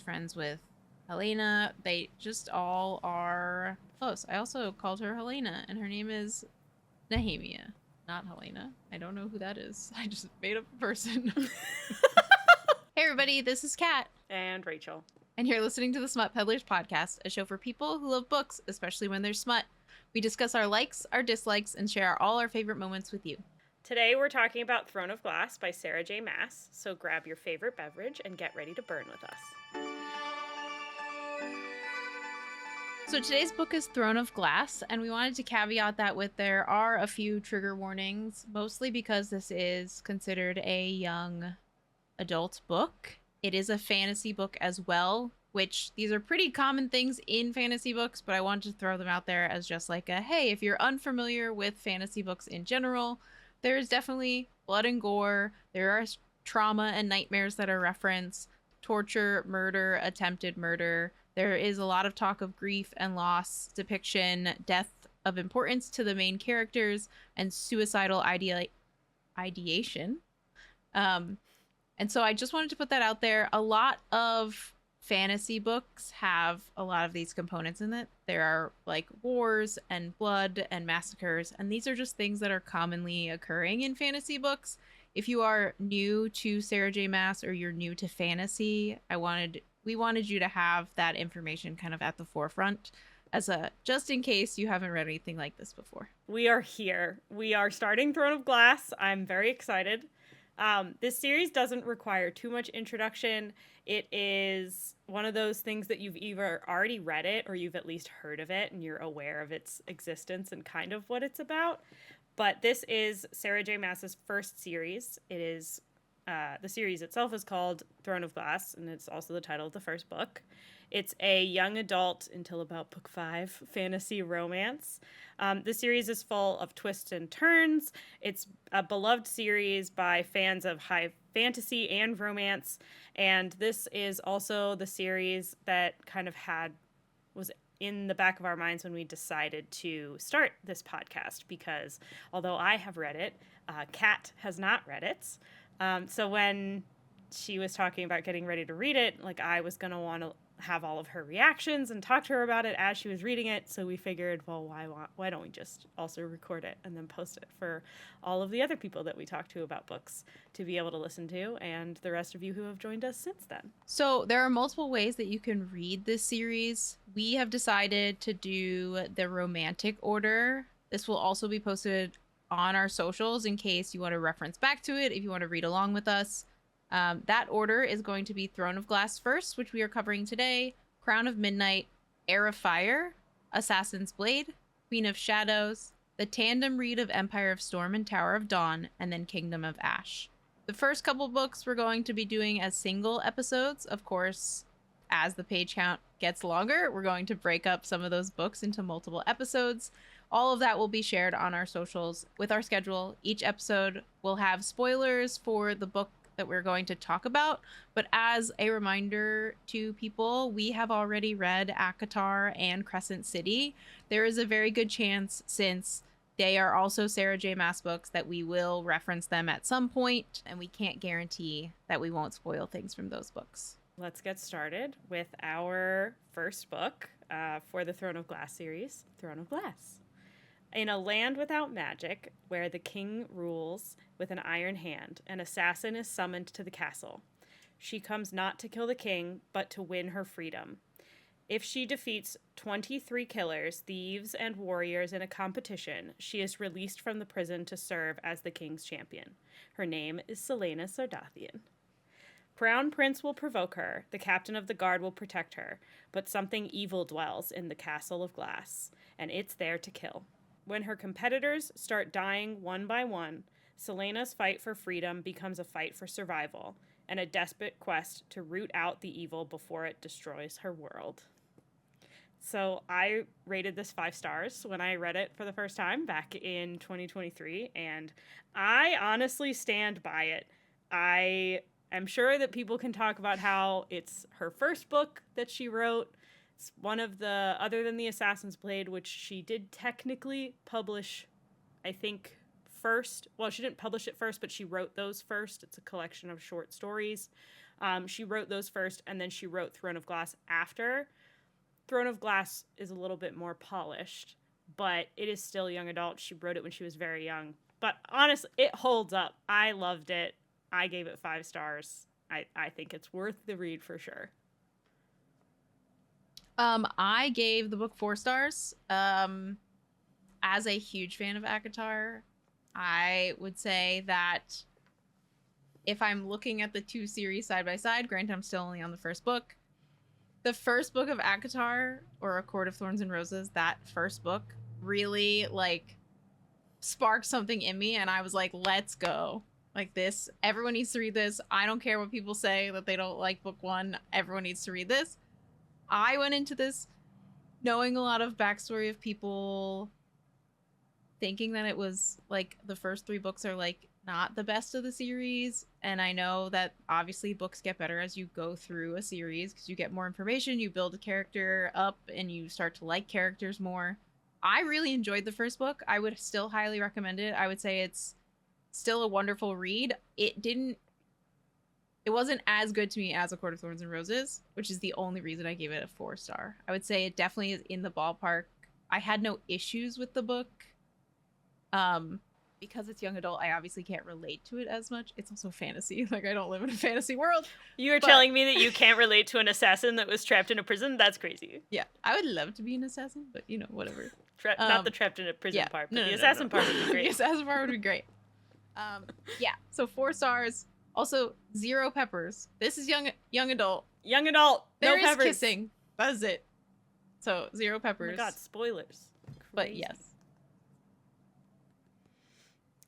friends with Helena. They just all are close. I also called her Helena, and her name is Nehemia, not Helena. I don't know who that is. I just made up a person. Hey, everybody, this is Kat. And Rachel. And you're listening to the Smut Peddlers podcast, a show for people who love books, especially when they're smut. We discuss our likes, our dislikes, and share all our favorite moments with you. Today we're talking about Throne of Glass by Sarah J. Maas, so grab your favorite beverage and get ready to burn with us. So today's book is Throne of Glass, and we wanted to caveat that with there are a few trigger warnings, mostly because this is considered a young adult book. It is a fantasy book as well, which these are pretty common things in fantasy books, but I wanted to throw them out there as just like a, hey, if you're unfamiliar with fantasy books in general, there's definitely blood and gore. There are trauma and nightmares that are referenced, torture, murder, attempted murder. There is a lot of talk of grief and loss, depiction, death of importance to the main characters, and suicidal ideation. And so I just wanted to put that out there. A lot of fantasy books have a lot of these components in it. There are like wars and blood and massacres, and these are just things that are commonly occurring in fantasy books. If you are new to Sarah J. Maas or you're new to fantasy, we wanted you to have that information kind of at the forefront as a just in case you haven't read anything like this before. We are here. We are starting Throne of Glass. I'm very excited. This series doesn't require too much introduction. It is one of those things that you've either already read it or you've at least heard of it and you're aware of its existence and kind of what it's about. But this is Sarah J. Maas's first series. It is the series itself is called Throne of Glass, and it's also the title of the first book. It's a young adult until about book 5 fantasy romance. The series is full of twists and turns. It's a beloved series by fans of high fantasy and romance, and this is also the series that kind of was in the back of our minds when we decided to start this podcast, because although I have read it, Kat has not read it. So when she was talking about getting ready to read it, like I was going to want to have all of her reactions and talk to her about it as she was reading it. So we figured, well, why don't we just also record it and then post it for all of the other people that we talk to about books to be able to listen to, and the rest of you who have joined us since then. So there are multiple ways that you can read this series. We have decided to do the romantic order. This will also be posted on our socials in case you want to reference back to it, if you want to read along with us. That order is going to be Throne of Glass first, which we are covering today, Crown of Midnight, Heir of Fire, Assassin's Blade, Queen of Shadows, the tandem read of Empire of Storm and Tower of Dawn, and then Kingdom of Ash. The first couple books we're going to be doing as single episodes. Of course, as the page count gets longer, we're going to break up some of those books into multiple episodes. All of that will be shared on our socials with our schedule. Each episode will have spoilers for the book that we're going to talk about, but as a reminder to people, we have already read ACOTAR and Crescent City. There is a very good chance, since they are also Sarah J. Maas books, that we will reference them at some point, and we can't guarantee that we won't spoil things from those books. Let's get started with our first book for the Throne of Glass series, Throne of Glass. In a land without magic, where the king rules with an iron hand, an assassin is summoned to the castle. She comes not to kill the king, but to win her freedom. If she defeats 23 killers, thieves, and warriors in a competition, she is released from the prison to serve as the king's champion. Her name is Celaena Sardathian. Crown Prince will provoke her, the captain of the guard will protect her, but something evil dwells in the castle of glass, and it's there to kill. When her competitors start dying one by one, Celaena's fight for freedom becomes a fight for survival, and a desperate quest to root out the evil before it destroys her world. So I rated this 5 stars when I read it for the first time back in 2023, and I honestly stand by it. I am sure that people can talk about how it's her first book that she wrote. It's one of the, other than the Assassin's Blade, which she did technically publish, I think, first. Well, she didn't publish it first, but she wrote those first. It's a collection of short stories. She wrote those first, and then she wrote Throne of Glass after. Throne of Glass is a little bit more polished, but it is still young adult. She wrote it when she was very young. But honestly, it holds up. I loved it. I gave it 5 stars. I think it's worth the read for sure. I gave the book 4 stars. As a huge fan of ACOTAR, I would say that if I'm looking at the 2 series side by side, granted I'm still only on the first book, the first book of ACOTAR, or A Court of Thorns and Roses, that first book really like sparked something in me, and I was like, let's go. Like this, everyone needs to read this. I don't care what people say that they don't like book 1. Everyone needs to read this. I went into this knowing a lot of backstory of people thinking that it was like the first 3 books are like not the best of the series, and I know that obviously books get better as you go through a series because you get more information, you build a character up, and you start to like characters more. I really enjoyed the first book. I would still highly recommend it. I would say it's still a wonderful read. It wasn't as good to me as A Court of Thorns and Roses, which is the only reason I gave it a 4 star. I would say it definitely is in the ballpark. I had no issues with the book. Because it's young adult, I obviously can't relate to it as much. It's also fantasy. Like, I don't live in a fantasy world. You were telling me that you can't relate to an assassin that was trapped in a prison? That's crazy. Yeah, I would love to be an assassin, but you know, whatever. Not the trapped in a prison part, but the assassin part would be great. The assassin part would be great. Yeah, so 4 stars. Also, 0 peppers. This is young adult. Young adult. There no is peppers. kissing. That's it. So 0 peppers. Oh my god, spoilers. Crazy. But yes.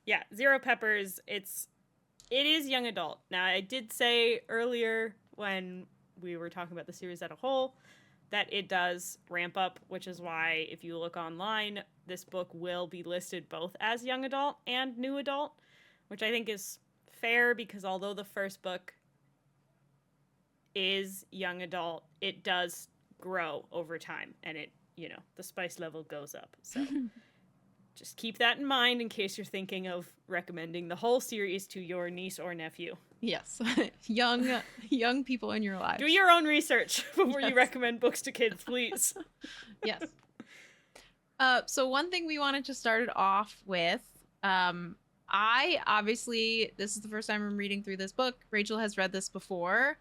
Yeah, 0 peppers. It is young adult. Now, I did say earlier when we were talking about the series as a whole that it does ramp up, which is why if you look online, this book will be listed both as young adult and new adult, which I think is fair because although the first book is young adult, it does grow over time and it, you know, the spice level goes up. So just keep that in mind in case you're thinking of recommending the whole series to your niece or nephew. Yes. young people in your lives. Do your own research before you recommend books to kids, please. Yes. So one thing we wanted to start it off with, I obviously, this is the first time I'm reading through this book. Rachel has read this before.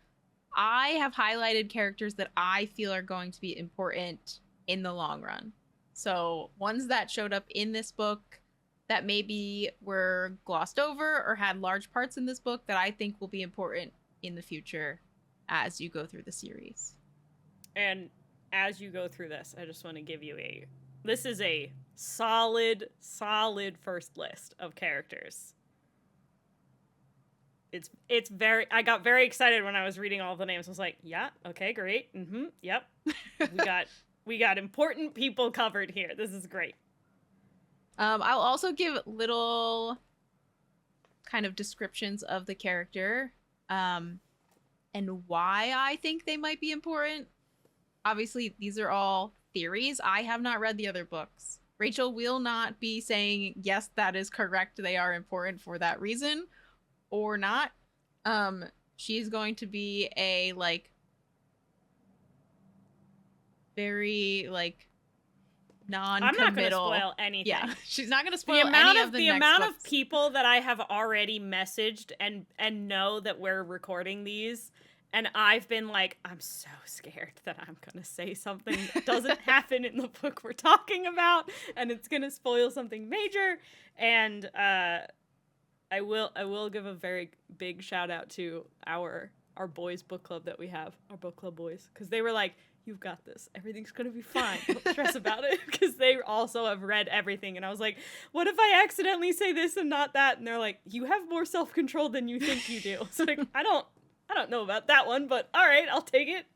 I have highlighted characters that I feel are going to be important in the long run. So ones that showed up in this book that maybe were glossed over or had large parts in this book that I think will be important in the future as you go through the series. And as you go through this, I just want to give you this is a solid first list of characters. It's very, I got very excited when I was reading all the names. I was like, yeah, okay, great. Yep. We got important people covered here. This is great. I'll also give little kind of descriptions of the character, and why I think they might be important. Obviously, these are all theories. I have not read the other books. Rachel will not be saying, yes, that is correct. They are important for that reason or not. She's going to be a, like, very, like, non-committal. I'm not going to spoil anything. Yeah, she's not going to spoil any of the amount books. of people that I have already messaged and know that we're recording these, and I've been like, I'm so scared that I'm going to say something that doesn't happen in the book we're talking about, and it's going to spoil something major. And I will give a very big shout out to our boys book club that we have, our book club boys, because they were like, you've got this. Everything's going to be fine. Don't stress about it. Because they also have read everything. And I was like, what if I accidentally say this and not that? And they're like, you have more self-control than you think you do. It's like, I don't know about that one, but all right, I'll take it.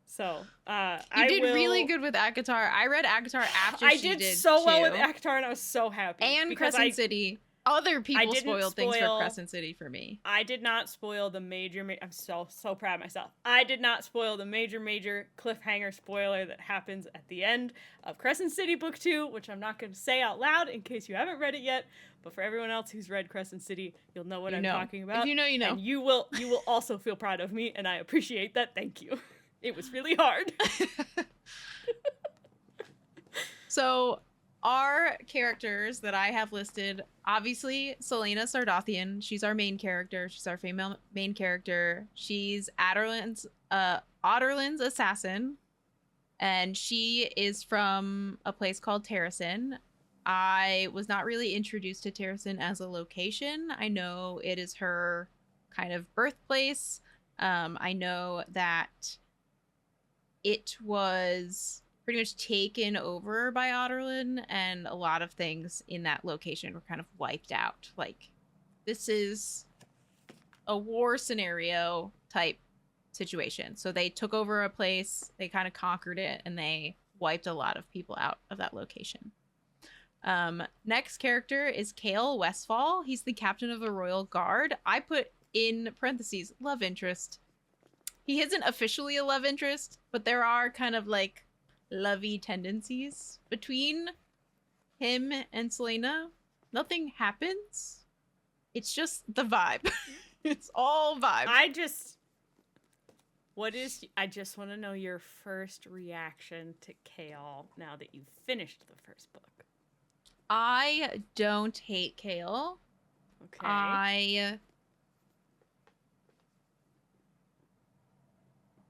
So, you did really good with ACOTAR. I read ACOTAR after I she did so well with ACOTAR, and I was so happy. And Crescent City. Other people spoiled things for Crescent City for me. I did not spoil the major I'm so proud of myself. I did not spoil the major cliffhanger spoiler that happens at the end of Crescent City Book 2, which I'm not going to say out loud in case you haven't read it yet, but for everyone else who's read Crescent City, you'll know what You I'm know. talking about. If you know, you know. And you will also feel proud of me, and I appreciate that. Thank you. It was really hard. So, our characters that I have listed, obviously, Selena Sardothian. She's our main character. She's our female main character. She's Otterlin's assassin, and she is from a place called Terracin. I was not really introduced to Terracin as a location. I know it is her kind of birthplace. I know that it was pretty much taken over by Otterlin, and a lot of things in that location were kind of wiped out. Like, this is a war scenario type situation. So they took over a place, they kind of conquered it, and they wiped a lot of people out of that location. Next character is Kale Westfall. He's the captain of the Royal Guard. I put in parentheses love interest. He isn't officially a love interest, but there are kind of like lovey tendencies between him and Selena. Nothing happens. It's just the vibe. It's all vibe. I just want to know your first reaction to Kale now that you've finished the first book. I don't hate Kale. Okay.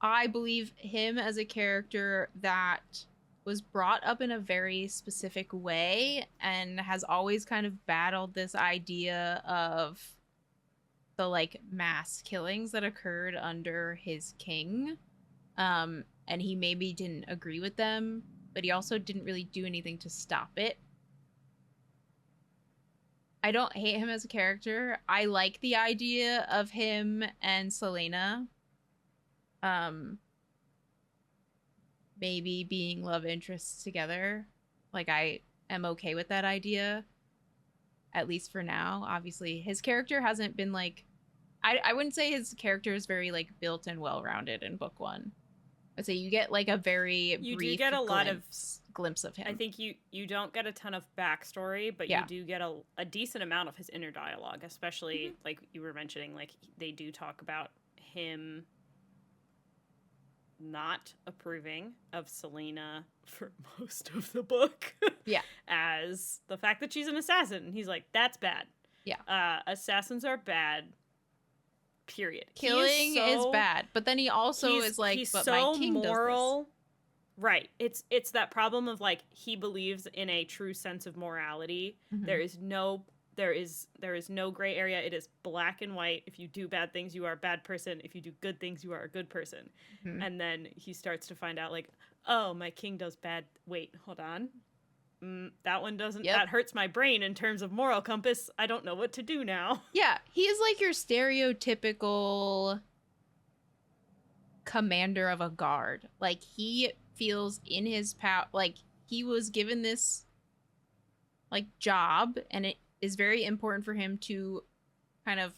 I believe him as a character that was brought up in a very specific way and has always kind of battled this idea of the like mass killings that occurred under his king. And he maybe didn't agree with them, but he also didn't really do anything to stop it. I don't hate him as a character. I like the idea of him and Selena maybe being love interests together. Like, I am okay with that idea, at least for now. Obviously his character hasn't been like, I wouldn't say his character is very like built and well-rounded in book one. I'd say you get like a very brief get a lot of glimpse of him. I think you don't get a ton of backstory, but you do get a decent amount of his inner dialogue, especially like you were mentioning, like they do talk about him not approving of Selena for most of the book. Yeah. As the fact that she's an assassin. And he's like, that's bad. Yeah. Assassins are bad. Period. Killing is bad. But then he also is like, he's but so my king moral. does this. Right. It's that problem of like he believes in a true sense of morality. Mm-hmm. There is no gray area. It is black and white. If you do bad things, you are a bad person. If you do good things, you are a good person. Mm-hmm. And then he starts to find out like, oh, my king does bad. Wait, hold on. That one doesn't. Yep. That hurts my brain in terms of moral compass. I don't know what to do now. Yeah, he is like your stereotypical commander of a guard. Like, he feels in his power. Like, he was given this like job, and it is very important for him to kind of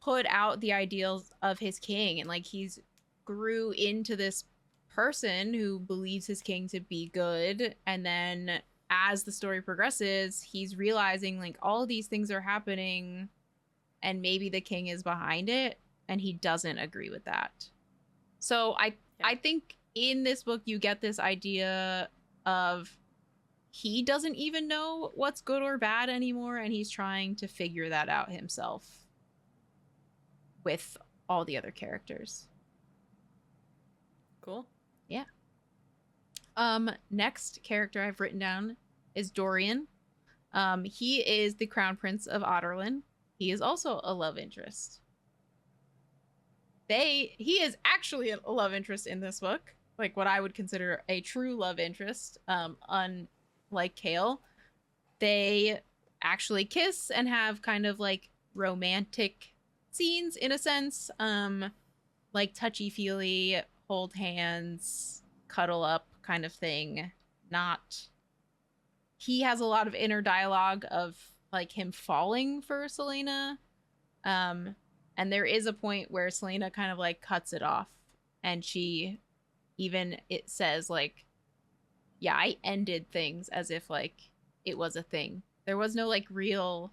put out the ideals of his king, and like he's grew into this person who believes his king to be good, and then as the story progresses, he's realizing like all of these things are happening and maybe the king is behind it, and he doesn't agree with that. So I think in this book you get this idea of he doesn't even know what's good or bad anymore, and he's trying to figure that out himself with all the other characters. Cool. Yeah. Next character I've written down is Dorian. He is the crown prince of Otterlin. He is also a love interest. He is actually a love interest in this book, like what I would consider a true love interest. Unlike Kale, they actually kiss and have kind of like romantic scenes in a sense, like touchy-feely, hold hands, cuddle up kind of thing. He has a lot of inner dialogue of like him falling for Selena, and there is a point where Selena kind of like cuts it off, and it says like, yeah, I ended things as if like it was a thing. There was no like real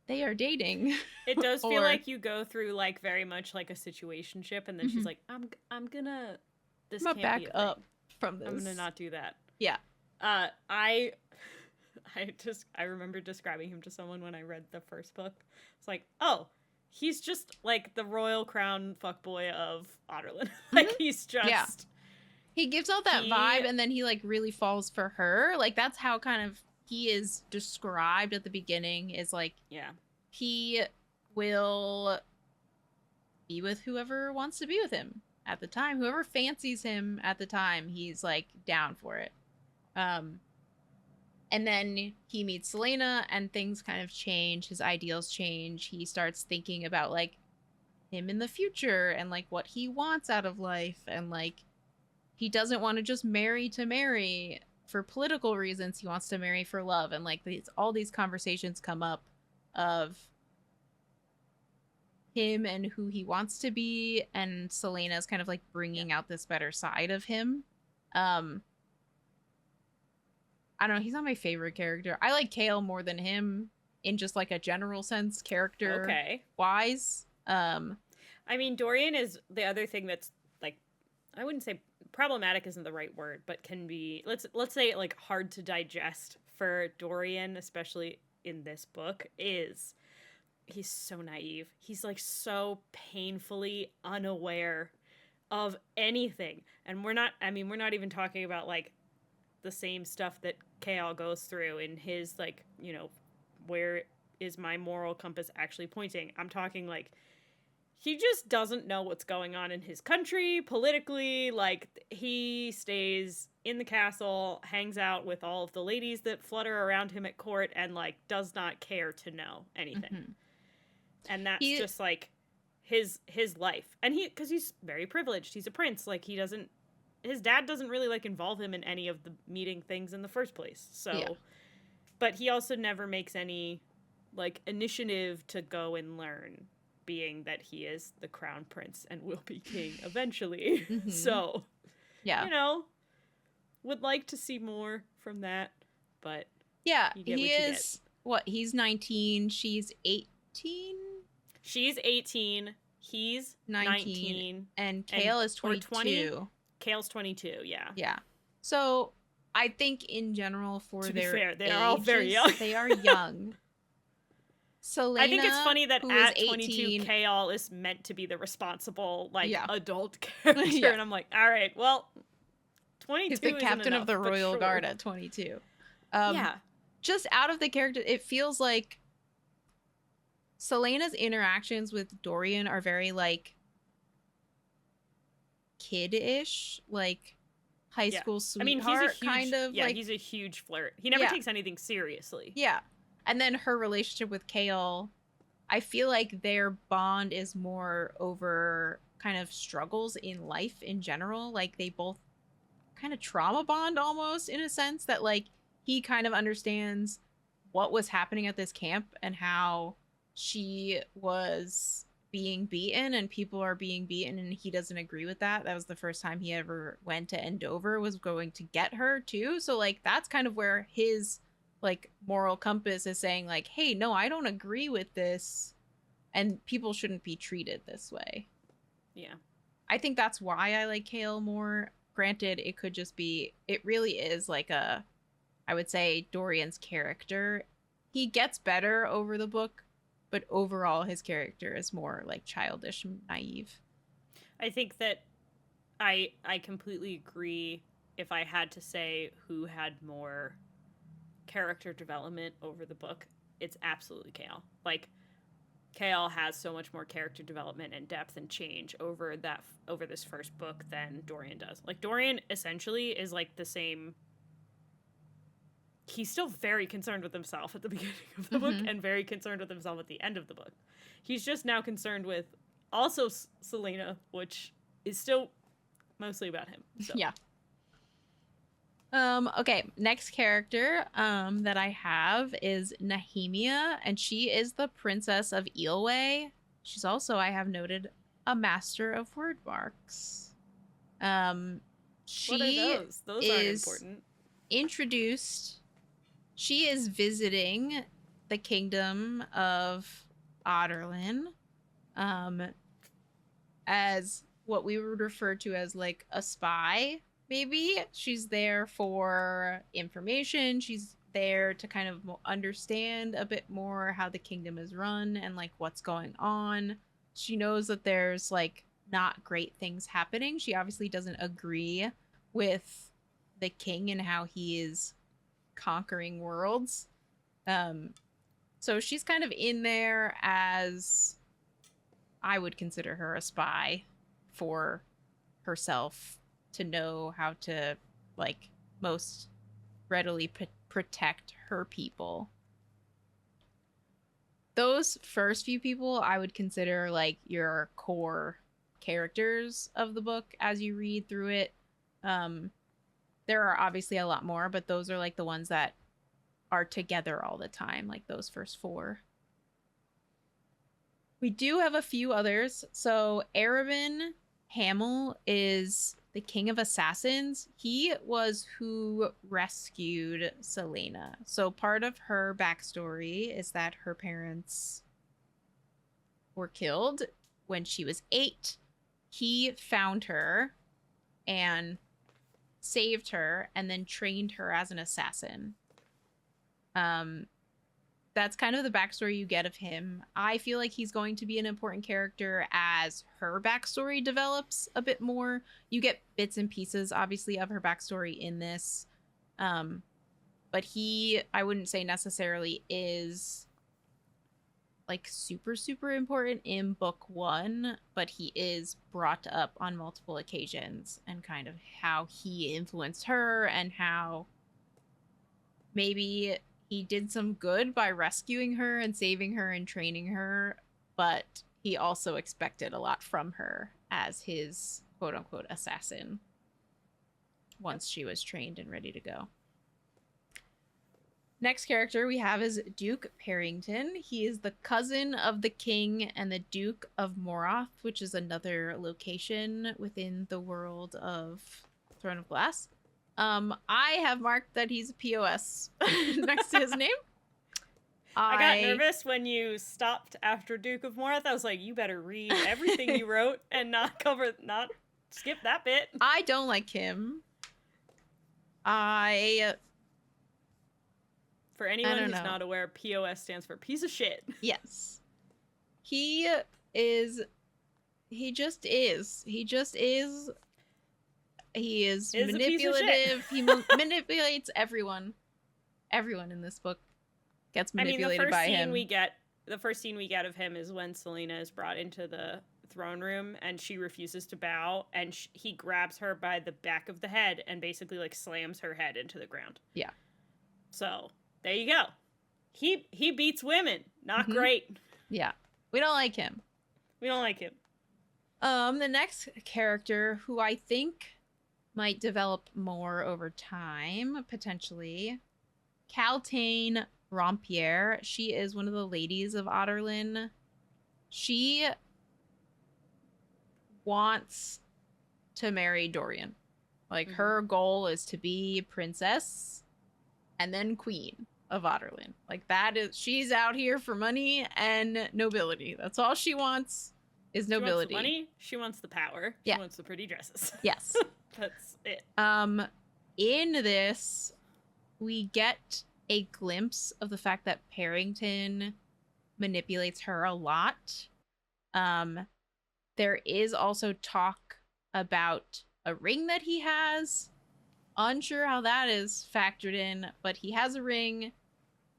they are dating It does feel or like you go through like very much like a situationship, and then she's mhm, like, I'm gonna. This I'm gonna can't be back a thing. up from I'm gonna this. not do that. Yeah. I I remember describing him to someone when I read the first book. It's like, oh, he's just like the royal crown fuckboy of Otterlin. Hmm. Like he's Yeah. just He gives out that he vibe and then he like really falls for her. Like that's how kind of he is described at the beginning is like yeah. he will be with whoever wants to be with him at the time. Whoever fancies him at the time, he's like down for it. Um and then he meets Selena and things kind of change, his ideals change. He starts thinking about like him in the future and like what he wants out of life and like he doesn't want to just marry to marry for political reasons. He wants to marry for love and like these all these conversations come up of him and who he wants to be and Selena's kind of like Yeah. bringing out this better side of him. um I don't know, he's not my favorite character. I like Kale more than him in just like a general sense character Okay. wise. I mean, Dorian is the other thing that's like I wouldn't say problematic isn't the right word, but can be let's say like hard to digest for Dorian, especially in this book, is he's so naive. He's like so painfully unaware of anything. And we're not even talking about like the same stuff that Kale goes through in his like, where is my moral compass actually pointing? I'm talking like he just doesn't know what's going on in his country politically. Like he stays in the castle, hangs out with all of the ladies that flutter around him at court, and like does not care to know anything. mhm. And that's He just like his life. And he because he's very privileged. He's a prince. Like he doesn't his dad doesn't really like involve him in any of the meeting things in the first place. yeah. So, but he also never makes any like initiative to go and learn, being that he is the crown prince and will be king eventually. Mhm. So, Yeah. you know, would like to see more from that, but Yeah, you get he what you get. is what? He's 19, she's 18, She's 18, he's 19, 19, and and Kale is or 20. 22. Kale's 22, yeah. Yeah. So, I think in general for To be their fair, they are all very ages, young. they are young. I think it's Selena, funny that who is at 22, 18, Kale is meant to be the responsible, like, yeah. adult character. Yeah. And I'm like, all right, well, He's 22 the isn't captain of enough, the but Royal Guard sure. at 22. Yeah. Just out of the character, it feels like Selena's interactions with Dorian are very like kid-ish, like high Yeah. school I mean, sweetheart kind of like he's a huge flirt. He never yeah, takes anything seriously. yeah. And then her relationship with Kale, I feel like their bond is more over kind of struggles in life in general. Like they both kind of trauma bond almost in a sense that like he kind of understands what was happening at this camp and how she was being beaten and people are being beaten and he doesn't agree with that. That was the first time he ever went to Endover, was going to get her too. So like that's kind of where his like moral compass is saying like, "Hey, no, I don't agree with this and people shouldn't be treated this way." Yeah. I think that's why I like Kale more. Granted, it could just be it really is like a I would say Dorian's character. He gets better over the book, but overall his character is more like childish and naive. I think that I completely agree. If I had to say who had more character development over the book, it's absolutely Kale. Like Kale has so much more character development and depth and change over this first book than Dorian does. Like Dorian essentially is like the same. He's still very concerned with himself at the beginning of the book Mm-hmm. and very concerned with himself at the end of the book. He's just now concerned with also Selena, which is still mostly about him. So Yeah. Okay, next character that I have is Nehemia, and she is the princess of Eelway. She's also, I have noted, a master of word marks. what are She those? Those aren't is important. introduced She is visiting the kingdom of Otterlin, um, as what we would refer to as like a spy, maybe. She's there for information. She's there to kind of understand a bit more how the kingdom is run and like what's going on. She knows that there's like not great things happening. She obviously doesn't agree with the king and how he is conquering worlds. Um, so she's kind of in there as I would consider her a spy for herself to know how to like most readily protect her people. Those first few people I would consider like your core characters of the book as you read through it. Um, there are obviously a lot more, but those are like the ones that are together all the time, like those first four. We do have a few others. So Arabin Hamel is the king of assassins. He was who rescued Selena. So part of her backstory is that her parents were killed when she was 8. He found her and saved her and then trained her as an assassin. That's kind of the backstory you get of him. I feel like he's going to be an important character as her backstory develops a bit more. You get bits and pieces, obviously, of her backstory in this. But he, I wouldn't say necessarily is like super, super important in book 1, but he is brought up on multiple occasions and kind of how he influenced her and how maybe he did some good by rescuing her and saving her and training her, but he also expected a lot from her as his quote unquote assassin once she was trained and ready to go. Next character we have is Duke Parrington. He is the cousin of the king and the Duke of Moroth, which is another location within the world of Throne of Glass. I have marked that he's a POS next to his name. I got nervous when you stopped after Duke of Moroth. I was like, you better read everything you wrote and not skip that bit. I don't like him. For anyone who's not aware, POS stands for piece of shit. Yes. He just is. He is manipulative. He manipulates everyone. Everyone in this book gets manipulated by him. The first scene we get of him is when Selena is brought into the throne room and she refuses to bow, and he grabs her by the back of the head and basically like slams her head into the ground. Yeah. So there you go. He beats women. Not great. Yeah. We don't like him. The next character who I think might develop more over time, potentially, Caltaine Rompier. She is one of the ladies of Otterlin. She wants to marry Dorian. Like, her goal is to be princess and then queen of Otterlin. Like, she's out here for money and nobility. That's all she wants is nobility. She wants the money. She wants the power. She wants the pretty dresses. Yes. That's it. In this, we get a glimpse of the fact that Parrington manipulates her a lot. There is also talk about a ring that he has. Unsure how that is factored in, but he has a ring.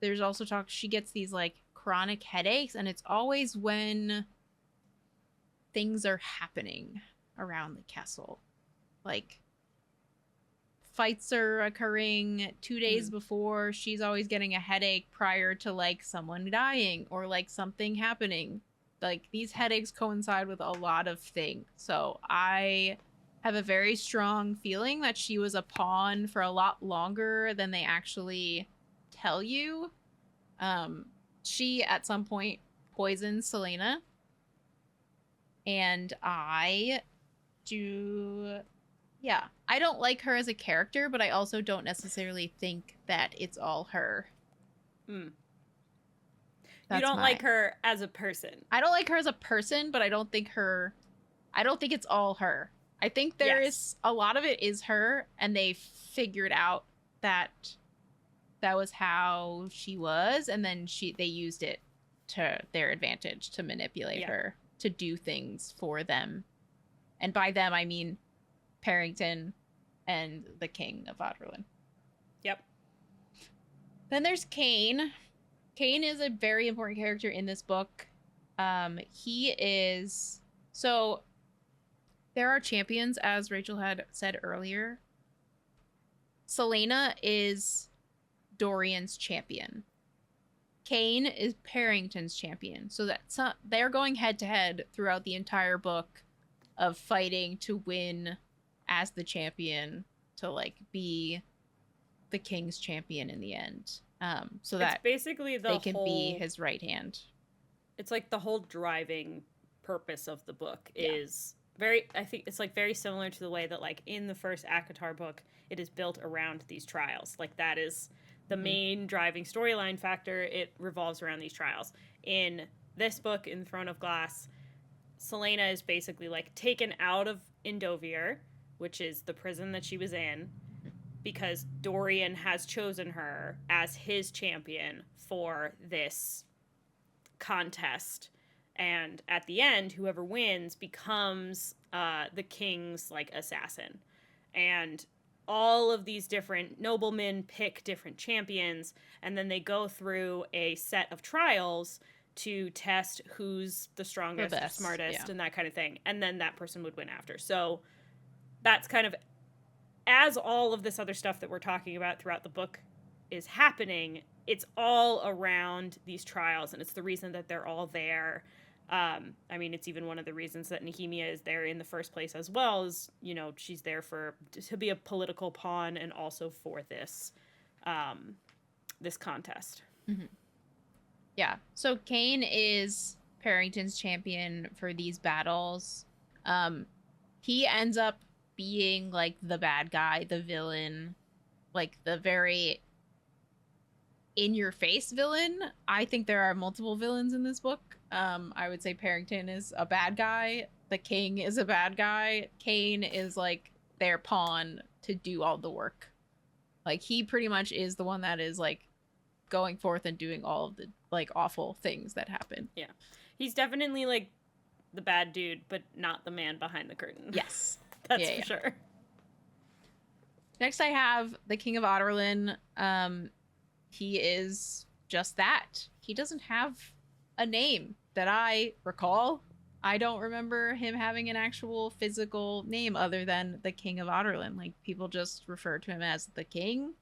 There's also talk she gets these like chronic headaches, and it's always when things are happening around the castle. Like, fights are occurring 2 days before. She's always getting a headache prior to like someone dying or like something happening. Like, these headaches coincide with a lot of things. So I have a very strong feeling that she was a pawn for a lot longer than they actually tell you. She at some point poisons Selena, and I do Yeah. I don't like her as a character, but I also don't necessarily think that it's all her. Mm. You That's don't my like her as a person. I don't like her as a person, but I don't think it's all her. I think there Yes. is a lot of it is her, and they figured out that that was how she was, and then they used it to their advantage to manipulate Yeah. her to do things for them. And by them I mean Parrington and the King of Otterlin. Yep. Then there's Kane. Kane is a very important character in this book. He is so there are champions, as Rachel had said earlier. Selena is Dorian's champion. Kane is Parrington's champion. So they're going head to head throughout the entire book of fighting to win as the champion to like be the king's champion in the end. So It's that basically they can be his right hand. It's like the whole driving purpose of the book Yeah. is very, I think it's like very similar to the way that like in the first ACOTAR book it is built around these trials. Like that is the main driving storyline factor. It revolves around these trials. In this book, in Throne of Glass, Selena is basically like taken out of Indovir, which is the prison that she was in, because Dorian has chosen her as his champion for this contest. And at the end, whoever wins becomes the king's like assassin. And all of these different noblemen pick different champions, and then they go through a set of trials to test who's the strongest, the smartest, and that kind of thing. And then that person would win after. So that's kind of, as all of this other stuff that we're talking about throughout the book is happening, it's all around these trials, and it's the reason that they're all there. I mean, it's even one of the reasons that Nehemia is there in the first place as well, is, you know, she's there to be a political pawn and also for this this contest. Mm-hmm. Yeah. So Kane is Parrington's champion for these battles. He ends up being like the bad guy, the villain, like the very in your face villain. I think there are multiple villains in this book. I would say Parrington is a bad guy. The king is a bad guy. Kane is like their pawn to do all the work. Like he pretty much is the one that is like going forth and doing all of the like awful things that happen. Yeah. He's definitely like the bad dude, but not the man behind the curtain. Yes. That's for sure. Next I have the King of Otterlin. He is just that. He doesn't have a name that I recall. I don't remember him having an actual physical name other than the King of Otterlin. Like people just refer to him as the king.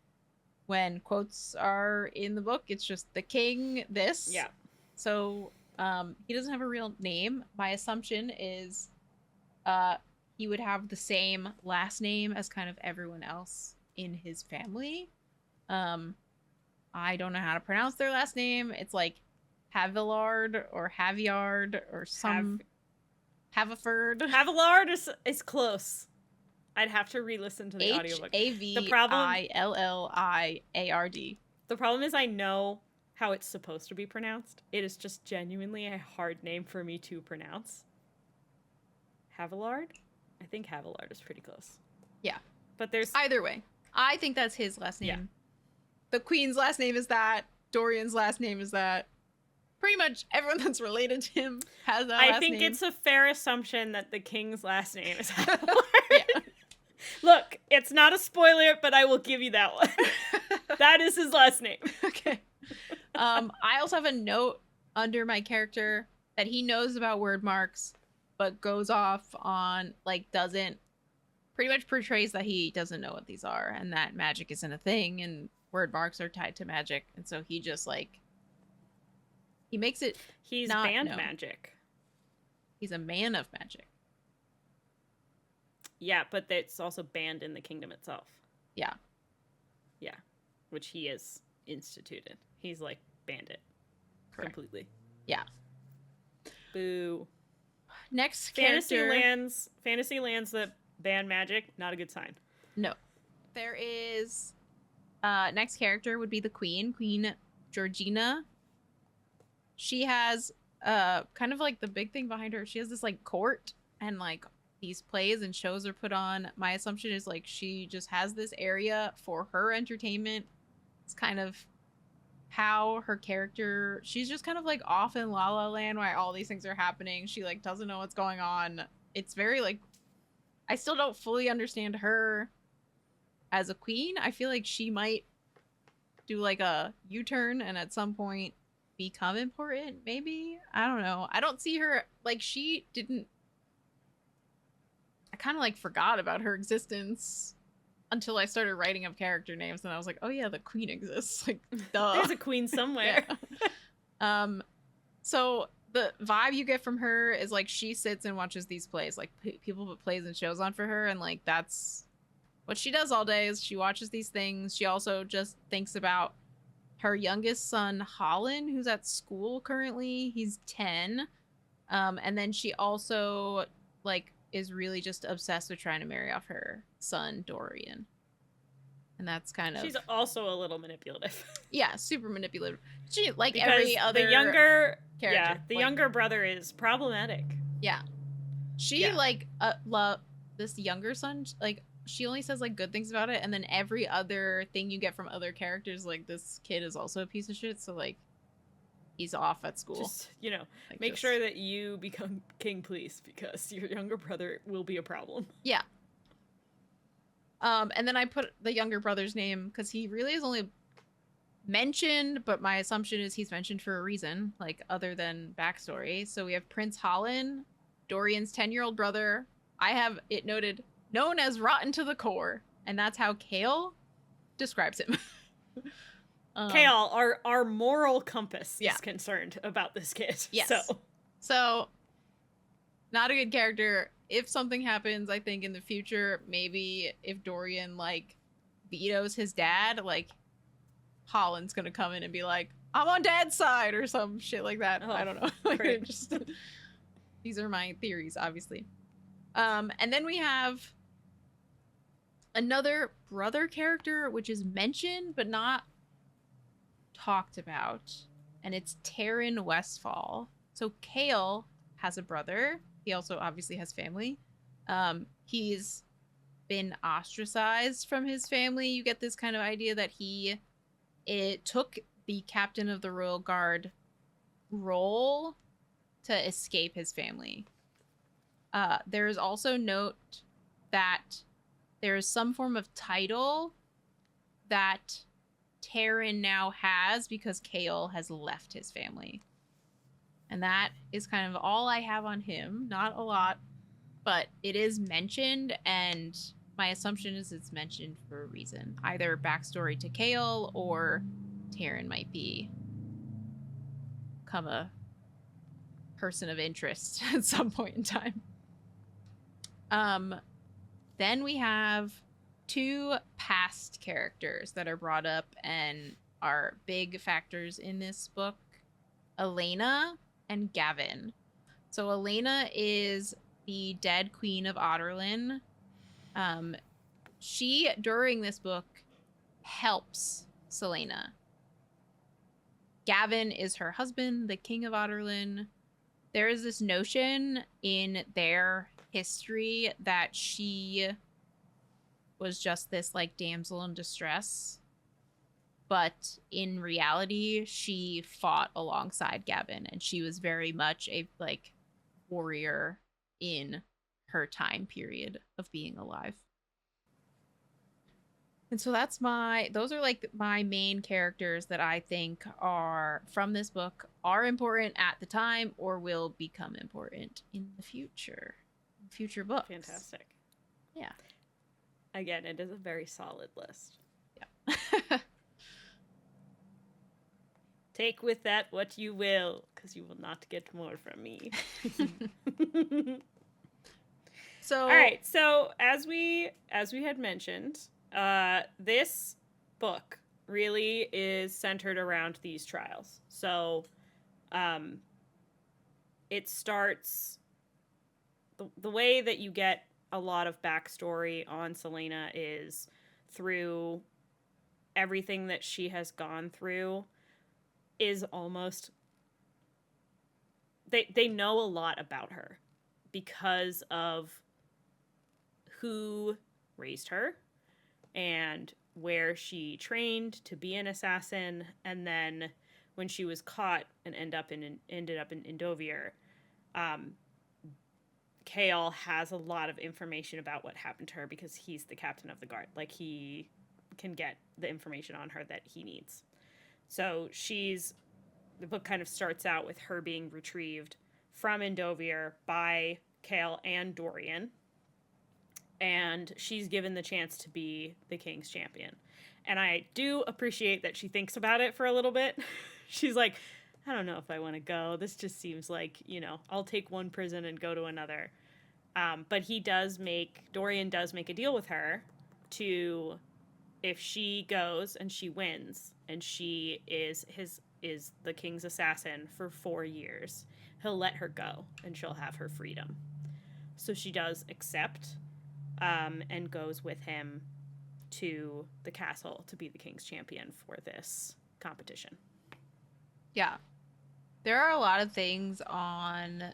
When quotes are in the book, it's just the king this. Yeah. So he doesn't have a real name. My assumption is he would have the same last name as kind of everyone else in his family. I don't know how to pronounce their last name. It's like Havillard or Haviard or some Haviford. Havillard is close. I'd have to re-listen to the audiobook. Havillard. The problem is I know how it's supposed to be pronounced. It is just genuinely a hard name for me to pronounce. Havillard? I think Havillard is pretty close. Yeah. But there's... Either way, I think that's his last name. Yeah. The queen's last name is that. Dorian's last name is that. Pretty much everyone that's related to him has that last name. I think it's a fair assumption that the king's last name is Havillard. Yeah. Look, it's not a spoiler, but I will give you that one. That is his last name. Okay. I also have a note under my character that he knows about word marks, but goes off on, like, doesn't, pretty much portrays that he doesn't know what these are and that magic isn't a thing and word marks are tied to magic. And so he just, like, he makes it He's not banned known. magic. He's a man of magic. Yeah, but it's also banned in the kingdom itself. Yeah. Yeah, which he has instituted. He's, like, banned it. Correct. Completely. Yeah. Boo. Next character. Fantasy lands that ban magic, not a good sign. No. There is next character would be the Queen, Queen Georgina. She has kind of like the big thing behind her. She has this like court and like these plays and shows are put on. My assumption is like she just has this area for her entertainment. It's kind of how her character, she's just kind of like off in La La Land while all these things are happening. She like doesn't know what's going on. It's very like, I still don't fully understand her as a queen. I feel like she might do like a U-turn and at some point become important, maybe. I don't know. I don't see her like she didn't, I kind of like forgot about her existence until I started writing up character names and I was like, oh yeah, the queen exists. Like, duh. There's a queen somewhere. Yeah. So the vibe you get from her is like she sits and watches these plays. Like people put plays and shows on for her, and like that's what she does all day. Is she watches these things. She also just thinks about her youngest son Holland, who's at school currently. He's 10, and then she also like is really just obsessed with trying to marry off her son Dorian. And that's kind of, she's also a little manipulative. Yeah, super manipulative. She like because every other the younger character. Yeah, the like, younger brother is problematic. Yeah. She like love this younger son, like she only says like good things about it, and then every other thing you get from other characters, like this kid is also a piece of shit, so like he's off at school. Just, like, make sure that you become king, please, because your younger brother will be a problem. Yeah. And then I put the younger brother's name because he really is only mentioned, but my assumption is he's mentioned for a reason, like other than backstory. So we have Prince Holland, Dorian's 10-year-old brother. I have it noted, known as rotten to the core, and that's how Kale describes him. Kale, our moral compass is concerned about this kid. Yes. So not a good character. If something happens, I think in the future, maybe if Dorian like vetoes his dad, like Holland's gonna come in and be like, I'm on dad's side or some shit like that. I don't know. Like, just these are my theories, obviously. And then we have another brother character, which is mentioned but not talked about, and it's Taryn Westfall. So Kale has a brother. He also obviously has family. He's been ostracized from his family. You get this kind of idea that it took the captain of the Royal Guard role to escape his family. There is also note that there is some form of title that Taryn now has because Kale has left his family. And that is kind of all I have on him. Not a lot, but it is mentioned, and my assumption is it's mentioned for a reason. Either backstory to Kale or Taryn might become a person of interest at some point in time. Then we have two past characters that are brought up and are big factors in this book. Elena and Gavin. So Elena is the dead queen of Otterlin. She, during this book, helps Selena. Gavin is her husband, the king of Otterlin. There is this notion in their history that she was just this like damsel in distress, but in reality she fought alongside Gavin, and she was very much a like warrior in her time period of being alive. And so those are like my main characters that I think are from this book, are important at the time or will become important in the future books. Fantastic. Yeah. Again, it is a very solid list. Yeah. Take with that what you will, because you will not get more from me. So, all right. So as we had mentioned, this book really is centered around these trials. So, it starts the way that you get a lot of backstory on Selena is through everything that she has gone through is almost they know a lot about her because of who raised her and where she trained to be an assassin, and then when she was caught and ended up in Endovier, Kale has a lot of information about what happened to her because he's the captain of the guard. Like, he can get the information on her that he needs. So the book kind of starts out with her being retrieved from Endovier by Kale and Dorian, and she's given the chance to be the king's champion. And I do appreciate that she thinks about it for a little bit. She's like, I don't know if I want to go. This just seems like, I'll take one prison and go to another. But Dorian does make a deal with her to, if she goes and she wins and she is the king's assassin for 4 years, he'll let her go and she'll have her freedom. So she does accept, and goes with him to the castle to be the king's champion for this competition. Yeah. There are a lot of things on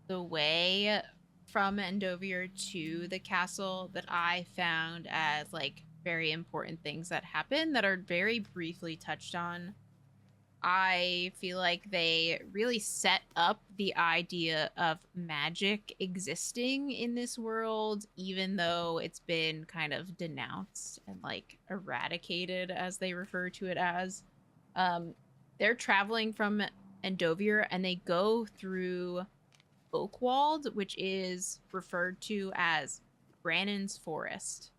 the way from Endovier to the castle that I found as like very important things that happen that are very briefly touched on. I feel like they really set up the idea of magic existing in this world, even though it's been kind of denounced and like eradicated, as they refer to it as. They're traveling from Endovier and they go through Oakwald, which is referred to as Brannon's Forest.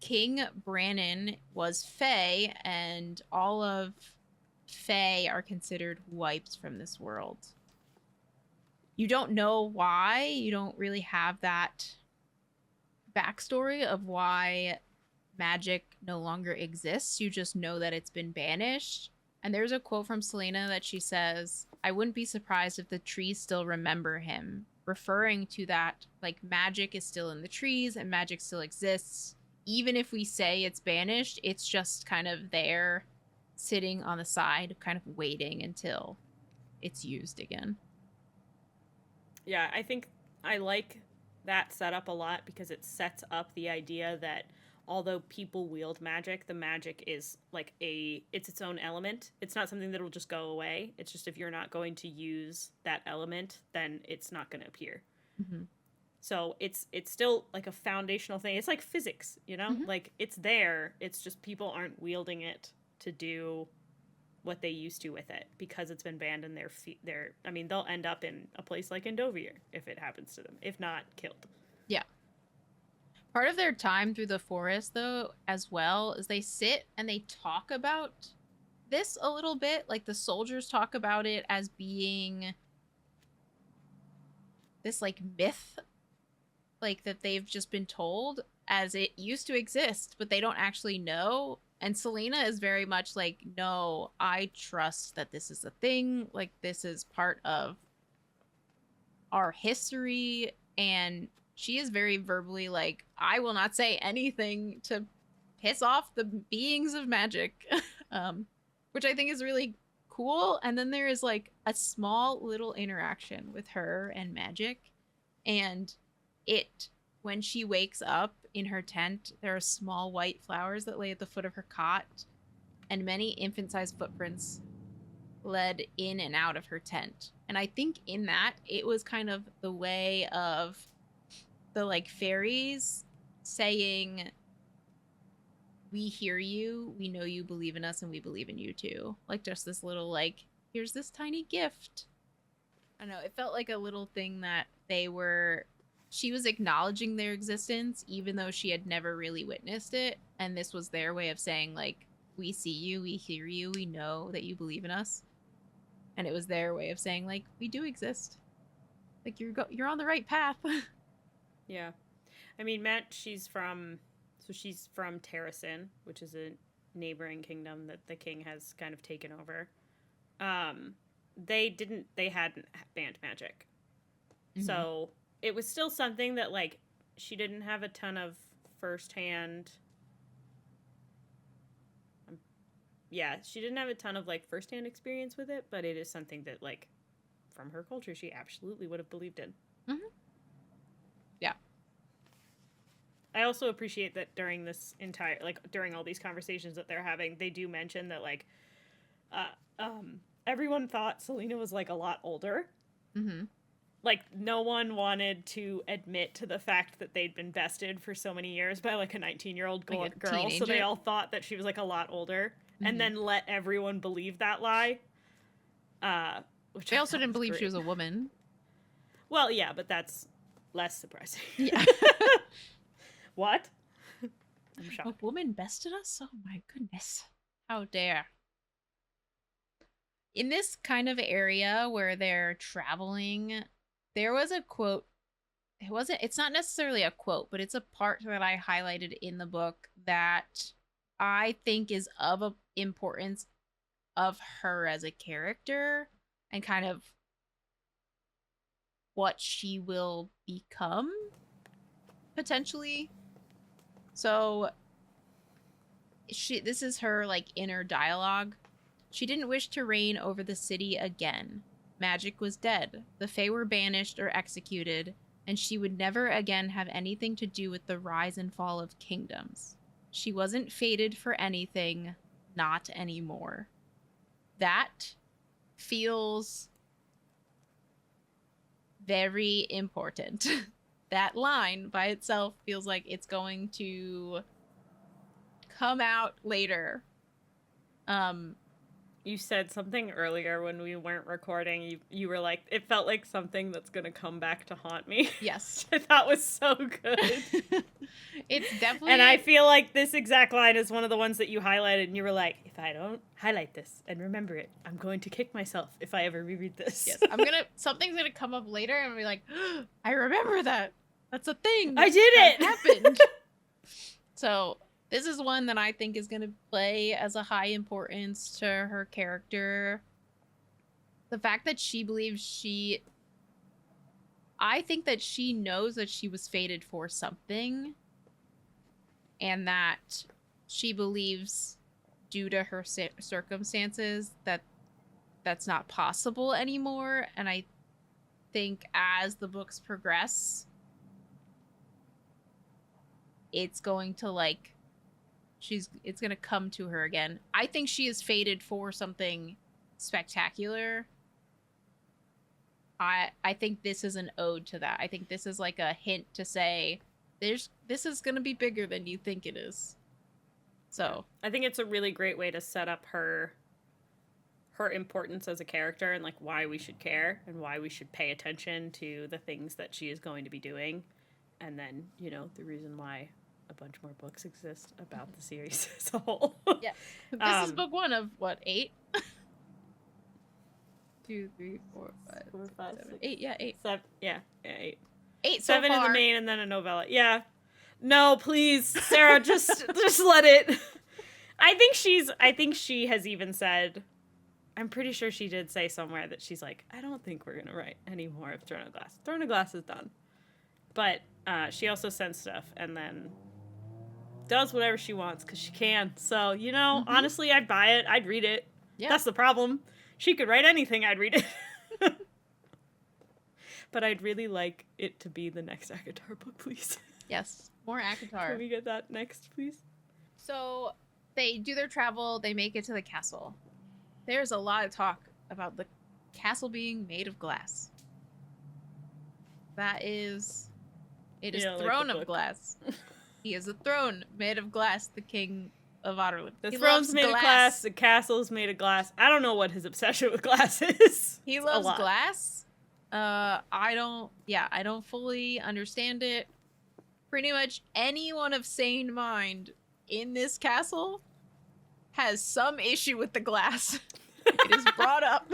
King Brannon was Fae, and all of Fae are considered wiped from this world. You don't know why. You don't really have that backstory of why magic no longer exists. You just know that it's been banished. And there's a quote from Selena that she says, I wouldn't be surprised if the trees still remember him, referring to that, like, magic is still in the trees and magic still exists. Even if we say it's banished, it's just kind of there, sitting on the side, kind of waiting until it's used again. Yeah, I think I like that setup a lot because it sets up the idea that although people wield magic, the magic is like it's its own element. It's not something that'll just go away. It's just if you're not going to use that element, then it's not going to appear. Mm-hmm. So it's still like a foundational thing. It's like physics, Mm-hmm. Like, it's there. It's just people aren't wielding it to do what they used to with it because it's been banned in their I mean, they'll end up in a place like Endovier if it happens to them, if not killed. Yeah. Part of their time through the forest, though, as well, is they sit and they talk about this a little bit. Like, the soldiers talk about it as being this, like, myth, like, that they've just been told as it used to exist, but they don't actually know. And Selena is very much like, no, I trust that this is a thing. Like, this is part of our history. And she is very verbally like, I will not say anything to piss off the beings of magic, which I think is really cool. And then there is like a small little interaction with her and magic. And when she wakes up in her tent, there are small white flowers that lay at the foot of her cot, and many infant-sized footprints led in and out of her tent. And I think in that, it was kind of the way of the like fairies saying, we hear you, we know you believe in us, and we believe in you too. Like, just this little, like, here's this tiny gift. I don't know, it felt like a little thing that she was acknowledging their existence, even though she had never really witnessed it. And this was their way of saying, like, we see you, we hear you, we know that you believe in us. And it was their way of saying, like, we do exist. Like, you're on the right path. Yeah. I mean, Matt, she's from Terrasin, which is a neighboring kingdom that the king has kind of taken over. They hadn't banned magic. Mm-hmm. So it was still something that, like, she didn't have a ton of firsthand. Yeah, she didn't have a ton of, like, firsthand experience with it, but it is something that, like, from her culture, she absolutely would have believed in. Mm-hmm. Yeah. I also appreciate that during this entire, like, during all these conversations that they're having, they do mention that, like, everyone thought Selena was, like, a lot older. Mm-hmm. Like, no one wanted to admit to the fact that they'd been bested for so many years by, like, a 19-year-old Like a girl, so they teenager. all thought that she was, like, a lot older, Mm-hmm. and then let everyone believe that lie. Which They I also thought didn't was believe great. she was a woman. Well, yeah, but that's less surprising. Yeah. What? I'm A shocked. woman bested us? Oh my goodness. How dare. In this kind of area where they're traveling, there was a quote. It's not necessarily a quote, but it's a part that I highlighted in the book that I think is of importance of her as a character and kind of what she will become potentially. So this is her like inner dialogue. She didn't wish to reign over the city again. Magic was dead. The Fae were banished or executed, and she would never again have anything to do with the rise and fall of kingdoms. She wasn't fated for anything, not anymore. That feels very important. That line by itself feels like it's going to come out later. You said something earlier when we weren't recording. You were like, it felt like something that's gonna come back to haunt me. Yes. I thought was so good. It's definitely. And I feel like this exact line is one of the ones that you highlighted, and you were like, if I don't highlight this and remember it, I'm going to kick myself if I ever reread this. Yes, something's gonna come up later and be like, oh, I remember that. That's a thing. I did it! Happened. So this is one that I think is gonna play as a high importance to her character. The fact that she believes I think that she knows that she was fated for something, and that she believes, due to her circumstances, that that's not possible anymore. And I think as the books progress, it's going to like it's going to come to her again. I think she is fated for something spectacular. I think this is an ode to that. I think this is like a hint to say this is going to be bigger than you think it is. So, I think it's a really great way to set up her importance as a character, and like why we should care and why we should pay attention to the things that she is going to be doing. And then, you know, the reason why a bunch more books exist about the series as a whole. yeah. This is book 1 of what, 8? 2, 3, 4, 5, 5, 7, 6, 8. Yeah, 8. 7, yeah, 8. 8 so 7 far. in the main and then a novella. Yeah. No, please, Sarah, just let it. I think she has even said, I'm pretty sure she did say somewhere that she's like, I don't think we're gonna write any more of Throne of Glass. Throne of Glass is done. But she also sends stuff and then does whatever she wants because she can. So, you know, honestly, I'd buy it. I'd read it. Yeah. That's the problem. She could write anything, I'd read it. But I'd really like it to be the next ACOTAR book, please. Yes, more ACOTAR. Can we get that next, please? So they do their travel. They make it to the castle. There's a lot of talk about the castle being made of glass. It is throne of glass. He is a throne made of glass, the king of Otterland. The throne's made of glass, the castle's made of glass. I don't know what his obsession with glass is. He loves glass. I don't fully understand it. Pretty much anyone of sane mind in this castle has some issue with the glass. It is brought up.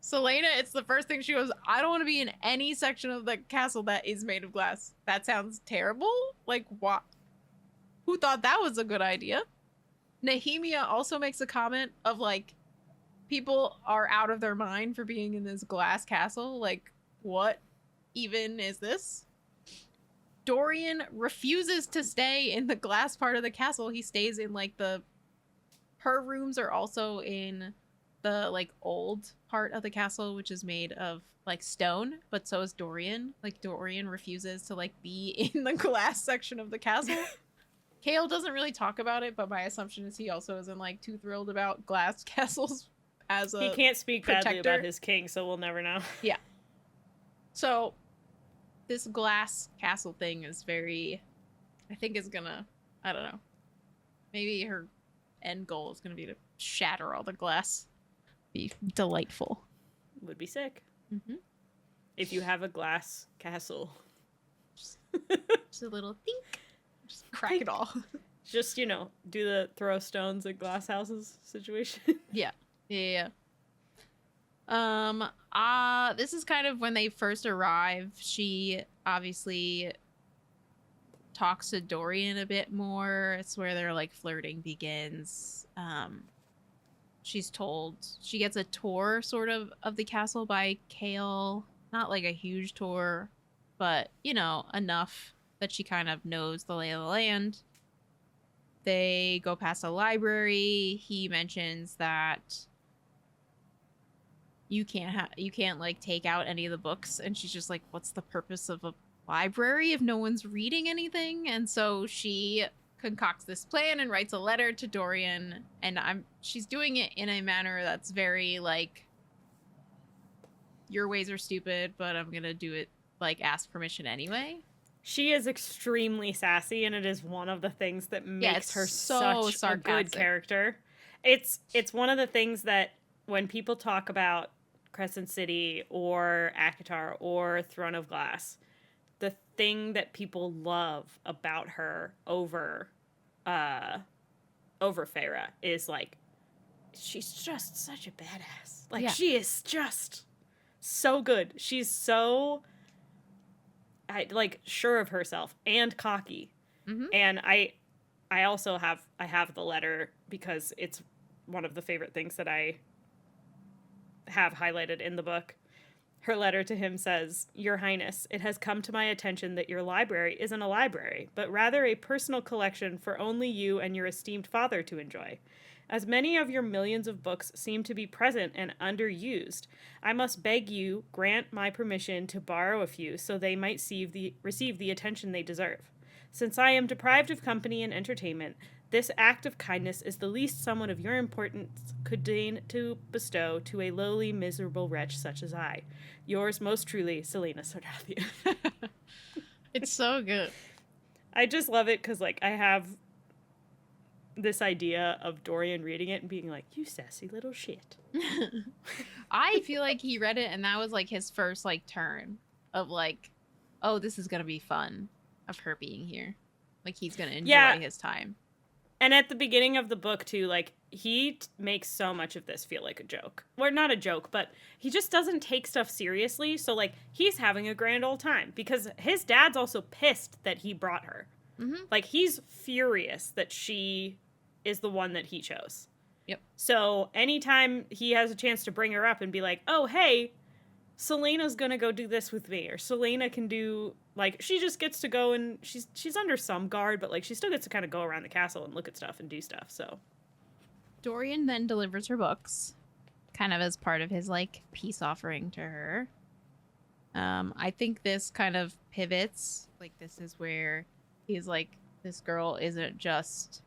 Selena, it's the first thing she goes, I don't want to be in any section of the castle that is made of glass. That sounds terrible. Like, what? Who thought that was a good idea? Nehemia also makes a comment of, like, people are out of their mind for being in this glass castle. Like, what? even is this? Dorian refuses to stay in the glass part of the castle. He stays in like her rooms are also in the like old part of the castle, which is made of like stone, but so is Dorian. Like Dorian refuses to like be in the glass section of the castle. Kale doesn't really talk about it, but my assumption is he also isn't like too thrilled about glass castles as a He can't speak protector. badly about his king, so we'll never know. Yeah. So this glass castle thing is very, I think is gonna, I don't know, maybe her end goal is gonna be to shatter all the glass. Be delightful. Would be sick. Mm-hmm. If you have a glass castle. Just a little think. Just crack it all. Just, do the throw stones at glass houses situation. Yeah. This is kind of when they first arrive. She obviously talks to Dorian a bit more. It's where their like flirting begins. She's told she gets a tour sort of the castle by Kale. Not like a huge tour, but enough that she kind of knows the lay of the land. They go past a library. He mentions that you can't like take out any of the books, and she's just like, what's the purpose of a library if no one's reading anything? And so she concocts this plan and writes a letter to Dorian, and she's doing it in a manner that's very like, your ways are stupid, but I'm gonna do it, like ask permission anyway. She is extremely sassy, and it is one of the things that makes her so such sarcastic. a good character. It's one of the things that when people talk about Crescent City or ACOTAR or Throne of Glass, the thing that people love about her over Feyre is like, she's just such a badass. Like, she is just so good. She's so sure of herself and cocky. Mm-hmm. And I also have the letter because it's one of the favorite things that I have highlighted in the book. Her letter to him says, "Your Highness, it has come to my attention that your library isn't a library, but rather a personal collection for only you and your esteemed father to enjoy. As many of your millions of books seem to be present and underused, I must beg you grant my permission to borrow a few so they might receive the attention they deserve. Since I am deprived of company and entertainment, this act of kindness is the least someone of your importance could deign to bestow to a lowly, miserable wretch such as I. Yours most truly, Selena Sardathian." It's so good. I just love it because, like, I have this idea of Dorian reading it and being like, you sassy little shit. I feel like he read it and that was like his first like turn of like, oh, this is gonna be fun of her being here. Like he's gonna enjoy his time. And at the beginning of the book too, like he makes so much of this feel like a joke. Well, not a joke, but he just doesn't take stuff seriously. So like he's having a grand old time because his dad's also pissed that he brought her. Mm-hmm. Like he's furious that she is the one that he chose. Yep. So anytime he has a chance to bring her up and be like, oh, hey, Selena's gonna go do this with me, or Selena can do, like, she just gets to go and she's under some guard, but like she still gets to kind of go around the castle and look at stuff and do stuff. So Dorian then delivers her books, kind of as part of his like peace offering to her. I think this kind of pivots. Like this is where he's like, this girl isn't just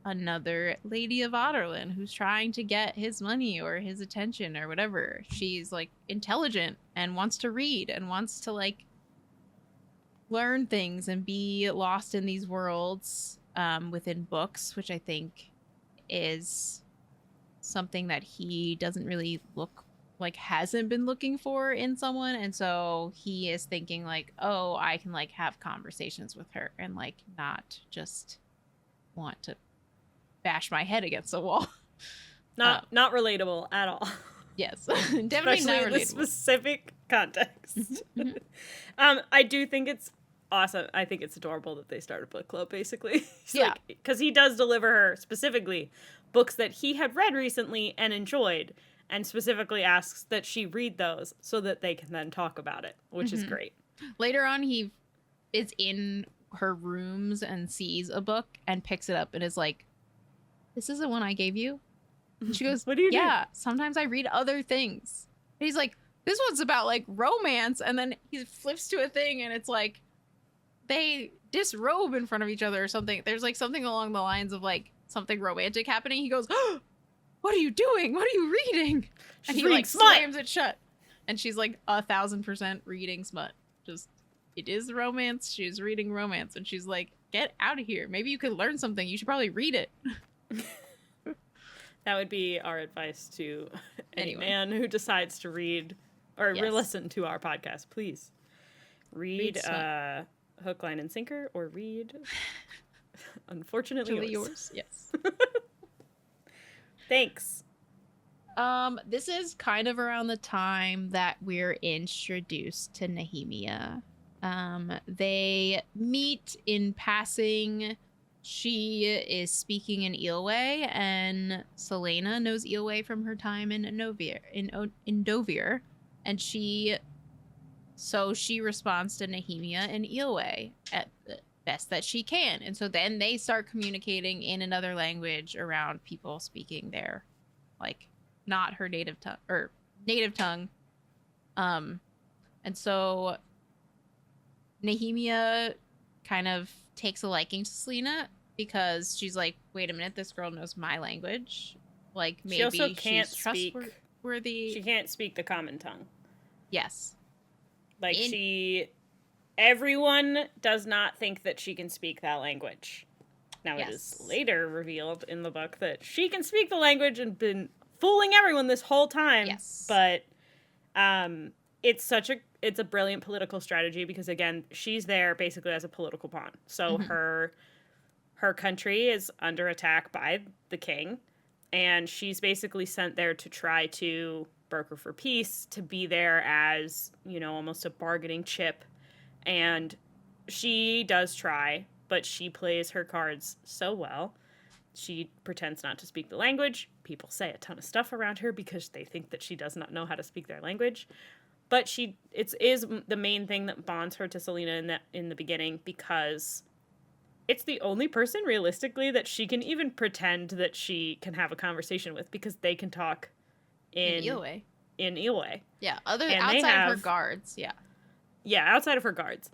another lady of Otterlin who's trying to get his money or his attention or whatever. She's like intelligent and wants to read and wants to like learn things and be lost in these worlds within books, which I think is something that he doesn't really look like, hasn't been looking for in someone. And so he is thinking like, oh, I can like have conversations with her and like not just want to bash my head against a wall. Not relatable at all. Yes. Definitely Especially not in relatable. this specific context. Mm-hmm. I do think it's awesome. I think it's adorable that they start a book club, basically. Yeah. Because he does deliver her specifically books that he had read recently and enjoyed, and specifically asks that she read those so that they can then talk about it, which is great. Later on, he is in her rooms and sees a book and picks it up and is like, "This is the one I gave you." And she goes, What do you do? "Yeah, sometimes I read other things." And he's like, "This one's about like romance." And then he flips to a thing and it's like they disrobe in front of each other or something. There's like something along the lines of like something romantic happening. He goes, "Oh, what are you doing? What are you reading?" She's And he reading like smut. slams it shut. And she's like 1,000% reading smut. Just, it is romance. She's reading romance. And she's like, "Get out of here. Maybe you could learn something. You should probably read it." That would be our advice to any Anyway. man who decides to read or Yes. listen to our podcast. Please read smut. Hook, Line, and Sinker, or read Unfortunately Actually Yours. yes. Thanks. This is kind of around the time that we're introduced to Nehemia. They meet in passing. She is speaking in Eelway, and Selena knows Eelway from her time in Dovir, and she responds to Nehemia in Eelway at the best that she can, and so then they start communicating in another language around people speaking their, like, not her native tongue or native tongue, and so Nehemia kind of takes a liking to Selena because she's like, wait a minute, this girl knows my language. Like, maybe She also can't she's speak. trustworthy. She can't speak the common tongue. Yes. Like, everyone does not think that she can speak that language. Now, Yes. it is later revealed in the book that she can speak the language and been fooling everyone this whole time. Yes. But it's a brilliant political strategy because, again, she's there basically as a political pawn. So her country is under attack by the king, and she's basically sent there to try to broker for peace, to be there as, almost a bargaining chip. And she does try, but she plays her cards so well. She pretends not to speak the language. People say a ton of stuff around her because they think that she does not know how to speak their language. But it is the main thing that bonds her to Selena in the beginning, because it's the only person realistically that she can even pretend that she can have a conversation with, because they can talk in Eelway. Yeah, outside of her guards. Yeah. Yeah, outside of her guards.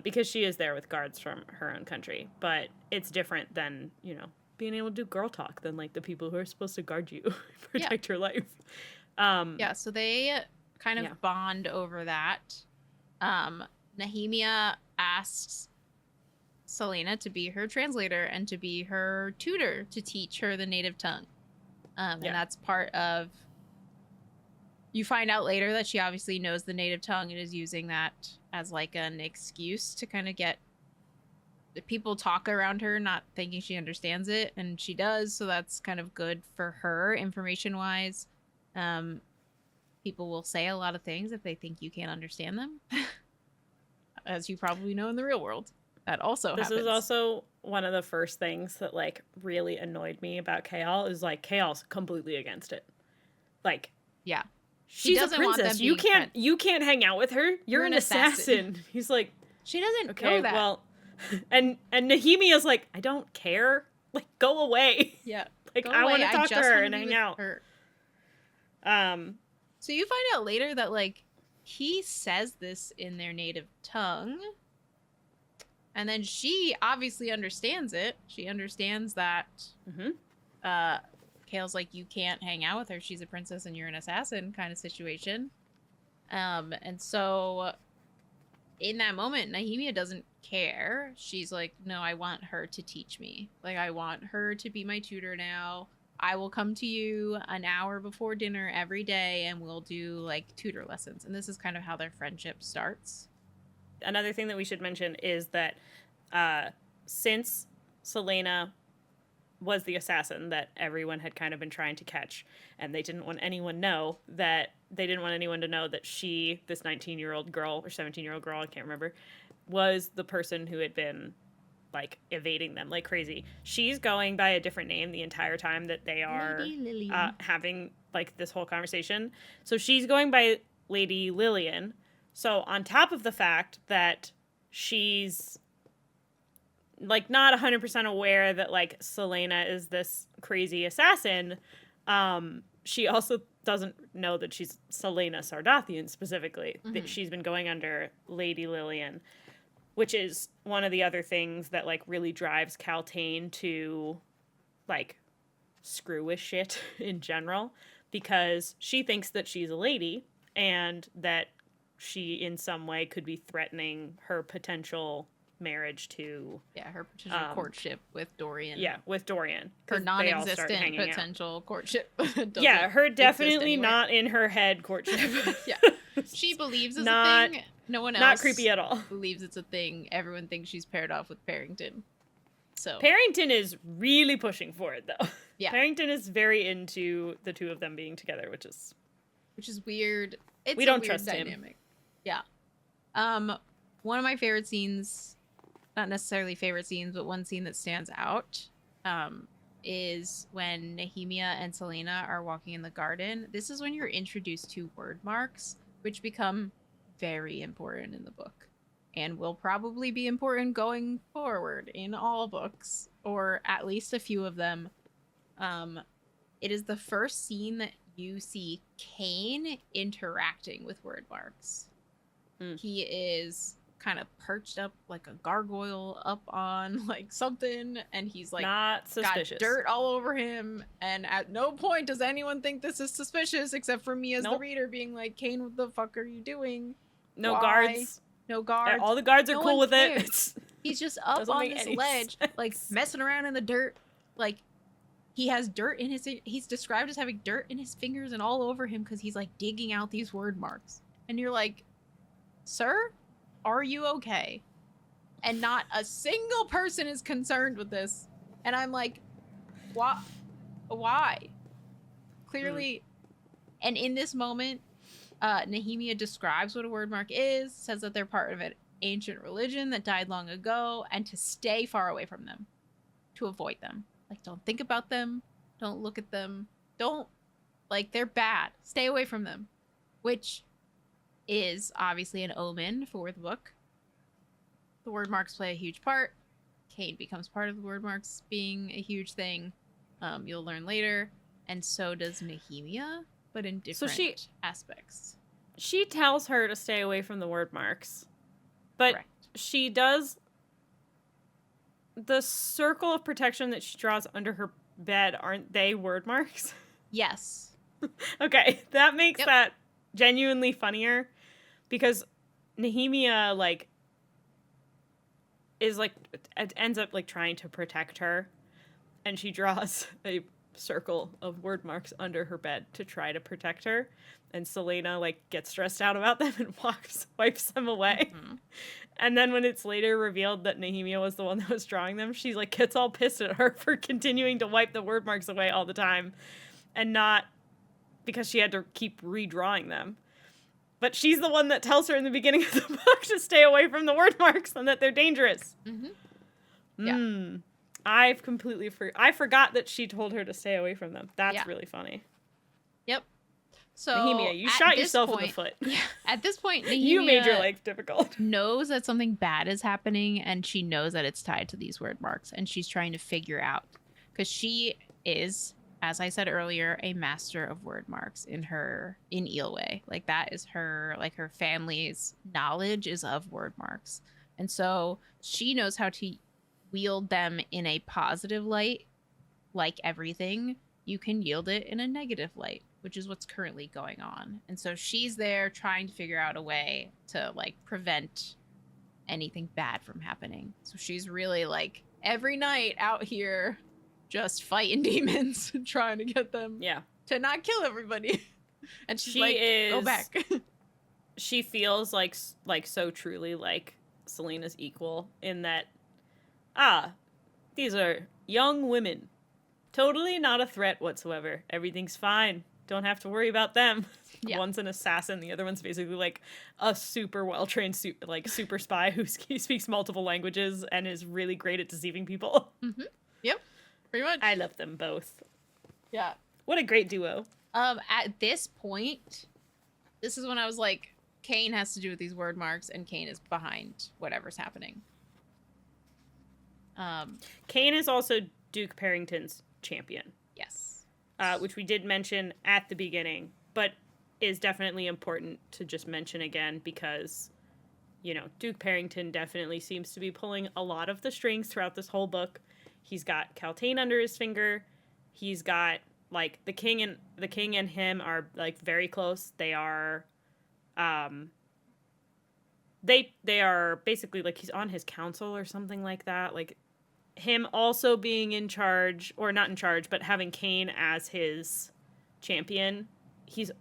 Because she is there with guards from her own country. But it's different than, being able to do girl talk than, like, the people who are supposed to guard you, protect your life. So they kind of bond over that. Nehemia asks Selena to be her translator and to be her tutor to teach her the native tongue. And that's part of... You find out later that she obviously knows the native tongue and is using that as, like, an excuse to kind of get people talk around her, not thinking she understands it, and she does, so that's kind of good for her information-wise. People will say a lot of things if they think you can't understand them. As you probably know in the real world. That also happens. This is also one of the first things that, like, really annoyed me about Kael, is, like, Kael's completely against it. Like, yeah. She's a princess. You can't hang out with her. You're an assassin. He's like, she doesn't know that. Well, and Nehemia's like, I don't care. Like, go away. Yeah. Like, I want to talk to her and hang out. So you find out later that, like, he says this in their native tongue, and then she obviously understands it. She understands that Kael's like, you can't hang out with her. She's a princess and you're an assassin kind of situation. And so in that moment, Nehemia doesn't care. She's like, no, I want her to teach me. Like, I want her to be my tutor now. I will come to you an hour before dinner every day and we'll do, like, tutor lessons. And this is kind of how their friendship starts. Another thing that we should mention is that since Selena was the assassin that everyone had kind of been trying to catch, and they didn't want anyone to know that she, this 19-year-old girl or 17-year-old girl, I can't remember, was the person who had been, like, evading them like crazy. She's going by a different name the entire time that they are having, like, this whole conversation. So she's going by Lady Lillian, So on top of the fact that she's like not 100% aware that like Selena is this crazy assassin, she also doesn't know that she's Selena Sardathian specifically, that she's been going under Lady Lillian, which is one of the other things that like really drives Caltaine to like screw with shit in general, because she thinks that she's a lady and that she in some way could be threatening her potential marriage to her potential courtship with Dorian. Yeah, with Dorian. Her non-existent potential courtship. Yeah, her definitely not in her head courtship. Yeah. She believes it's a thing. No one else not creepy at all. believes it's a thing. Everyone thinks she's paired off with Parrington. So Parrington is really pushing for it though. Yeah. Parrington is very into the two of them being together, which is weird. It's we don't weird trust dynamic. Him. Yeah. One of my favorite scenes, not necessarily favorite scenes, but one scene that stands out, is when Nehemia and Selena are walking in the garden. This is when you're introduced to word marks, which become very important in the book and will probably be important going forward in all books, or at least a few of them. It is the first scene that you see Cain interacting with word marks. He is kind of perched up like a gargoyle up on like something, and he's like not suspicious. Got dirt all over him, and at no point does anyone think this is suspicious except for me as the reader being like, Cain, what the fuck are you doing? No Why? guards. No guards. All the guards are cool with it. He's just up on this ledge, like messing around in the dirt. Like he has dirt in his. He's described as having dirt in his fingers and all over him because he's like digging out these word marks. And you're like, sir, are you okay? And not a single person is concerned with this. And I'm like, why? Clearly, and in this moment, Nehemia describes what a word mark is, says that they're part of an ancient religion that died long ago, and to stay far away from them, to avoid them. Like, don't think about them, don't look at them, don't, like, they're bad. Stay away from them. Which is obviously an omen for the book. The word marks play a huge part. Cain becomes part of the word marks being a huge thing. You'll learn later. And so does Nehemia, but in different aspects. She tells her to stay away from the word marks. But Correct. She does... The circle of protection that she draws under her bed, aren't they word marks? Yes. Okay, that makes that genuinely funnier. Because Nehemia, like, is, like, ends up, like, trying to protect her. And she draws a circle of word marks under her bed to try to protect her. And Selena, like, gets stressed out about them and wipes them away. Mm-hmm. And then when it's later revealed that Nehemia was the one that was drawing them, she, like, gets all pissed at her for continuing to wipe the word marks away all the time. And not because she had to keep redrawing them. But she's the one that tells her in the beginning of the book to stay away from the word marks and that they're dangerous. Mm-hmm. Yeah. I've completely I forgot that she told her to stay away from them. That's really funny. Yep. So Nehemia, you shot yourself in the foot. Yeah. At this point, Nehemia you made your life difficult. Knows that something bad is happening, and she knows that it's tied to these word marks, and she's trying to figure out, because she is, as I said earlier, a master of word marks in Eelway. Like, that is her, like, her family's knowledge is of word marks. And so she knows how to wield them in a positive light. Like everything, you can yield it in a negative light, which is what's currently going on. And so she's there trying to figure out a way to, like, prevent anything bad from happening. So she's really, like, every night out here just fighting demons, trying to get them to not kill everybody. And she's go back. She feels like so truly like Selena's equal in that, these are young women. Totally not a threat whatsoever. Everything's fine. Don't have to worry about them. Yeah. One's an assassin. The other one's basically like a super well-trained super spy who speaks multiple languages and is really great at deceiving people. Mm-hmm. Yep. Pretty much. I love them both. Yeah. What a great duo. At this point, this is when I was like, Kane has to do with these word marks, and Kane is behind whatever's happening. Kane is also Duke Parrington's champion. Yes. Which we did mention at the beginning, but is definitely important to just mention again because, Duke Parrington definitely seems to be pulling a lot of the strings throughout this whole book. He's got Caltaine under his finger. He's got, like, the king and him are, like, very close. They are, they are basically, like, he's on his council or something like that. Like, him also being in charge, or not in charge, but having Kane as his champion,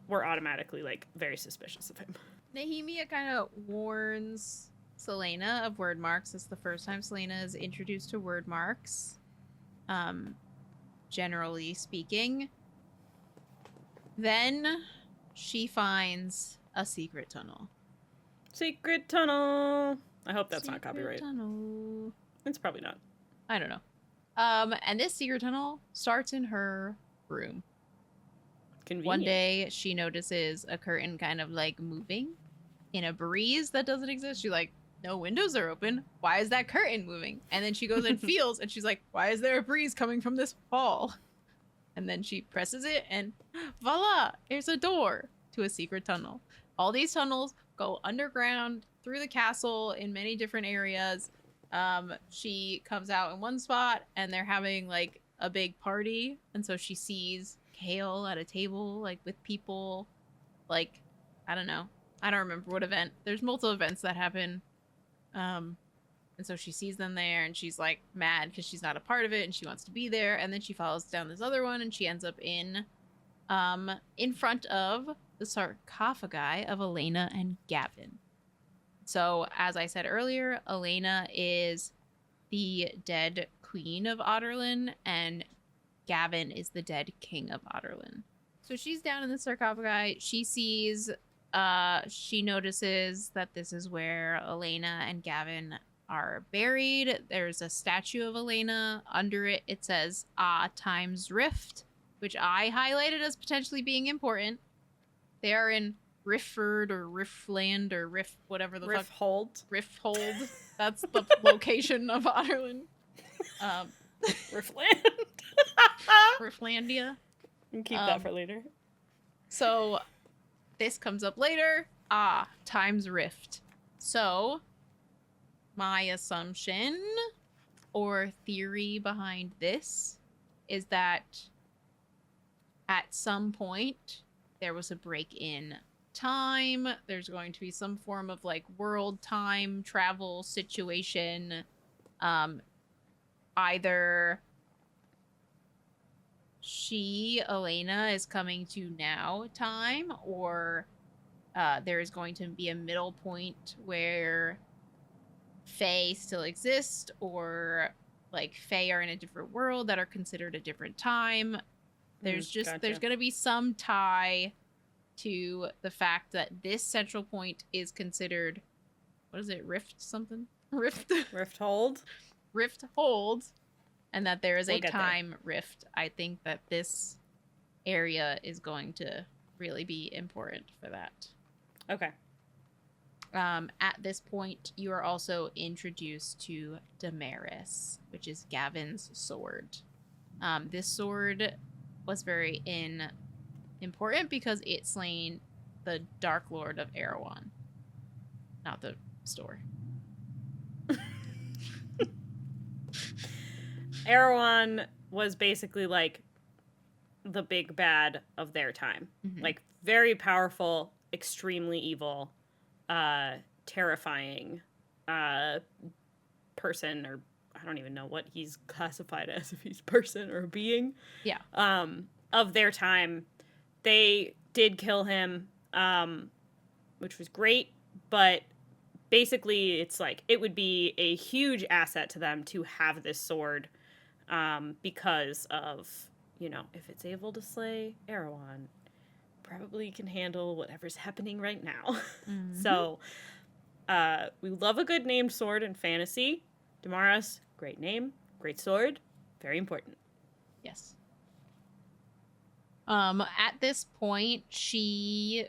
we're automatically, like, very suspicious of him. Nehemia kind of warns Selena of word marks. It's the first time Selena is introduced to word marks, generally speaking. Then she finds a secret tunnel. Secret tunnel. I hope that's secret not copyright. Tunnel. It's probably not. I don't know. And this secret tunnel starts in her room. Convenient. One day she notices a curtain kind of like moving in a breeze that doesn't exist. She's like, no windows are open. Why is that curtain moving? And then she goes and feels, and she's like, why is there a breeze coming from this wall? And then she presses it, and voila, there's a door to a secret tunnel. All these tunnels go underground through the castle in many different areas. She comes out in one spot, and they're having like a big party, and so she sees Kale at a table, like with people, like, I don't know. I don't remember what event. There's multiple events that happen. And so she sees them there, and she's like mad because she's not a part of it, and she wants to be there. And then she follows down this other one, and she ends up in front of the sarcophagi of Elena and Gavin. So, as I said earlier, Elena is the dead queen of Otterlin, and Gavin is the dead king of Otterlin. So she's down in the sarcophagi. She notices that this is where Elena and Gavin are buried. There's a statue of Elena. Under it, it says, times rift, which I highlighted as potentially being important. They are in Rifford or Riffland or Riff, whatever the fuck. Riffhold. That's the location of Otterlin. Riffland. Rifflandia. You can keep that for later. So this comes up later. Times rift. So my assumption or theory behind this is that at some point there was a break in time. There's going to be some form of like world time travel situation. Either Elena, is coming to now time, or there is going to be a middle point where Fae still exist, or like Fae are in a different world that are considered a different time. There's there's going to be some tie to the fact that this central point is considered, what is it, Rift something? Rift hold? Rift hold, and that there is a time rift. I think that this area is going to really be important for that. Okay. At this point, you are also introduced to Damaris, which is Gavin's sword. This sword was very important because it slain the Dark Lord of Erewhon. Not the store. Erewhon was basically like the big bad of their time. Mm-hmm. Like very powerful, extremely evil, terrifying person, or I don't even know what he's classified as, if he's person or a being. Yeah. Of their time. They did kill him, which was great, but basically it's like it would be a huge asset to them to have this sword, because of, if it's able to slay Erewhon, probably can handle whatever's happening right now. Mm-hmm. So we love a good named sword in fantasy. Damaris, great name, great sword, very important. Yes. At this point, she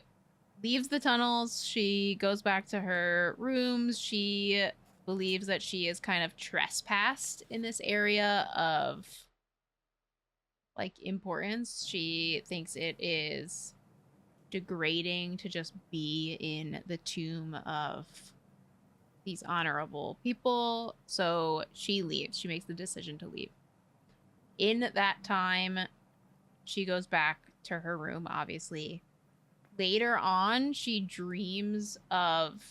leaves the tunnels. She goes back to her rooms. She believes that she is kind of trespassed in this area of like importance. She thinks it is degrading to just be in the tomb of these honorable people. So she leaves. She makes the decision to leave. In that time, she goes back to her room, obviously. Later on, she dreams of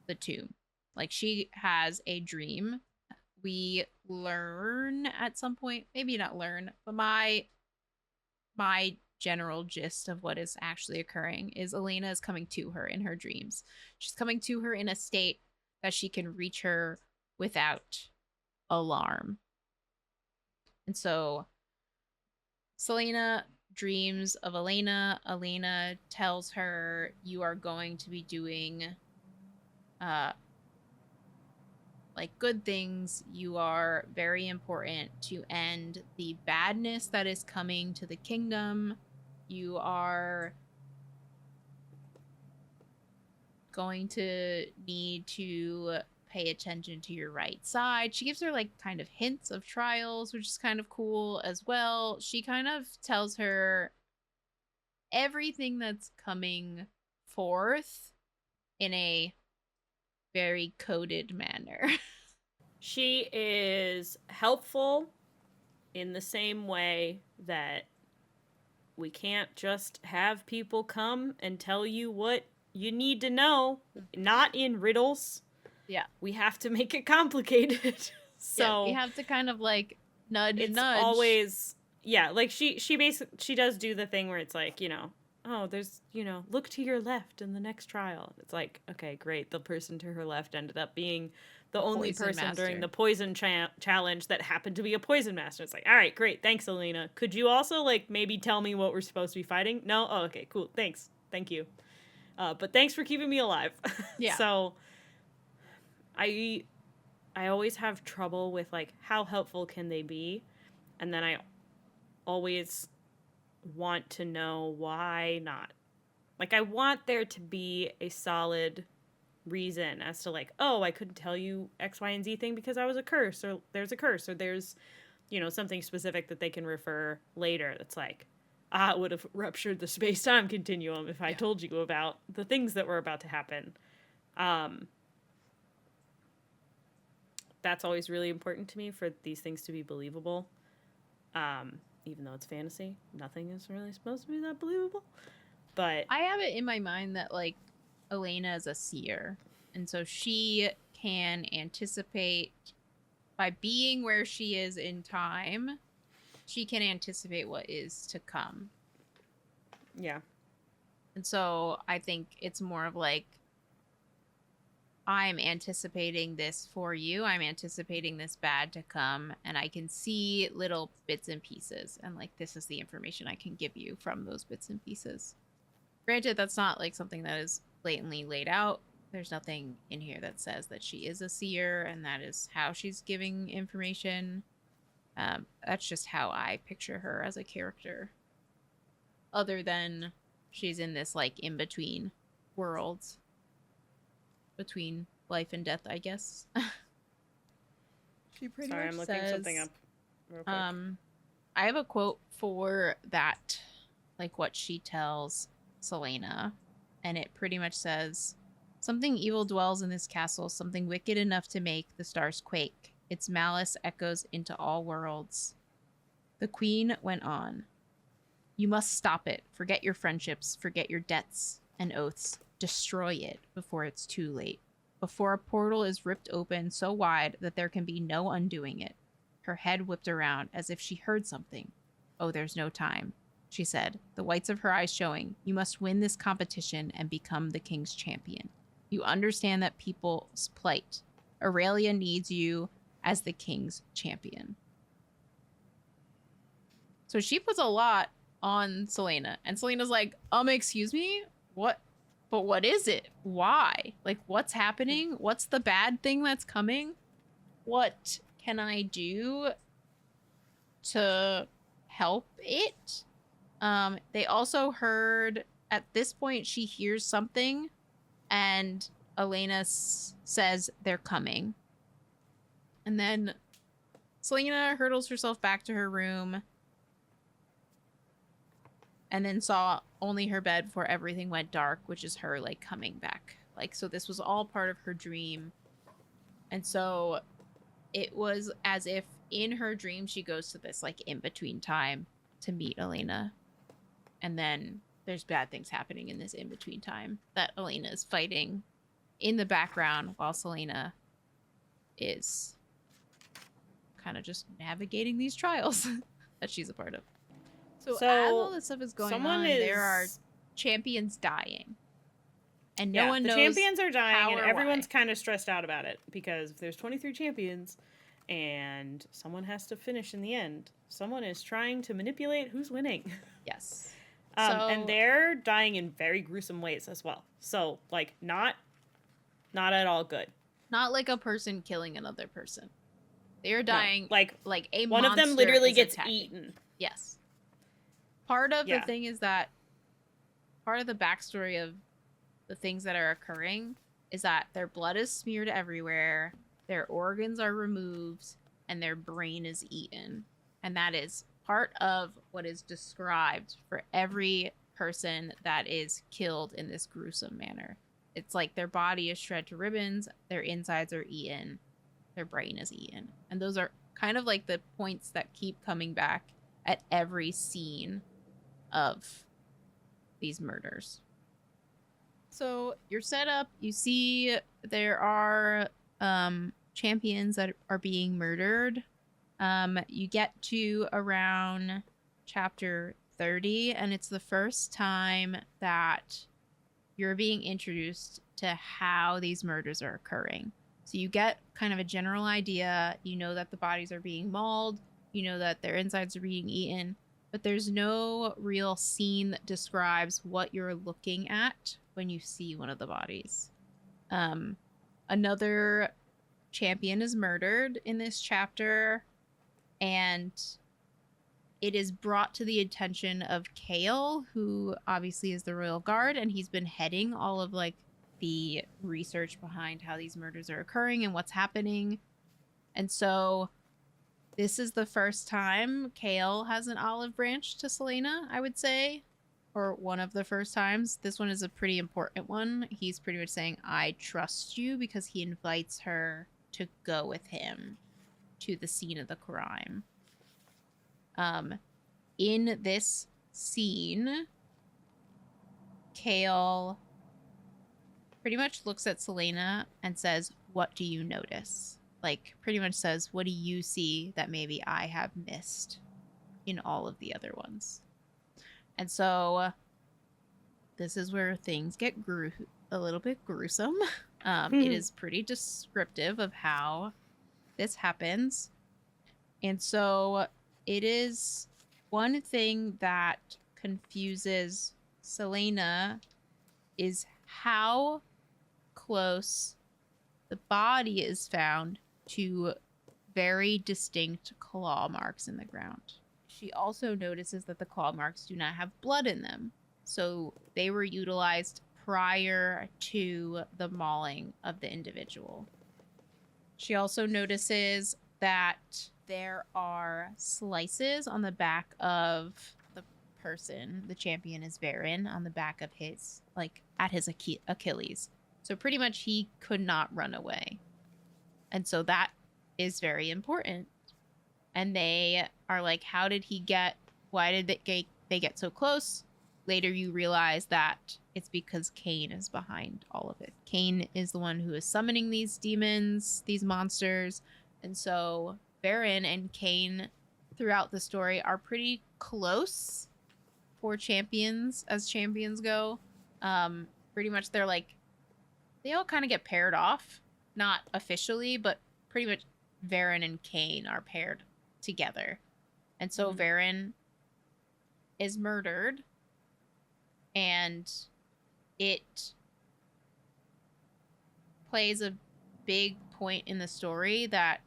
the tomb. Like she has a dream. We learn at some point, maybe not learn, but my general gist of what is actually occurring is Elena is coming to her in her dreams. She's coming to her in a state that she can reach her without alarm. And so Selena dreams of Elena. Elena tells her, "You are going to be doing uh like good things. You are very important to end the badness that is coming to the kingdom. You are going to need to pay attention to your right side." She gives her like kind of hints of trials, which is kind of cool as well. She kind of tells her everything that's coming forth in a very coded manner. She is helpful in the same way that we can't just have people come and tell you what you need to know, not in riddles. Yeah. We have to make it complicated. Yeah, we So have to kind of like nudge it's nudge. always, yeah, like she basically she does do the thing where it's like, oh, there's, look to your left in the next trial. It's like, okay, great. The person to her left ended up being the The only poison person during master. the poison challenge that happened to be a poison master. It's like, all right, great. Thanks, Elena. Could you also like maybe tell me what we're supposed to be fighting? No? Oh, okay, cool. Thanks. Thank you. But thanks for keeping me alive. Yeah. So I I always have trouble with like how helpful can they be? And then I always want to know why not. Like I want there to be a solid reason as to like, oh, I couldn't tell you X, Y, and Z thing because I was a curse, or there's a curse, or there's, something specific that they can refer later that's like, I would have ruptured the space time continuum if I Yeah. told you about the things that were about to happen. Um, that's always really important to me for these things to be believable. Even though it's fantasy, nothing is really supposed to be that believable. But I have it in my mind that like Elena is a seer. And so she can anticipate by being where she is in time, she can anticipate what is to come. yeah, And so I think it's more of like I'm anticipating this for you. I'm anticipating this bad to come, and I can see little bits and pieces. And like, this is the information I can give you from those bits and pieces. Granted, that's not like something that is blatantly laid out. There's nothing in here that says that she is a seer and that is how she's giving information. That's just how I picture her as a character. Other than she's in this like in between worlds between life and death, I guess. She pretty sorry, much I'm looking something says, up real quick. I have a quote for that, like what she tells Selena, and it pretty much says, "Something evil dwells in this castle, something wicked enough to make the stars quake. Its malice echoes into all worlds." The queen went on, "You must stop it. Forget your friendships, forget your debts and oaths. Destroy it before it's too late. Before a portal is ripped open so wide that there can be no undoing it." Her head whipped around as if she heard something. "Oh, there's no time," she said, the whites of her eyes showing. "You must win this competition and become the king's champion. You understand that people's plight. Aurelia needs you as the king's champion." So she puts a lot on Selena. And Selena's like, excuse me? What? But what is it? Why? Like, what's happening? What's the bad thing that's coming? What can I do to help it? They also heard at this point, she hears something, and Elena says they're coming. And then Selena hurtles herself back to her room and then saw only her bed before everything went dark, which is her, like, coming back. Like, so this was all part of her dream. And so it was as if in her dream she goes to this, like, in-between time to meet Elena. And then there's bad things happening in this in-between time that Elena is fighting in the background while Selena is kind of just navigating these trials that she's a part of. So as all this stuff is going on, there are champions dying. And no one knows. The champions are dying, and everyone's kind of stressed out about it because if there's 23 champions and someone has to finish in the end, someone is trying to manipulate who's winning. Yes. And they're dying in very gruesome ways as well. So, like, not at all good. Not like a person killing another person. They're dying like a one of them literally gets eaten. Yes. Part of the thing is that part of the backstory of the things that are occurring is that their blood is smeared everywhere, their organs are removed, and their brain is eaten. And that is part of what is described for every person that is killed in this gruesome manner. It's like their body is shred to ribbons, their insides are eaten, their brain is eaten. And those are kind of like the points that keep coming back at every scene of these murders. So you're set up, you see there are champions that are being murdered. You get to around chapter 30, and it's the first time that you're being introduced to how these murders are occurring. So you get kind of a general idea. You know that the bodies are being mauled. You know that their insides are being eaten. But there's no real scene that describes what you're looking at when you see one of the bodies. Another champion is murdered in this chapter, and it is brought to the attention of Kale, who obviously is the royal guard, and he's been heading all of, like, the research behind how these murders are occurring and what's happening. And so this is the first time Kale has an olive branch to Selena, I would say, or one of the first times. This one is a pretty important one. He's pretty much saying, I trust you, because he invites her to go with him to the scene of the crime. In this scene, Kale pretty much looks at Selena and says, what do you notice? Like, pretty much says, what do you see that maybe I have missed in all of the other ones? And so this is where things get a little bit gruesome. It is pretty descriptive of how this happens. And so it is one thing that confuses Selena is how close the body is found to very distinct claw marks in the ground. She also notices that the claw marks do not have blood in them. So they were utilized prior to the mauling of the individual. She also notices that there are slices on the back of the person. The champion is Varen, on the back of his, like, at his Achilles. So pretty much he could not run away. And so that is very important. And they are like, how did he why did they get so close? Later you realize that it's because Cain is behind all of it. Cain is the one who is summoning these demons, these monsters. And so Varen and Cain throughout the story are pretty close for champions, as champions go. Pretty much they're like, they all kind of get paired off. Not officially, but pretty much Varen and Cain are paired together. And so Varen is murdered, and it plays a big point in the story that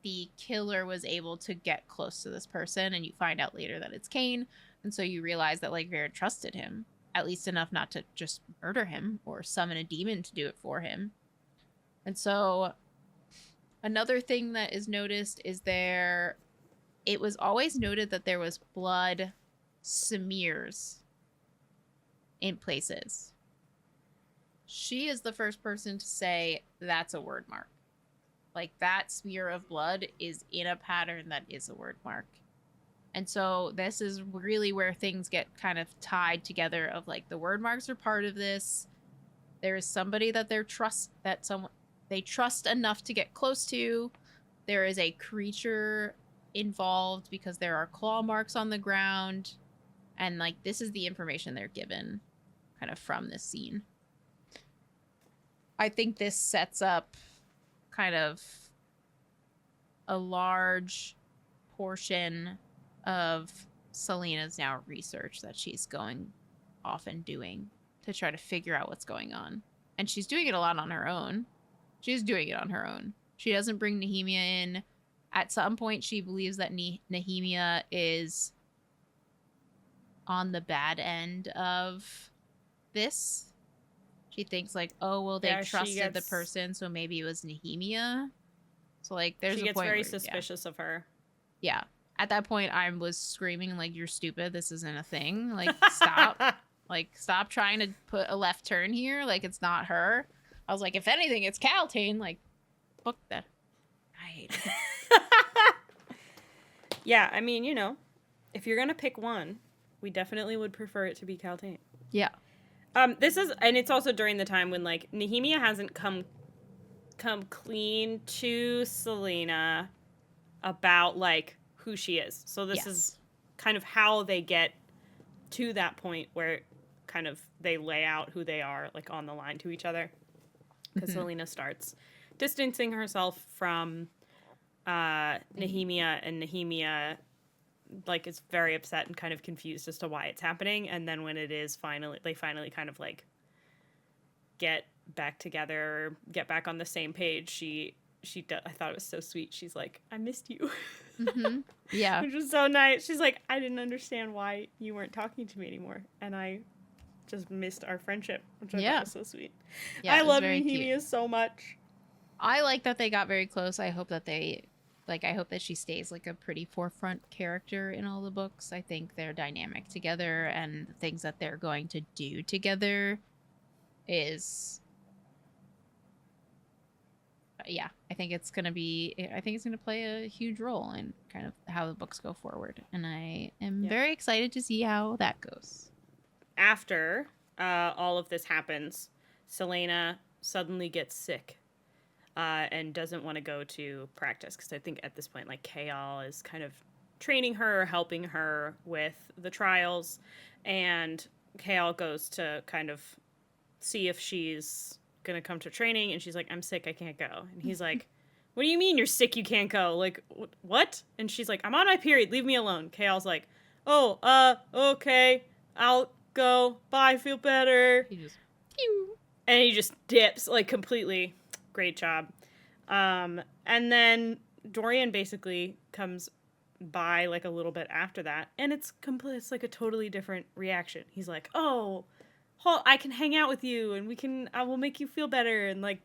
the killer was able to get close to this person, and you find out later that it's Cain, and so you realize that, like, Varen trusted him at least enough not to just murder him or summon a demon to do it for him. And so another thing that is noticed is it was always noted that there was blood smears in places. She is the first person to say that's a word mark. Like, that smear of blood is in a pattern that is a word mark. And so this is really where things get kind of tied together of like the word marks are part of this. There is somebody that they trust enough to get close to. There is a creature involved because there are claw marks on the ground. And like this is the information they're given kind of from this scene. I think this sets up kind of a large portion of Selena's now research that she's going off and doing to try to figure out what's going on. And she's doing it a lot on her own. She's doing it on her own. She doesn't bring Nehemia in. At some point, she believes that Nehemia is on the bad end of this. She thinks like, oh, well, they trusted the person, so maybe it was Nehemia. So like, there's a point she gets very suspicious of her. Yeah. At that point, I was screaming like, "You're stupid! This isn't a thing! Like, stop! Like, stop trying to put a left turn here! Like, it's not her." I was like, "If anything, it's Caltaine." Like, fuck that. I hate it. Yeah, I mean, you know, if you're gonna pick one, we definitely would prefer it to be Caltaine. Yeah. This is, and it's also during the time when like Nehemia hasn't come clean to Selena about like who she is. So this is kind of how they get to that point where kind of they lay out who they are like on the line to each other. Because Selena starts distancing herself from Nehemia, and Nehemia like is very upset and kind of confused as to why it's happening. And then when it is they finally kind of like get back together, get back on the same page, I thought it was so sweet. She's like, "I missed you." Mm-hmm. Yeah. Which was so nice. She's like, "I didn't understand why you weren't talking to me anymore. And I just missed our friendship," which I thought was so sweet. Yeah, I love Nehemia so much. I like that they got very close. I hope that I hope that she stays like a pretty forefront character in all the books. I think they're dynamic together, and the things that they're going to do together is I think it's going to play a huge role in kind of how the books go forward. And I am very excited to see how that goes. After all of this happens, Selena suddenly gets sick and doesn't want to go to practice. Because I think at this point, like, Chaol is kind of training her, helping her with the trials. And Chaol goes to kind of see if she's gonna come to training, and she's like, "I'm sick, I can't go." And he's like, "What do you mean you're sick, you can't go? Like, what?" And she's like, "I'm on my period, leave me alone." Chaol's like, "Oh, okay, I'll go, bye, feel better." And he just dips, like, completely. Great job. And then Dorian basically comes by, like, a little bit after that, and it's like a totally different reaction. He's like, "Oh, I can hang out with you, and I will make you feel better," and like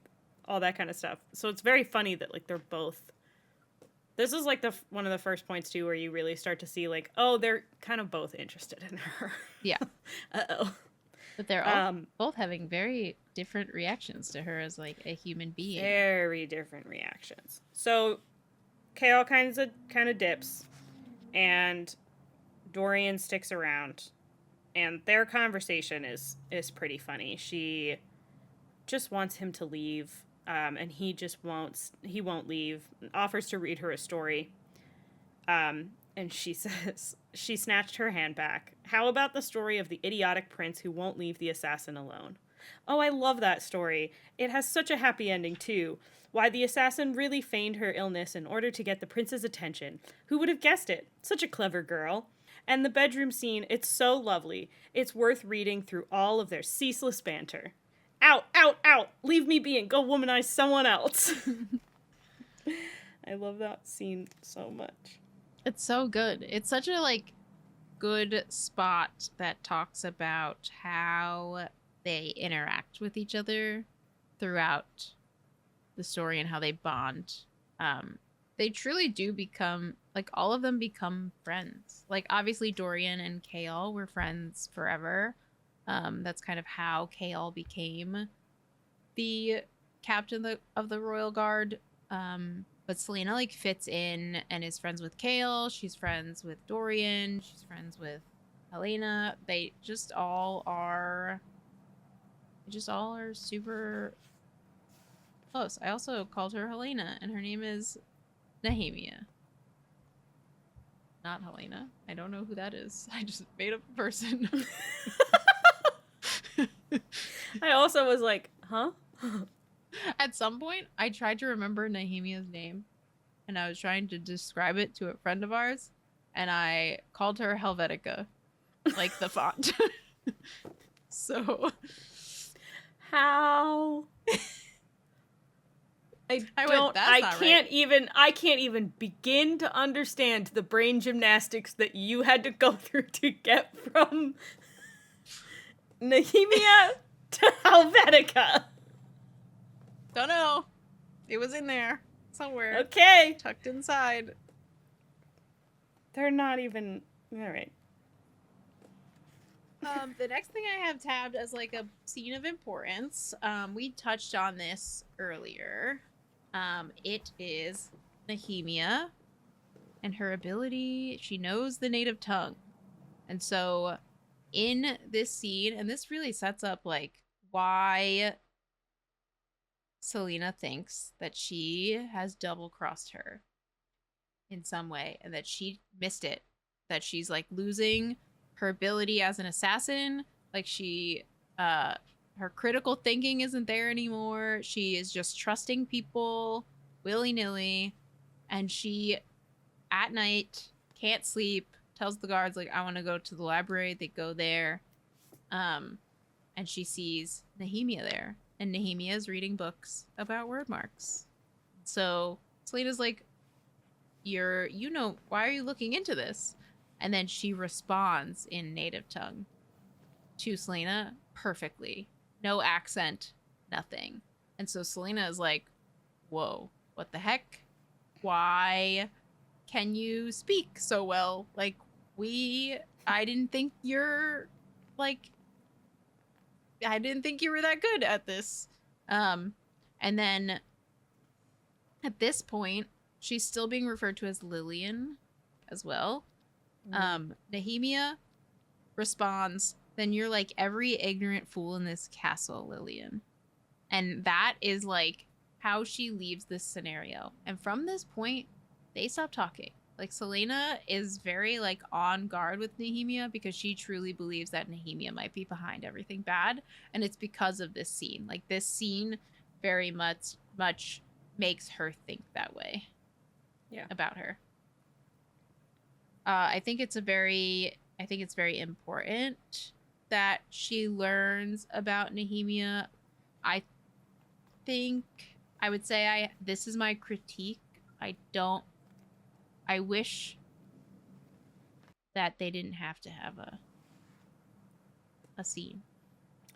all that kind of stuff. So it's very funny that like they're both. This is like one of the first points too where you really start to see like, oh, they're kind of both interested in her. Yeah. Uh-oh. But they're all both having very different reactions to her as like a human being. Very different reactions. So Chaol kind of dips, and Dorian sticks around. And their conversation is pretty funny. She just wants him to leave, and he won't leave. Offers to read her a story. And she says, she snatched her hand back. "How about the story of the idiotic prince who won't leave the assassin alone?" "Oh, I love that story. It has such a happy ending, too. Why, the assassin really feigned her illness in order to get the prince's attention. Who would have guessed it? Such a clever girl. And the bedroom scene, it's so lovely. It's worth reading through all of their ceaseless banter. Out, out, out! Leave me be and go womanize someone else." I love that scene so much. It's so good. It's such a like good spot that talks about how they interact with each other throughout the story and how they bond. They truly do become, like, all of them become friends. Like, obviously Dorian and Kael were friends forever. That's kind of how Kael became the captain of the Royal Guard. But Selena, like, fits in and is friends with Kael. She's friends with Dorian. She's friends with Helena. They just all are super close. I also called her Helena, and her name is Nehemia. Not Helena. I don't know who that is. I just made up a person. I also was like, huh? At some point, I tried to remember Nehemia's name, and I was trying to describe it to a friend of ours, and I called her Helvetica, like the font. So, how? I can't even begin to understand the brain gymnastics that you had to go through to get from Nehemia to Helvetica. Don't know. It was in there somewhere. Okay. Tucked inside. They're not even... All right. The next thing I have tabbed as, like, a scene of importance, we touched on this earlier. It is Nehemia and her ability. She knows the native tongue. And so in this scene, and this really sets up, like, why Selena thinks that she has double-crossed her in some way and that she missed it. That she's, like, losing her ability as an assassin. Like, her critical thinking isn't there anymore. She is just trusting people willy-nilly. And she, at night, can't sleep, tells the guards, like, I want to go to the library. They go there. And she sees Nehemia there. And Nehemia is reading books about word marks. So Selena's like, why are you looking into this? And then she responds in native tongue to Selena perfectly. No accent, nothing. And so Selena is like, whoa, what the heck? Why can you speak so well? Like, I didn't think you were that good at this. And then at this point, she's still being referred to as Lillian as well. Nehemia responds, then you're like every ignorant fool in this castle, Lillian. And that is, like, how she leaves this scenario. And from this point, they stop talking. Like, Selena is very, like, on guard with Nehemia because she truly believes that Nehemia might be behind everything bad. And it's because of this scene. Like, this scene very much makes her think that way. Yeah. About her. I think it's very important that she learns about Nehemia. I would say this is my critique. I wish that they didn't have to have a scene.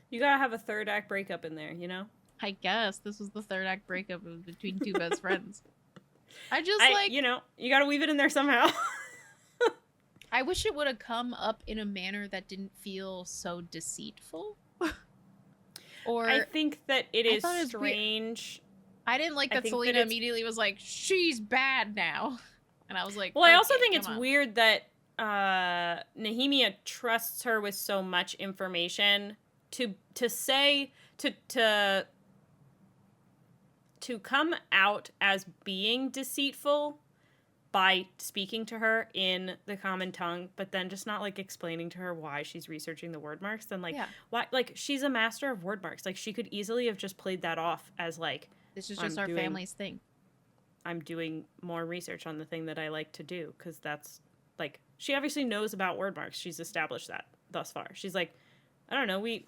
You gotta have a third act breakup in there, you know? I guess this was the third act breakup between two best friends. You gotta weave it in there somehow. I wish it would have come up in a manner that didn't feel so deceitful. Or I think that it is strange. I didn't like that Selena immediately was like, she's bad now. And I was like, well, I also think it's weird that Nehemia trusts her with so much information to come out as being deceitful by speaking to her in the common tongue, but then just not, like, explaining to her why she's researching the word marks. Then, like, why? Like, she's a master of word marks. Like, she could easily have just played that off as, like, this is just our family's thing. I'm doing more research on the thing that I like to do, because that's, like, she obviously knows about word marks. She's established that thus far. She's like, I don't know, we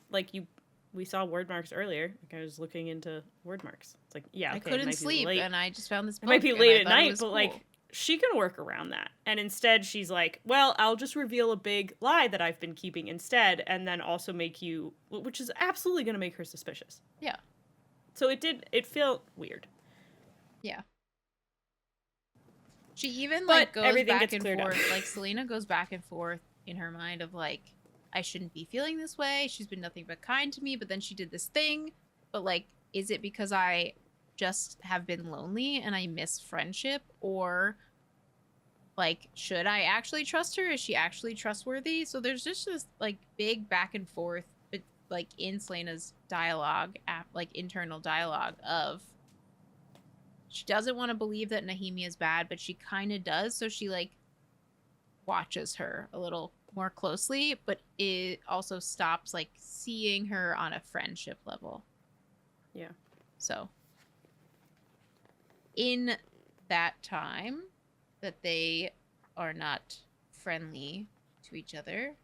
saw word marks earlier. Like, I was looking into word marks. It's like, yeah, okay, I couldn't sleep, and I just found this book. It might be late at night, but cool. Like, she can work around that. And instead she's like, well, I'll just reveal a big lie that I've been keeping instead, and then also make you, which is absolutely going to make her suspicious. Yeah. So it felt weird. Yeah. She even But like goes everything back gets and cleared up. forth. Like Selena goes back and forth in her mind of like, I shouldn't be feeling this way. She's been nothing but kind to me, but then she did this thing. But like, is it because I just have been lonely and I miss friendship? Or like, should I actually trust her? Is she actually trustworthy? So there's just this like big back and forth, but like in Selena's dialogue, like internal dialogue of she doesn't want to believe that Nahimia is bad, but she kind of does. So she like watches her a little more closely, but it also stops like seeing her on a friendship level. Yeah. So in that time that they are not friendly to each other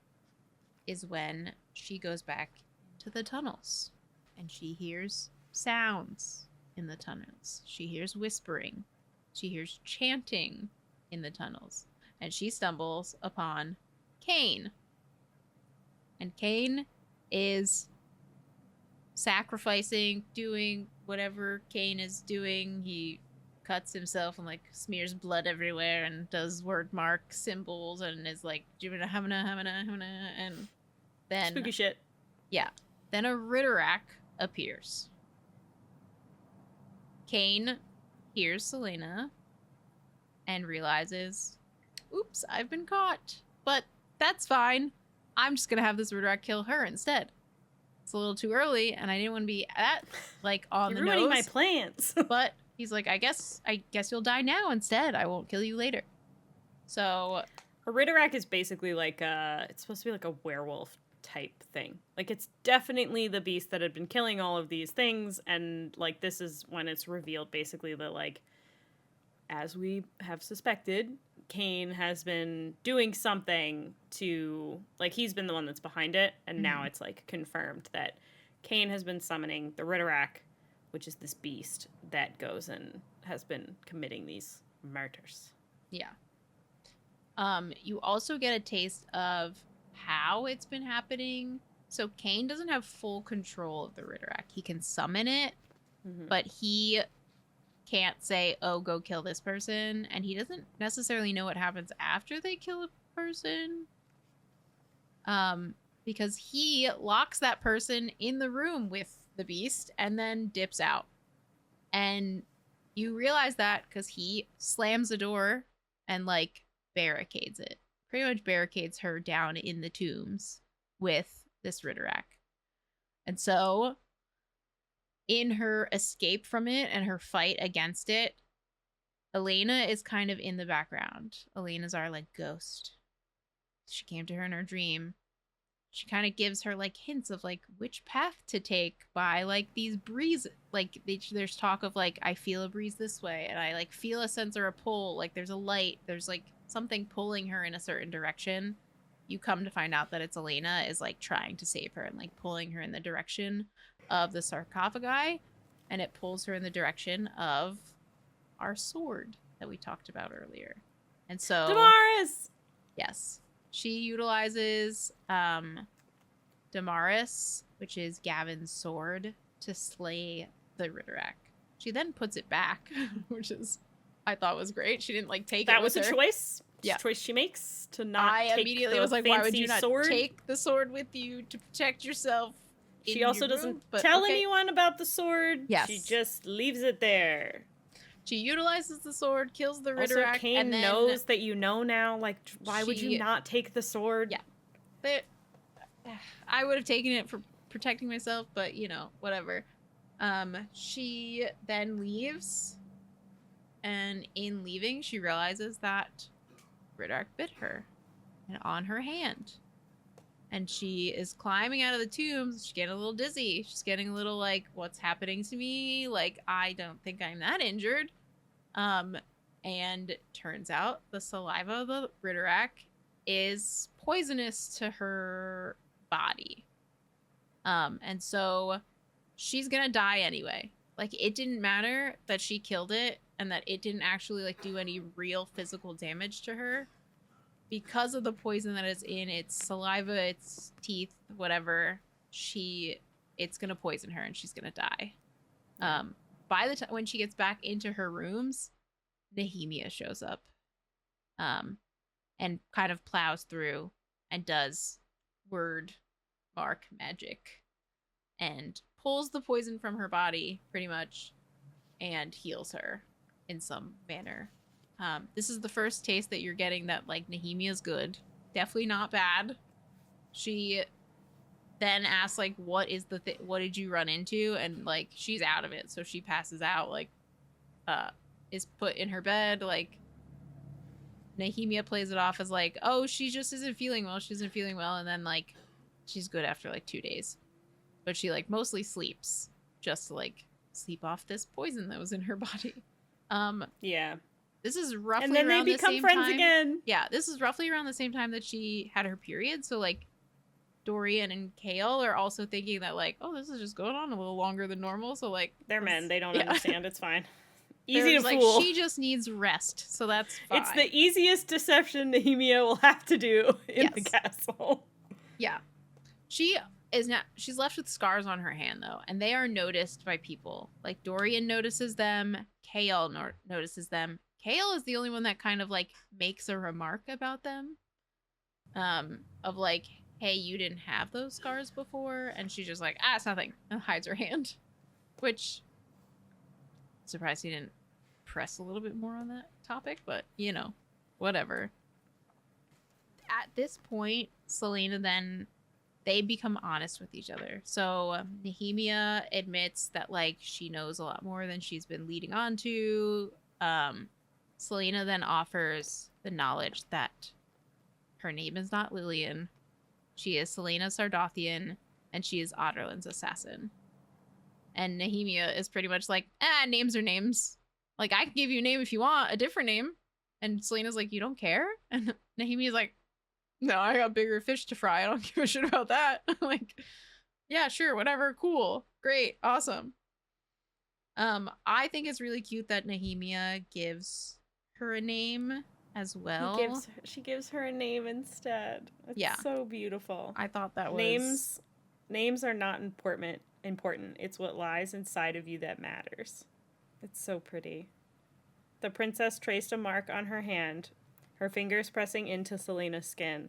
is when she goes back into the tunnels and she hears sounds in the tunnels. She hears whispering. She hears chanting in the tunnels. And she stumbles upon Cain. And Cain is sacrificing, doing whatever Cain is doing. He cuts himself and like smears blood everywhere and does word mark symbols and is like Jimina Hamina Hamina Hamina, and then Spooky shit. Yeah. Then a Ritterak appears. Cain hears Selena and realizes, oops, I've been caught. But that's fine. I'm just gonna have this Ritterak kill her instead. It's a little too early, and I didn't want to be like on You're the ruining nose. my plans. But he's like, I guess you'll die now instead. I won't kill you later. So a Ritterak is basically like it's supposed to be like a werewolf type thing. Like it's definitely the beast that had been killing all of these things, and like this is when it's revealed basically that like, as we have suspected, Cain has been doing something to, like, he's been the one that's behind it, and now it's like confirmed that Cain has been summoning the Ritterak, which is this beast that goes and has been committing these murders. Yeah. You also get a taste of how it's been happening. So Cain doesn't have full control of the Ritterak. He can summon it, but he can't say, oh, go kill this person. And he doesn't necessarily know what happens after they kill a person. Because he locks that person in the room with the beast and then dips out. And you realize that because he slams the door and like barricades it. Pretty much barricades her down in the tombs with this Ritterak. And so in her escape from it and her fight against it, Elena is kind of in the background. Elena's our like ghost. She came to her in her dream. She kind of gives her like hints of like which path to take by like these breezes. Like there's talk of like, I feel a breeze this way and I like feel a sense or a pull. Like there's a light, there's like something pulling her in a certain direction. You come to find out that it's Elena is like trying to save her and like pulling her in the direction of the sarcophagi, and it pulls her in the direction of our sword that we talked about earlier. And so Damaris! Yes. She utilizes Damaris, which is Gavin's sword, to slay the Ritterak. She then puts it back, which is I thought was great. She didn't like take that it with her. That was a choice. Yeah. Choice she makes to not I take immediately the was like, why would you not sword? take the sword with you to protect yourself? She also doesn't tell anyone about the sword. Yes. She just leaves it there. She utilizes the sword, kills the Ritterak, also, Cain and then knows that you know now. Like, why would you not take the sword? Yeah. I would have taken it for protecting myself, but you know, whatever. She then leaves, and in leaving, she realizes that Ritterak bit her, and on her hand. And she is climbing out of the tombs. She's getting a little dizzy. She's getting a little like, what's happening to me? Like, I don't think I'm that injured. And turns out the saliva of the Ritterak is poisonous to her body. And so she's gonna die anyway. Like, it didn't matter that she killed it. and that it didn't actually like do any real physical damage to her because of the poison that is in its saliva, its teeth, whatever. It's gonna poison her and she's gonna die. By the time when she gets back into her rooms, Nehemia shows up, and kind of plows through and does word mark magic and pulls the poison from her body pretty much and heals her in some manner. This is the first taste that you're getting that like Nehemia's good. Definitely not bad. She then asks like, "What is the what did you run into?" And like she's out of it, so she passes out. Like, is put in her bed. Like Nehemia plays it off as like, "Oh, she just isn't feeling well. She isn't feeling well," and then like she's good after like 2 days. But she like mostly sleeps just to like sleep off this poison that was in her body. Yeah. This is roughly and then they around the become same friends time. again. Yeah, this is roughly around the same time that she had her period. So like Dorian and Kale are also thinking that like, oh, this is just going on a little longer than normal. So like They're men. They don't yeah. understand. It's fine. They're Easy to like, fool. she just needs rest, so that's fine. It's the easiest deception Nehemia will have to do in the castle. Yeah. She is not. She's left with scars on her hand though, and they are noticed by people. Like Dorian notices them. Kale notices them. Kale is the only one that kind of like makes a remark about them. Of like, hey, you didn't have those scars before, and she's just like, it's nothing, and hides her hand. Which, surprised he didn't press a little bit more on that topic, but you know, whatever. At this point, Selena then they become honest with each other. So Nehemia admits that like she knows a lot more than she's been leading on to. Selena then offers the knowledge that her name is not Lillian. She is Selena Sardothian, and she is Otterland's assassin. And Nehemia is pretty much like, names are names. Like, I can give you a name if you want, a different name. And Selena's like, you don't care? And Nehemia's like, no, I got bigger fish to fry. I don't give a shit about that. Like, yeah, sure, whatever, cool, great, awesome. I think it's really cute that Nehemia gives her a name as well. She gives her a name instead. It's so beautiful. I thought that was names are not important. It's what lies inside of you that matters. It's so pretty. The princess traced a mark on her hand, her fingers pressing into Selena's skin.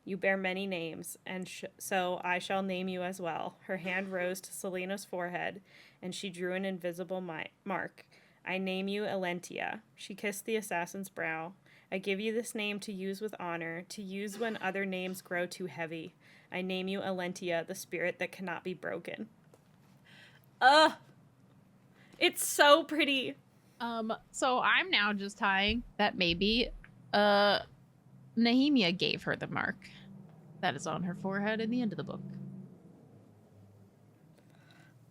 You bear many names, and so I shall name you as well. Her hand rose to Selena's forehead, and she drew an invisible mark. I name you Elentia. She kissed the assassin's brow. I give you this name to use with honor, to use when other names grow too heavy. I name you Elentia, the spirit that cannot be broken. It's so pretty. So I'm now just tying that maybe Nehemia gave her the mark that is on her forehead in the end of the book.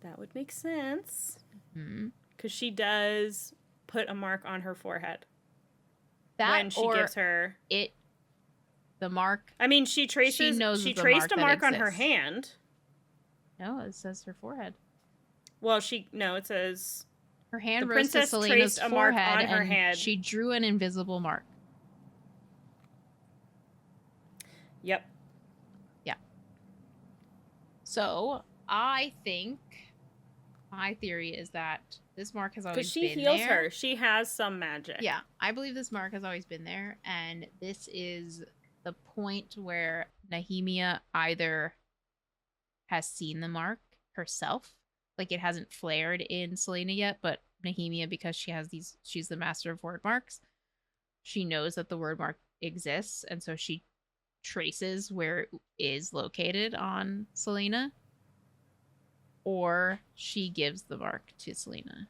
That would make sense. Mm-hmm. Because she does put a mark on her forehead. That when she gives her the mark. I mean, she traced a mark on her hand. No, it says her forehead. Well, it says her hand rose to Selena's forehead, mark on her hand. She drew an invisible mark. Yep. Yeah. So I think my theory is that this mark has always been there. Because she heals her. She has some magic. Yeah, I believe this mark has always been there, and this is the point where Nehemia either has seen the mark herself, like it hasn't flared in Selena yet, but Nehemia, because she's the master of word marks, she knows that the word mark exists, and so she traces where it is located on Selena, or she gives the mark to Selena.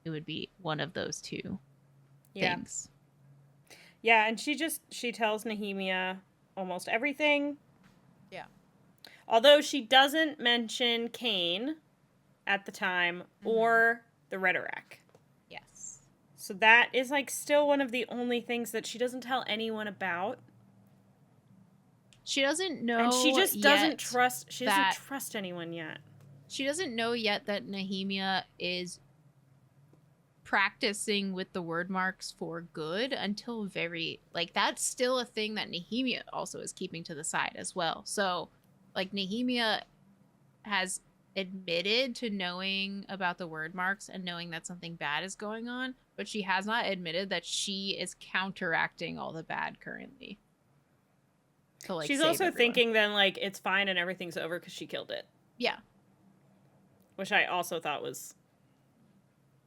It would be one of those two things. Yeah, and she tells Nehemia almost everything. Yeah. Although she doesn't mention Cain at the time or the Redorak. Yes. So that is like still one of the only things that she doesn't tell anyone about. She doesn't know, and she just doesn't trust. She doesn't trust anyone yet. She doesn't know yet that Nehemia is practicing with the word marks for good until that's still a thing that Nehemia also is keeping to the side as well. So like Nehemia has admitted to knowing about the word marks and knowing that something bad is going on, but she has not admitted that she is counteracting all the bad currently to like She's save also everyone. thinking then like it's fine and everything's over because she killed it. Yeah. Which I also thought was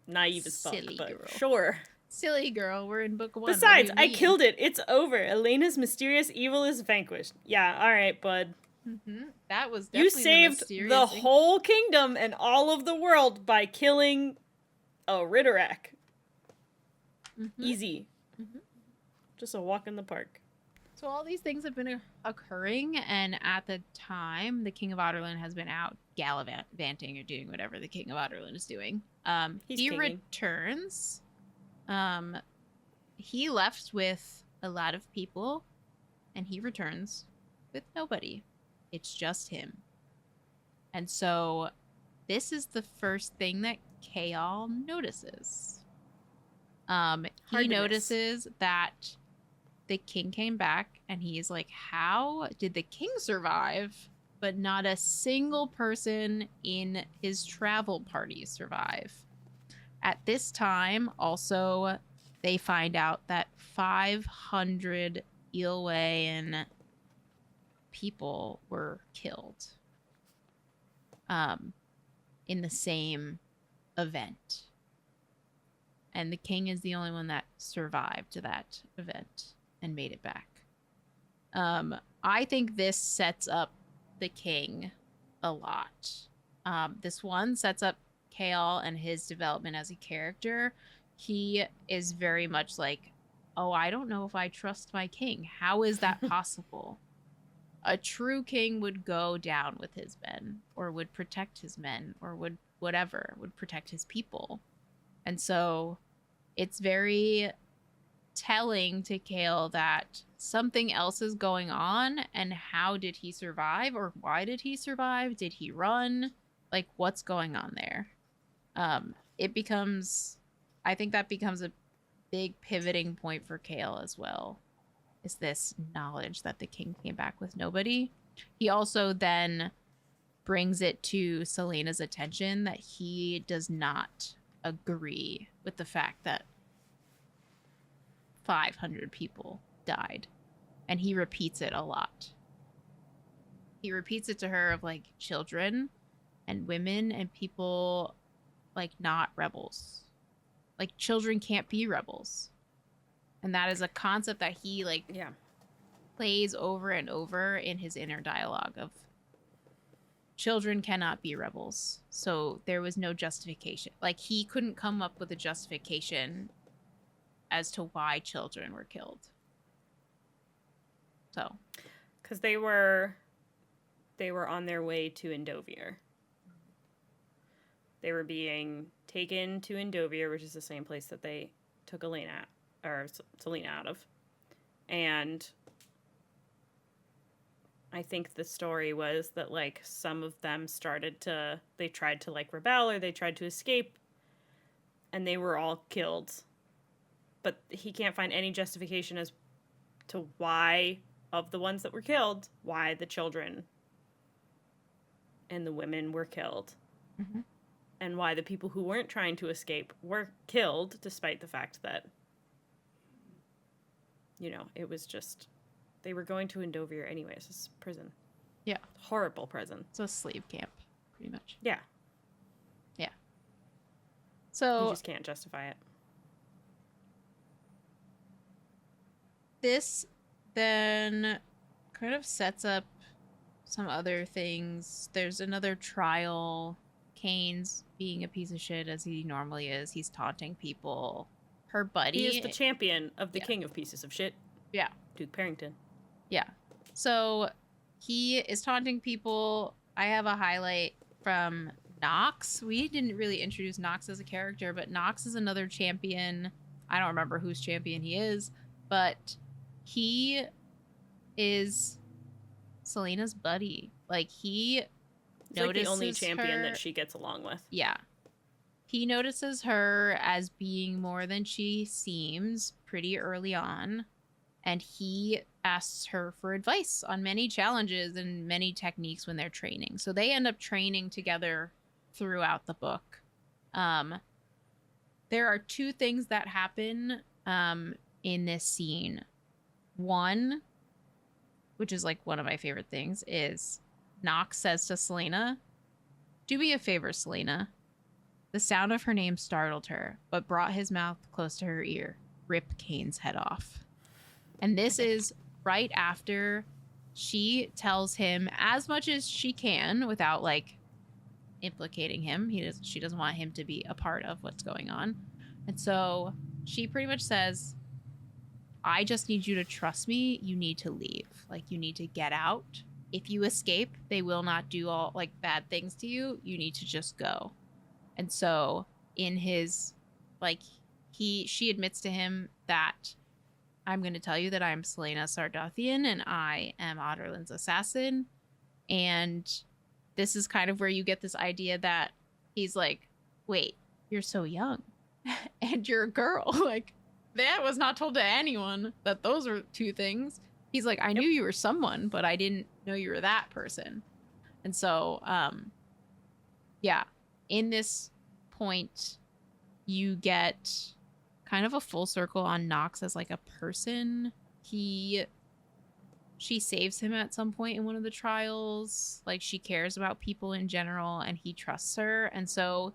naive as fuck, Silly but girl. sure. Silly girl, we're in book 1. Besides, I killed it. It's over. Elena's mysterious evil is vanquished. Yeah, all right, bud. That was definitely You saved the whole kingdom and all of the world by killing a Ritterak. Easy. Just a walk in the park. So all these things have been occurring, and at the time, the King of Otterland has been out gallivanting or doing whatever the King of Otterland is doing. He returns. He left with a lot of people, and he returns with nobody. It's just him. And so this is the first thing that Kaol notices. He notices that the king came back, and he's like, how did the king survive, but not a single person in his travel party survive? At this time, also, they find out that 500 Ilwayan people were killed in the same event. And the king is the only one that survived that event and made it back. I think this sets up the king a lot. This one sets up Kaol and his development as a character. He is very much like, oh, I don't know if I trust my king. How is that possible? A true king would go down with his men, or would protect his men, or would protect his people. And so it's very telling to Kaol that something else is going on, and how did he survive, or why did he survive? Did he run? Like, what's going on there? I think that becomes a big pivoting point for Kaol as well, is this knowledge that the king came back with nobody. He also then brings it to Celaena's attention that he does not agree with the fact that 500 people died. And he repeats it a lot. He repeats it to her of like children and women and people, like, not rebels. Like, children can't be rebels. And that is a concept that he plays over and over in his inner dialogue of children cannot be rebels. So there was no justification. Like, he couldn't come up with a justification as to why children were killed. So, because they were on their way to Endovir. They were being taken to Endovir, which is the same place that they took Celaena out of. And I think the story was that, like, some of them they tried to, like, rebel, or they tried to escape, and they were all killed. But he can't find any justification as to why, of the ones that were killed, why the children and the women were killed. mm-hmm. And why the people who weren't trying to escape were killed, despite the fact that, you know, it was just, they were going to Endovir anyways. It's prison. Yeah. Horrible prison. It's a slave camp, pretty much. Yeah. Yeah. So you just can't justify it. This then kind of sets up some other things. There's another trial. Kane's being a piece of shit as he normally is. He's taunting people. Her buddy. He is the champion of the king of pieces of shit. Yeah. Duke Parrington. Yeah. So he is taunting people. I have a highlight from Nox. We didn't really introduce Nox as a character, but Nox is another champion. I don't remember whose champion he is, but he is Celaena's buddy. Like, he He's like the only champion that she gets along with. Yeah. He notices her as being more than she seems pretty early on, and he asks her for advice on many challenges and many techniques when they're training. So they end up training together throughout the book. Um, there are two things that happen in this scene. One, which is like one of my favorite things, is Nox says to Selena, "Do me a favor, Selena." The sound of her name startled her, but brought his mouth close to her ear. "Rip Kane's head off." And this is right after she tells him as much as she can without like implicating him. She doesn't want him to be a part of what's going on. And so she pretty much says, "I just need you to trust me. You need to leave. Like, you need to get out. If you escape, they will not do all like bad things to you. You need to just go." And so in his like she admits to him that, "I'm going to tell you that I'm Selena Sardathian and I am Otterlin's assassin." And this is kind of where you get this idea that he's like, "Wait, you're so young and you're a girl." Like, that was not told to anyone that those are two things. He's like, "I knew you were someone, but I didn't know you were that person." And so, yeah, in this point, you get kind of a full circle on Nox as like a person. She saves him at some point in one of the trials. Like, she cares about people in general and he trusts her. And so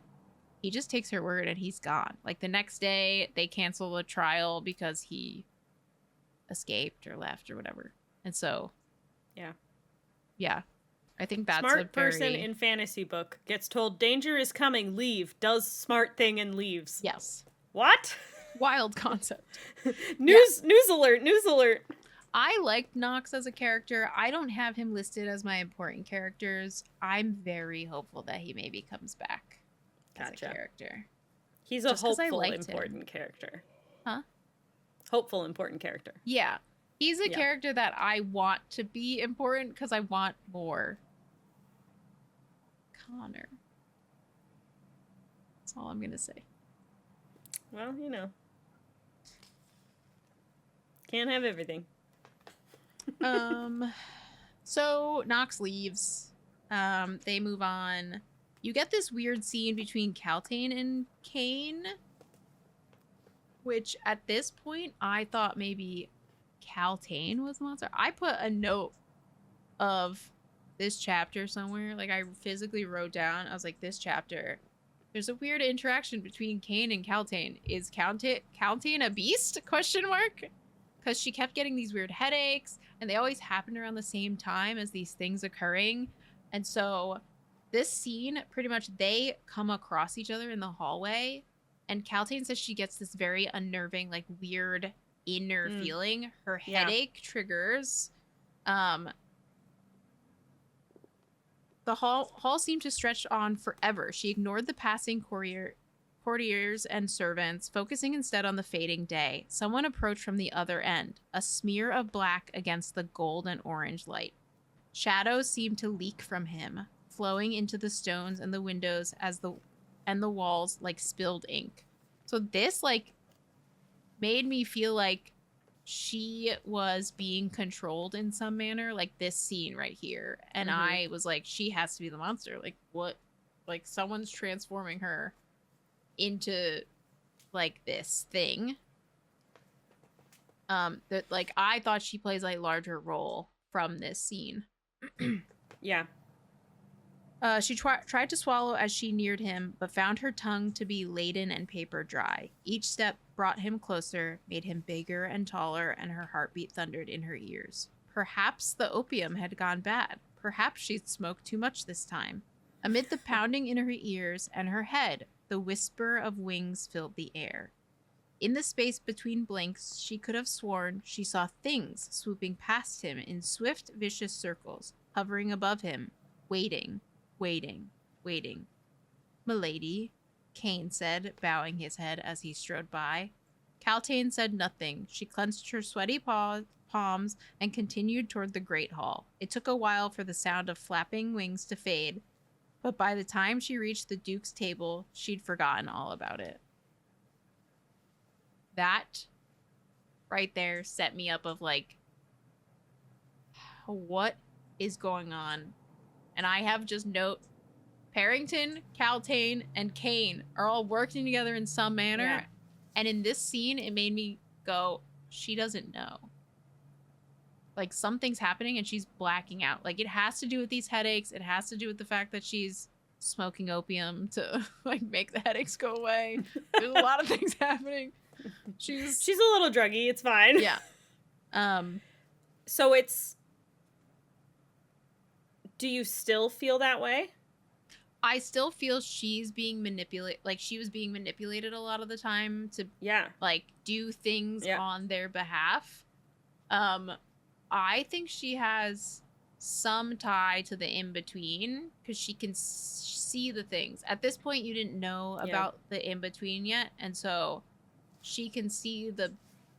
he just takes her word and he's gone. Like, the next day they cancel the trial because he escaped or left or whatever. And so, yeah. I think that's smart person in fantasy book gets told danger is coming, leave, does smart thing and leaves. Yes. What? Wild concept. News alert. I liked Nox as a character. I don't have him listed as my important characters. I'm very hopeful that he maybe comes back as a character. He's a hopeful important character. Huh? Hopeful important character. Yeah. He's a character that I want to be important because I want more Connor. That's all I'm going to say. Well, can't have everything. So Nox leaves. They move on. You get this weird scene between Caltaine and Kane, which at this point I thought maybe Caltaine was the monster. I put a note of this chapter somewhere. Like, I physically wrote down, I was like, this chapter, there's a weird interaction between Kane and Caltaine. Is Caltaine a beast? Question mark. Because she kept getting these weird headaches, and they always happened around the same time as these things occurring. And so this scene, pretty much, they come across each other in the hallway, and Caltaine says she gets this very unnerving, like, weird inner feeling. Her headache triggers. The hall seemed to stretch on forever. She ignored the passing courtiers and servants, focusing instead on the fading day. Someone approached from the other end, a smear of black against the gold and orange light. Shadows seemed to leak from him, flowing into the stones and the windows and the walls like spilled ink. So this like made me feel like she was being controlled in some manner, like this scene right here. And I was like, she has to be the monster. Like, what? Like, someone's transforming her into like this thing. That like I thought she plays a larger role from this scene. Yeah. She tried to swallow as she neared him, but found her tongue to be laden and paper dry. Each step brought him closer, made him bigger and taller, and her heartbeat thundered in her ears. Perhaps the opium had gone bad. Perhaps she'd smoked too much this time. Amid the pounding in her ears and her head, the whisper of wings filled the air. In the space between blinks, she could have sworn she saw things swooping past him in swift, vicious circles, hovering above him, waiting. "Milady," Kane said, bowing his head as he strode by. Caltaine said nothing. She clenched her sweaty palms and continued toward the great hall. It took a while for the sound of flapping wings to fade, But by the time she reached the Duke's table, she'd forgotten all about it. That right there set me up of like, what is going on? And I have just note Parrington, Caltaine, and Kane are all working together in some manner. Yeah. And in this scene, it made me go, she doesn't know. Like something's happening and she's blacking out. Like it has to do with these headaches. It has to do with the fact that she's smoking opium to like make the headaches go away. There's a lot of things happening. She's a little druggy. It's fine. Yeah. So it's. Do you still feel that way? I still feel she's being manipulated. Like she was being manipulated a lot of the time to like do things on their behalf. I think she has some tie to the in-between because she can see the things. At this point, you didn't know about the in-between yet, and so she can see the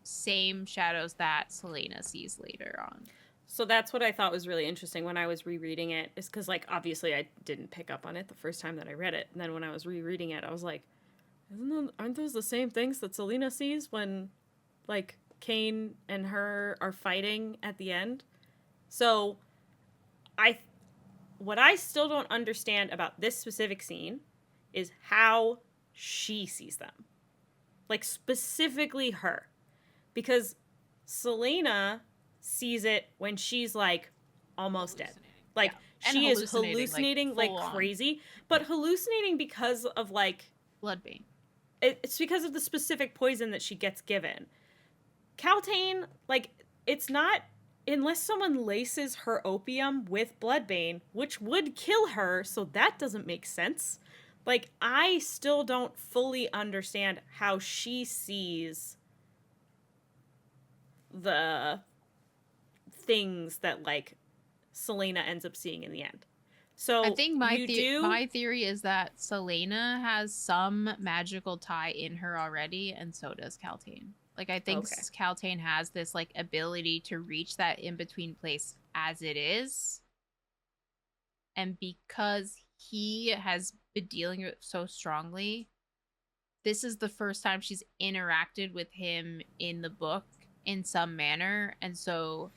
same shadows that Selena sees later on. So that's what I thought was really interesting when I was rereading it, is because, like, obviously I didn't pick up on it the first time that I read it. And then when I was rereading it, I was like, aren't those the same things that Selena sees when, like, Kane and her are fighting at the end? So what I still don't understand about this specific scene is how she sees them. Like, specifically her. Because Selena sees it when she's like almost dead. Like she is hallucinating like crazy, but hallucinating because of like Bloodbane. It's because of the specific poison that she gets given. Caltaine, like, it's not, unless someone laces her opium with Bloodbane, which would kill her, so that doesn't make sense. Like, I still don't fully understand how she sees the things that, like, Selena ends up seeing in the end. So I think my theory is that Selena has some magical tie in her already, and so does Caltaine. Like, I think Caltaine has this, like, ability to reach that in-between place as it is. And because he has been dealing with it so strongly, this is the first time she's interacted with him in the book in some manner. And so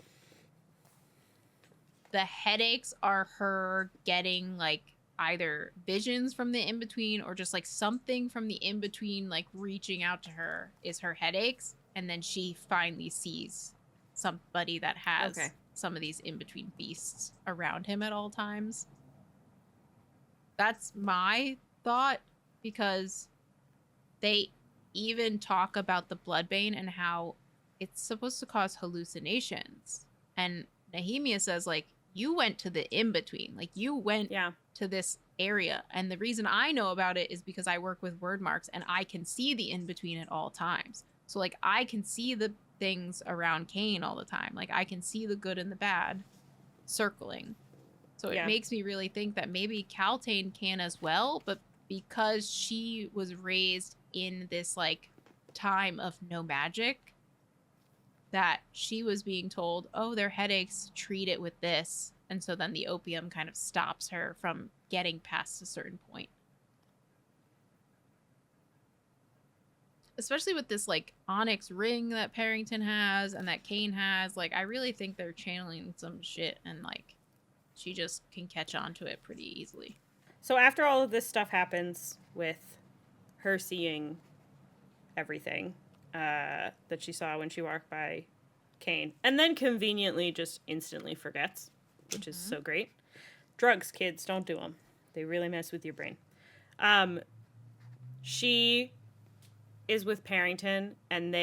the headaches are her getting, like, either visions from the in-between or just, like, something from the in-between, like, reaching out to her is her headaches. And then she finally sees somebody that has some of these in-between beasts around him at all times. That's my thought, because they even talk about the Bloodbane and how it's supposed to cause hallucinations. And Nehemia says, like, you went to the in-between. Like, you went to this area. And the reason I know about it is because I work with word marks and I can see the in-between at all times. So, like, I can see the things around Kane all the time. Like, I can see the good and the bad circling. So it makes me really think that maybe Caltaine can as well, but because she was raised in this, like, time of no magic, that she was being told, oh, their headaches, treat it with this. And so then the opium kind of stops her from getting past a certain point. Especially with this, like, onyx ring that Parrington has and that Kane has. Like, I really think they're channeling some shit, and, like, she just can catch on to it pretty easily. So after all of this stuff happens with her seeing everything that she saw when she walked by Kane, and then conveniently just instantly forgets, which is so great. Drugs, kids, don't do them. They really mess with your brain. She is with Parrington, and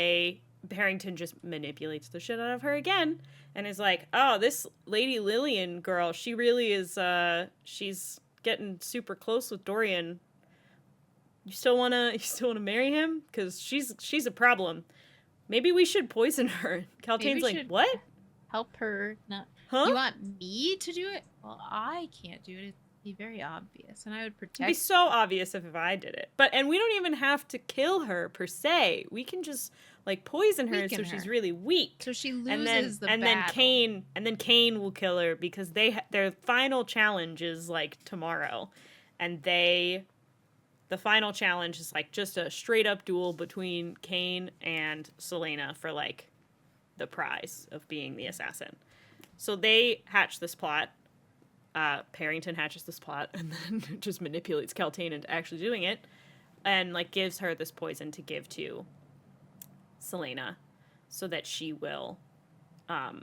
Parrington just manipulates the shit out of her again, and is like, oh, this Lady Lillian girl, she really is, she's getting super close with Dorian. You still wanna marry him? Because she's a problem. Maybe we should poison her. Caltaine's like, what? Help her not. Huh? You want me to do it? Well, I can't do it. It'd be very obvious, and I would protect. It'd be so obvious if I did it. And we don't even have to kill her per se. We can just, like, poison her so she's really weak. So she loses the battle. Then Kane will kill her because their final challenge is, like, tomorrow. and the final challenge is like just a straight up duel between Kane and Selena for like the prize of being the assassin. So they hatch this plot. Parrington hatches this plot and then just manipulates Keltane into actually doing it, and like gives her this poison to give to Selena, so that she will, so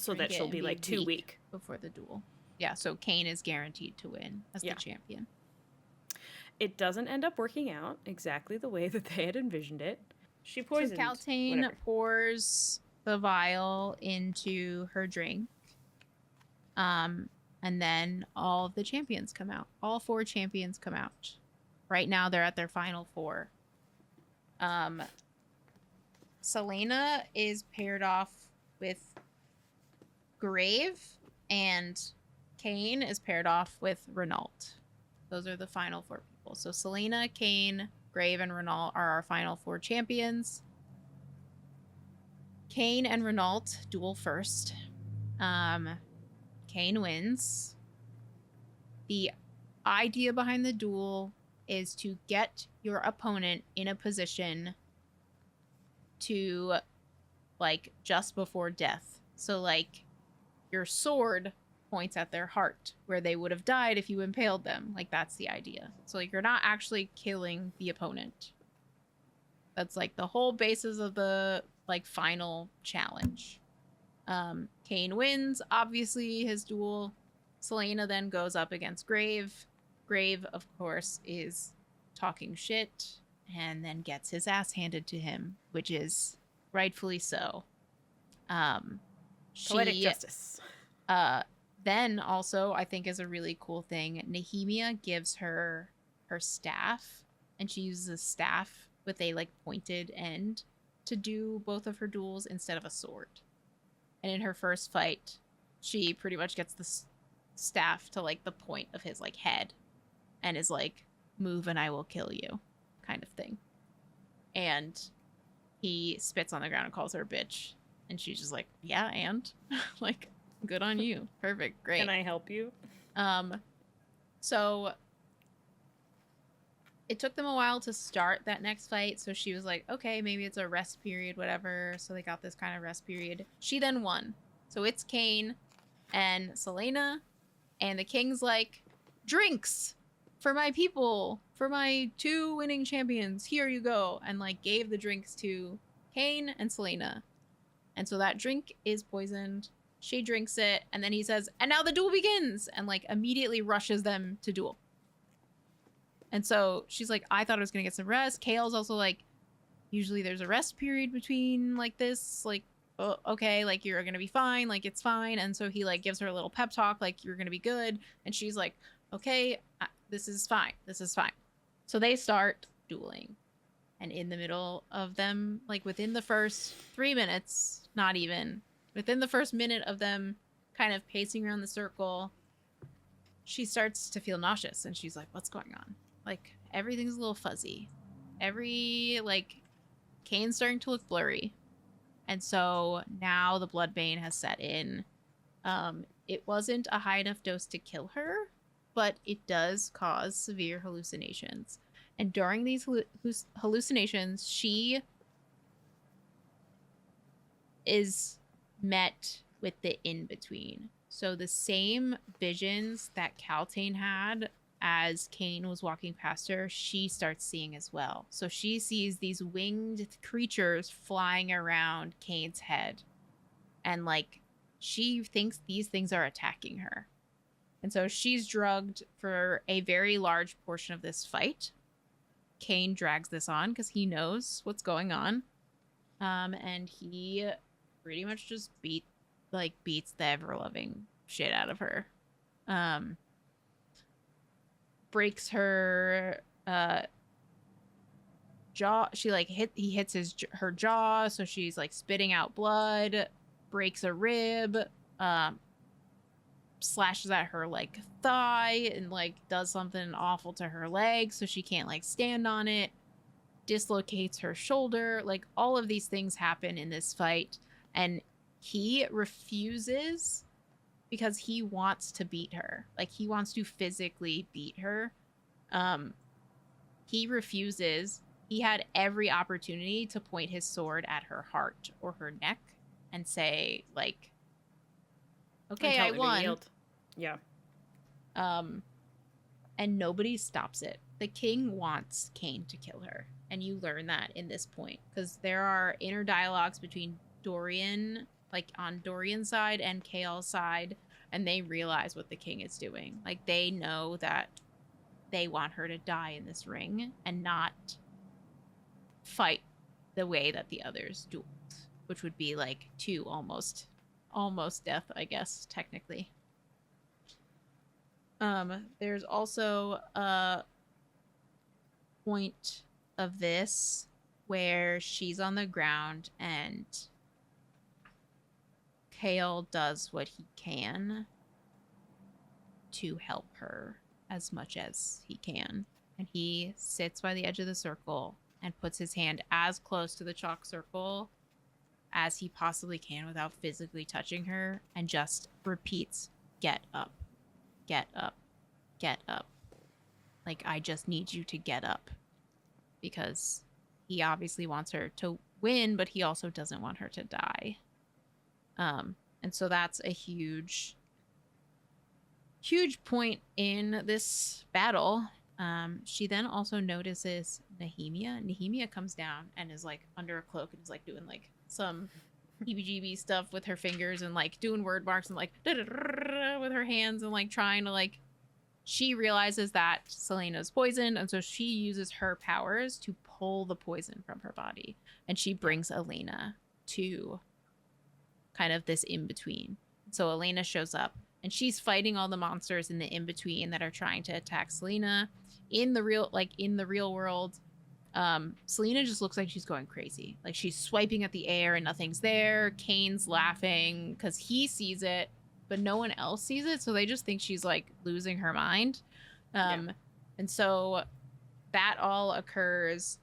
Drink that it she'll and be like too weak before the duel. Yeah, so Kane is guaranteed to win as the champion. It doesn't end up working out exactly the way that they had envisioned it. She poisoned. So Keltane pours the vial into her drink. And then all of the champions come out. All 4 champions come out. Right now they're at their final 4. Selena is paired off with Grave, and Kane is paired off with Renault. Those are the final 4 people. So Selena, Kane, Grave, and Renault are our final 4 champions. Kane and Renault duel first. Kane wins. The idea behind the duel is to get your opponent in a position to, like, just before death. So, like, your sword points at their heart, where they would have died if you impaled them. Like, that's the idea. So, like, you're not actually killing the opponent. That's, like, the whole basis of the, like, final challenge. Kane wins, obviously, his duel. Selena then goes up against Grave. Grave, of course, is talking shit and then gets his ass handed to him, which is rightfully so. Poetic justice. Then also, I think is a really cool thing, Nehemia gives her staff, and she uses a staff with a, like, pointed end to do both of her duels instead of a sword. And in her first fight, she pretty much gets the staff to, like, the point of his, like, head and is like, move and I will kill you, kind of thing. And he spits on the ground and calls her a bitch. And she's just like, yeah, and? Like, good on you. Perfect. Great. Can I help you? So it took them a while to start that next fight. So she was like, okay, maybe it's a rest period, whatever. So they got this kind of rest period. She then won. So it's Kane and Selena. And the king's like, drinks for my people, for my 2 winning champions. Here you go. And, like, gave the drinks to Kane and Selena. And so that drink is poisoned. She drinks it. And then he says, and now the duel begins. And, like, immediately rushes them to duel. And so she's like, I thought I was going to get some rest. Kale's also like, usually there's a rest period between, like, this. Like, oh, okay, like, you're going to be fine. Like, it's fine. And so he, like, gives her a little pep talk, like, you're going to be good. And she's like, okay, this is fine. This is fine. So they start dueling. And in the middle of them, like, within the first 3 minutes, not even, within the first minute of them kind of pacing around the circle, she starts to feel nauseous. And she's like, what's going on? Like, everything's a little fuzzy. Kane's starting to look blurry. And so now the bloodbane has set in. It wasn't a high enough dose to kill her, but it does cause severe hallucinations. And during these hallucinations, she is met with the in-between. So the same visions that Keltane had as Kane was walking past her, she starts seeing as well. So she sees these winged creatures flying around Kane's head. And, like, she thinks these things are attacking her. And so she's drugged for a very large portion of this fight. Kane drags this on because he knows what's going on. And he pretty much just beats the ever-loving shit out of her. Breaks her jaw. He hits her jaw, so she's, like, spitting out blood. Breaks a rib. Slashes at her, like, thigh, and, like, does something awful to her leg, so she can't, like, stand on it. Dislocates her shoulder. Like, all of these things happen in this fight, and he refuses because he wants to beat her. Like, he wants to physically beat her. He refuses. He had every opportunity to point his sword at her heart or her neck and say, like, And okay, tell I her to won. yield. Yeah. And nobody stops it. The king wants Cain to kill her. And you learn that in this point, because there are inner dialogues between Dorian, like on Dorian's side and Kael's side, and they realize what the king is doing. Like, they know that they want her to die in this ring and not fight the way that the others dueled, which would be like two almost death, I guess, technically. There's also a point of this where she's on the ground and Kael does what he can to help her as much as he can. And he sits by the edge of the circle and puts his hand as close to the chalk circle as he possibly can without physically touching her, and just repeats, "Get up, get up, get up." Like, I just need you to get up. Because he obviously wants her to win, but he also doesn't want her to die. And so that's a huge point in this battle. She then also notices Nehemia. Nehemia comes down and is like under a cloak and is like doing like some heebie-jeebie stuff with her fingers and like doing word marks and like with her hands and like trying to like. She realizes that Selena's poisoned, and so she uses her powers to pull the poison from her body. And she brings Elena to kind of this in-between. So Elena shows up, and she's fighting all the monsters in the in-between that are trying to attack Selena. In the real world, Selena just looks like she's going crazy. Like, she's swiping at the air and nothing's there. Cain's laughing because he sees it, but no one else sees it, so they just think she's like losing her mind. And so that all occurs.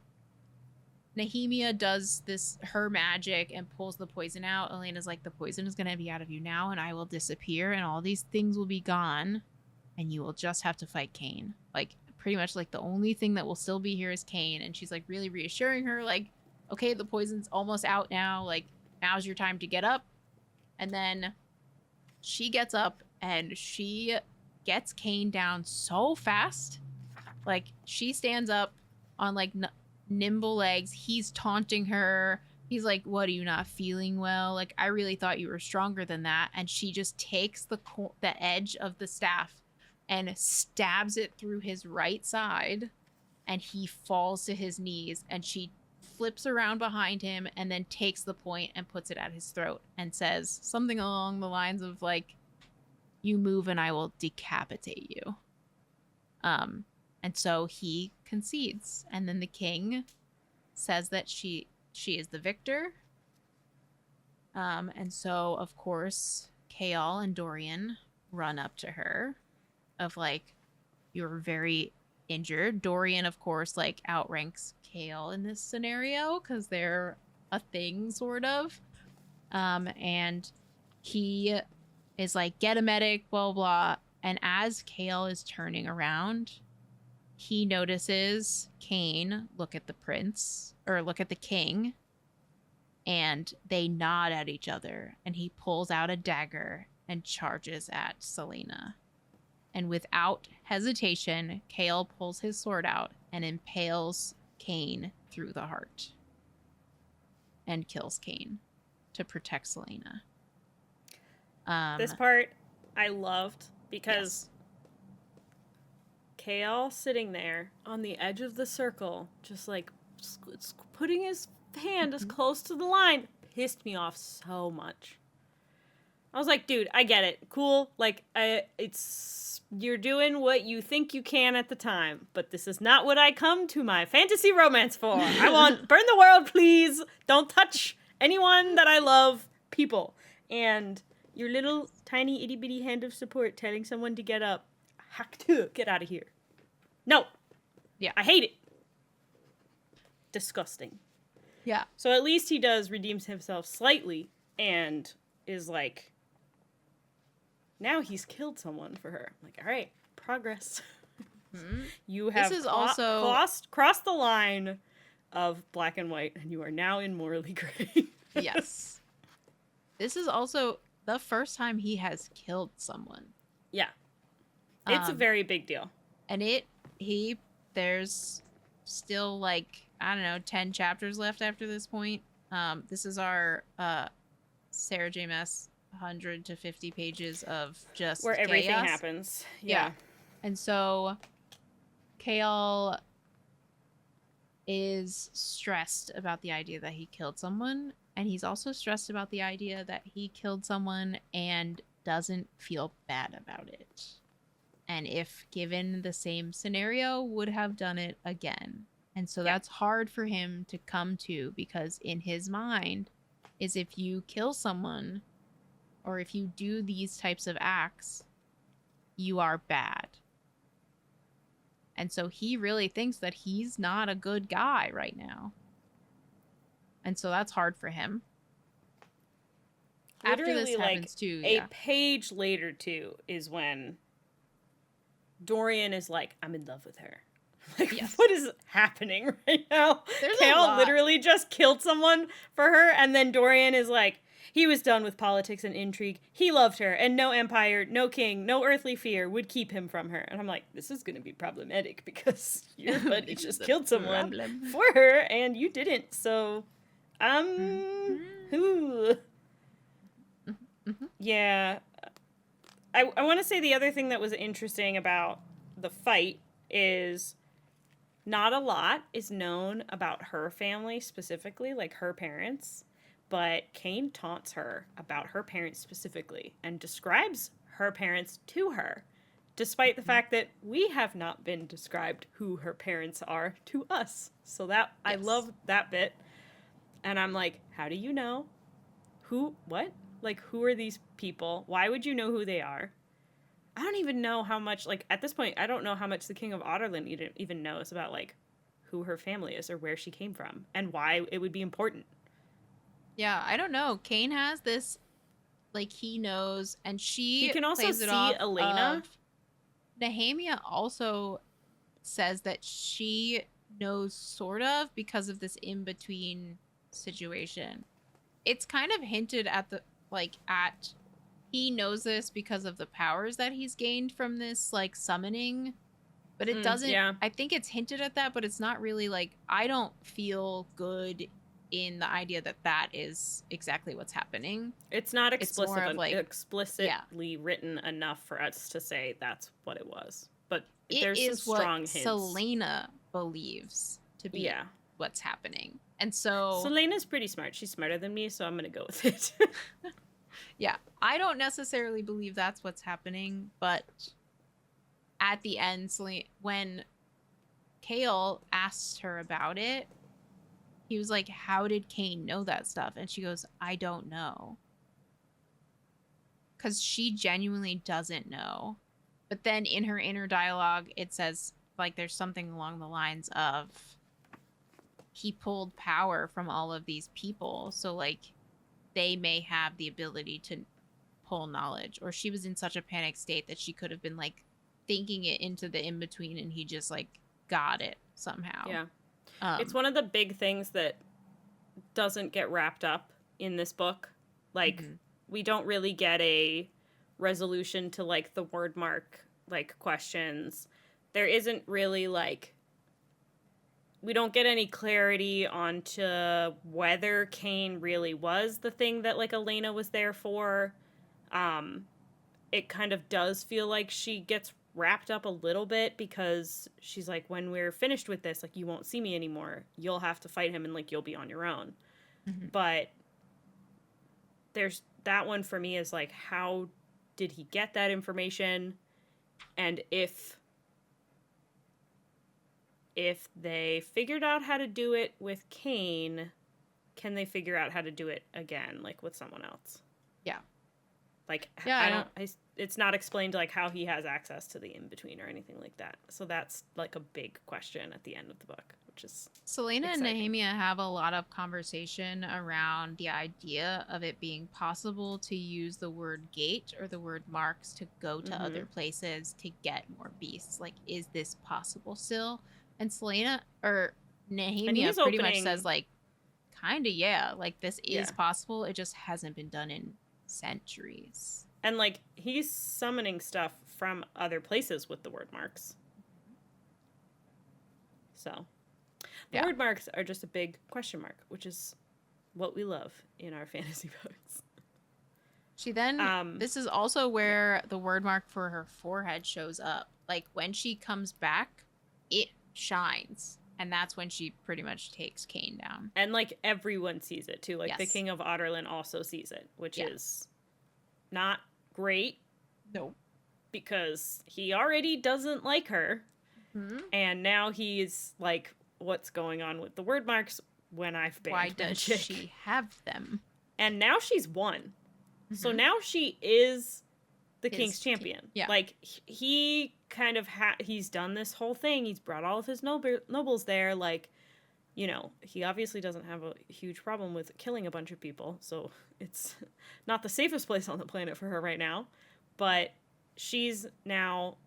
Nehemia does her magic and pulls the poison out. Elena's like, the poison is going to be out of you now, and I will disappear, and all these things will be gone, and you will just have to fight Cain. Like, pretty much like the only thing that will still be here is Cain. And she's like really reassuring her, like, okay, the poison's almost out now. Like, now's your time to get up. And then she gets up and she gets Cain down so fast. Like, she stands up on like nimble legs. He's taunting her. He's like, "What, are you not feeling well? Like, I really thought you were stronger than that." And she just takes the edge of the staff and stabs it through his right side, and he falls to his knees, and she flips around behind him and then takes the point and puts it at his throat and says something along the lines of like, "You move and I will decapitate you." And so he concedes, and then the king says that she is the victor. And so of course Kael and Dorian run up to her of like, "You're very injured." Dorian, of course, like outranks Kael in this scenario because they're a thing, sort of. And he is like, "Get a medic, blah, blah." And as Kael is turning around, he notices Cain look at the king, and they nod at each other, and he pulls out a dagger and charges at Selena. And without hesitation, Kael pulls his sword out and impales Cain through the heart and kills Cain to protect Selena. This part I loved because Kael sitting there on the edge of the circle, just like putting his hand as close to the line, pissed me off so much. I was like, dude, I get it. Cool. Like, you're doing what you think you can at the time, but this is not what I come to my fantasy romance for. I want burn the world, please. Don't touch anyone that I love, people. And your little tiny itty bitty hand of support telling someone to get up. Get out of here. No. Yeah. I hate it. Disgusting. Yeah. So at least he redeems himself slightly and is like, now he's killed someone for her. I'm like, all right, progress. Hmm. You have This is also crossed the line of black and white, and you are now in morally gray. yes. This is also the first time he has killed someone. Yeah. It's a very big deal. And there's still like, I don't know, 10 chapters left after this point. This is our Sarah J. Maas 100 to 50 pages of just where everything chaos. happens. Yeah. And so Kale is stressed about the idea that he killed someone, and he's also stressed about the idea that he killed someone and doesn't feel bad about it. And if given the same scenario, would have done it again. And so that's hard for him to come to, because in his mind is if you kill someone or if you do these types of acts, you are bad. And so he really thinks that he's not a good guy right now. And so that's hard for him. Literally, after this like, happens too, a page later too is when Dorian is like, I'm in love with her. Like, yes. What is happening right now? There's Kale literally just killed someone for her, and then Dorian is like, he was done with politics and intrigue. He loved her, and no empire, no king, no earthly fear would keep him from her. And I'm like, this is going to be problematic because your buddy just killed someone for her, and you didn't. So, who? Yeah. I want to say the other thing that was interesting about the fight is not a lot is known about her family specifically, like her parents, but Cain taunts her about her parents specifically and describes her parents to her, despite the fact that we have not been described who her parents are to us. So that I love that bit. And I'm like, how do you know? What? Like, who are these people? Why would you know who they are? I don't even know how much, like, at this point, I don't know how much the King of Otterland even knows about, like, who her family is or where she came from and why it would be important. Yeah, I don't know. Cain has this, like, he knows, and he can also see Elena. Nehemia also says that she knows sort of because of this in-between situation. It's kind of hinted at he knows this because of the powers that he's gained from this, like, summoning. But it doesn't, I think it's hinted at that, but it's not really, like, I don't feel good in the idea that that is exactly what's happening. It's not explicitly written enough for us to say that's what it was. But there's some strong hints. Selena believes to be what's happening. And so Selena's pretty smart. She's smarter than me, so I'm going to go with it. Yeah, I don't necessarily believe that's what's happening, but at the end, when Kale asked her about it, he was like, how did Cain know that stuff? And she goes, I don't know. Because she genuinely doesn't know. But then in her inner dialogue, it says, like, there's something along the lines of, he pulled power from all of these people. So, like, they may have the ability to pull knowledge. Or she was in such a panic state that she could have been, like, thinking it into the in-between, and he just, like, got it somehow. Yeah. It's one of the big things that doesn't get wrapped up in this book. Like, we don't really get a resolution to, like, the word mark, like, questions. There isn't really, like, we don't get any clarity onto whether Cain really was the thing that, like, Elena was there for. It kind of does feel like she gets wrapped up a little bit because she's like, when we're finished with this, like, you won't see me anymore. You'll have to fight him and, like, you'll be on your own. But there's that one for me is, like, how did he get that information? And if they figured out how to do it with Cain, can they figure out how to do it again, like, with someone else? Yeah. Like, it's not explained, like, how he has access to the in-between or anything like that. So that's, like, a big question at the end of the book. which is Selena and exciting. Nehemia have a lot of conversation around the idea of it being possible to use the word gate or the word marks to go to Mm-hmm. other places to get more beasts. Like, is this possible still? And Selena or And Nehemia he's pretty much says, opening, like, kind of, yeah, like this yeah. is possible. It just hasn't been done in centuries. And like he's summoning stuff from other places with the word marks. So the Yeah. word marks are just a big question mark, which is what we love in our fantasy books. She then, Um, this is also yeah. where the word mark for her forehead shows up. Like when she comes back, it shines. And that's when she pretty much takes Kane down. And like everyone sees it too. Like the Yes. King of Otterlin also sees it, which Yeah. is not great No. because he already doesn't like her. Hmm. And now he's like, what's going on with the word marks when I've Why banned does magic? she have them? And now she's won. So Hmm. now she is the king's His king. champion. Yeah. Like he kind of he's done this whole thing. He's brought all of his nobles there. Like, you know, he obviously doesn't have a huge problem with killing a bunch of people. So it's not the safest place on the planet for her right now. But she's now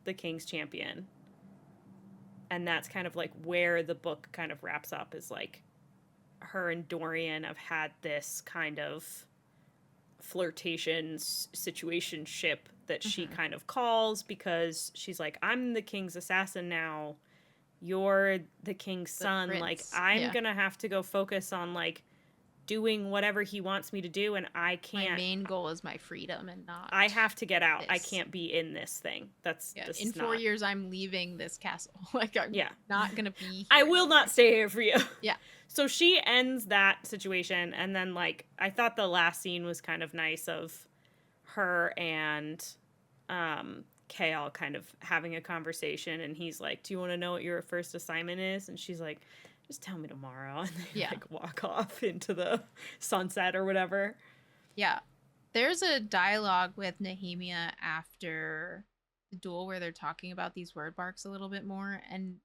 the king's champion. And that's kind of like where the book kind of wraps up, is like her and Dorian have had this kind of flirtation situation ship that she Hmm. kind of calls, because she's like, I'm the king's assassin now, you're the king's The son, like prince. I'm Yeah. gonna have to go focus on like doing whatever he wants me to do, and My can't, main goal is my freedom and not I have to get out, I this. can't be in this thing, Yeah. this In is four not, years, I'm leaving this castle. Like, I'm yeah, not going to be I here will anymore. not stay here for you. Yeah. So she ends that situation, and then like I thought the last scene was kind of nice of her and Kale kind of having a conversation, and he's like, "Do you want to know what your first assignment is?" And she's like, "Just tell me tomorrow." And they Yeah. like walk off into the sunset or whatever. Yeah. There's a dialogue with Nehemia after the duel where they're talking about these word marks a little bit more. And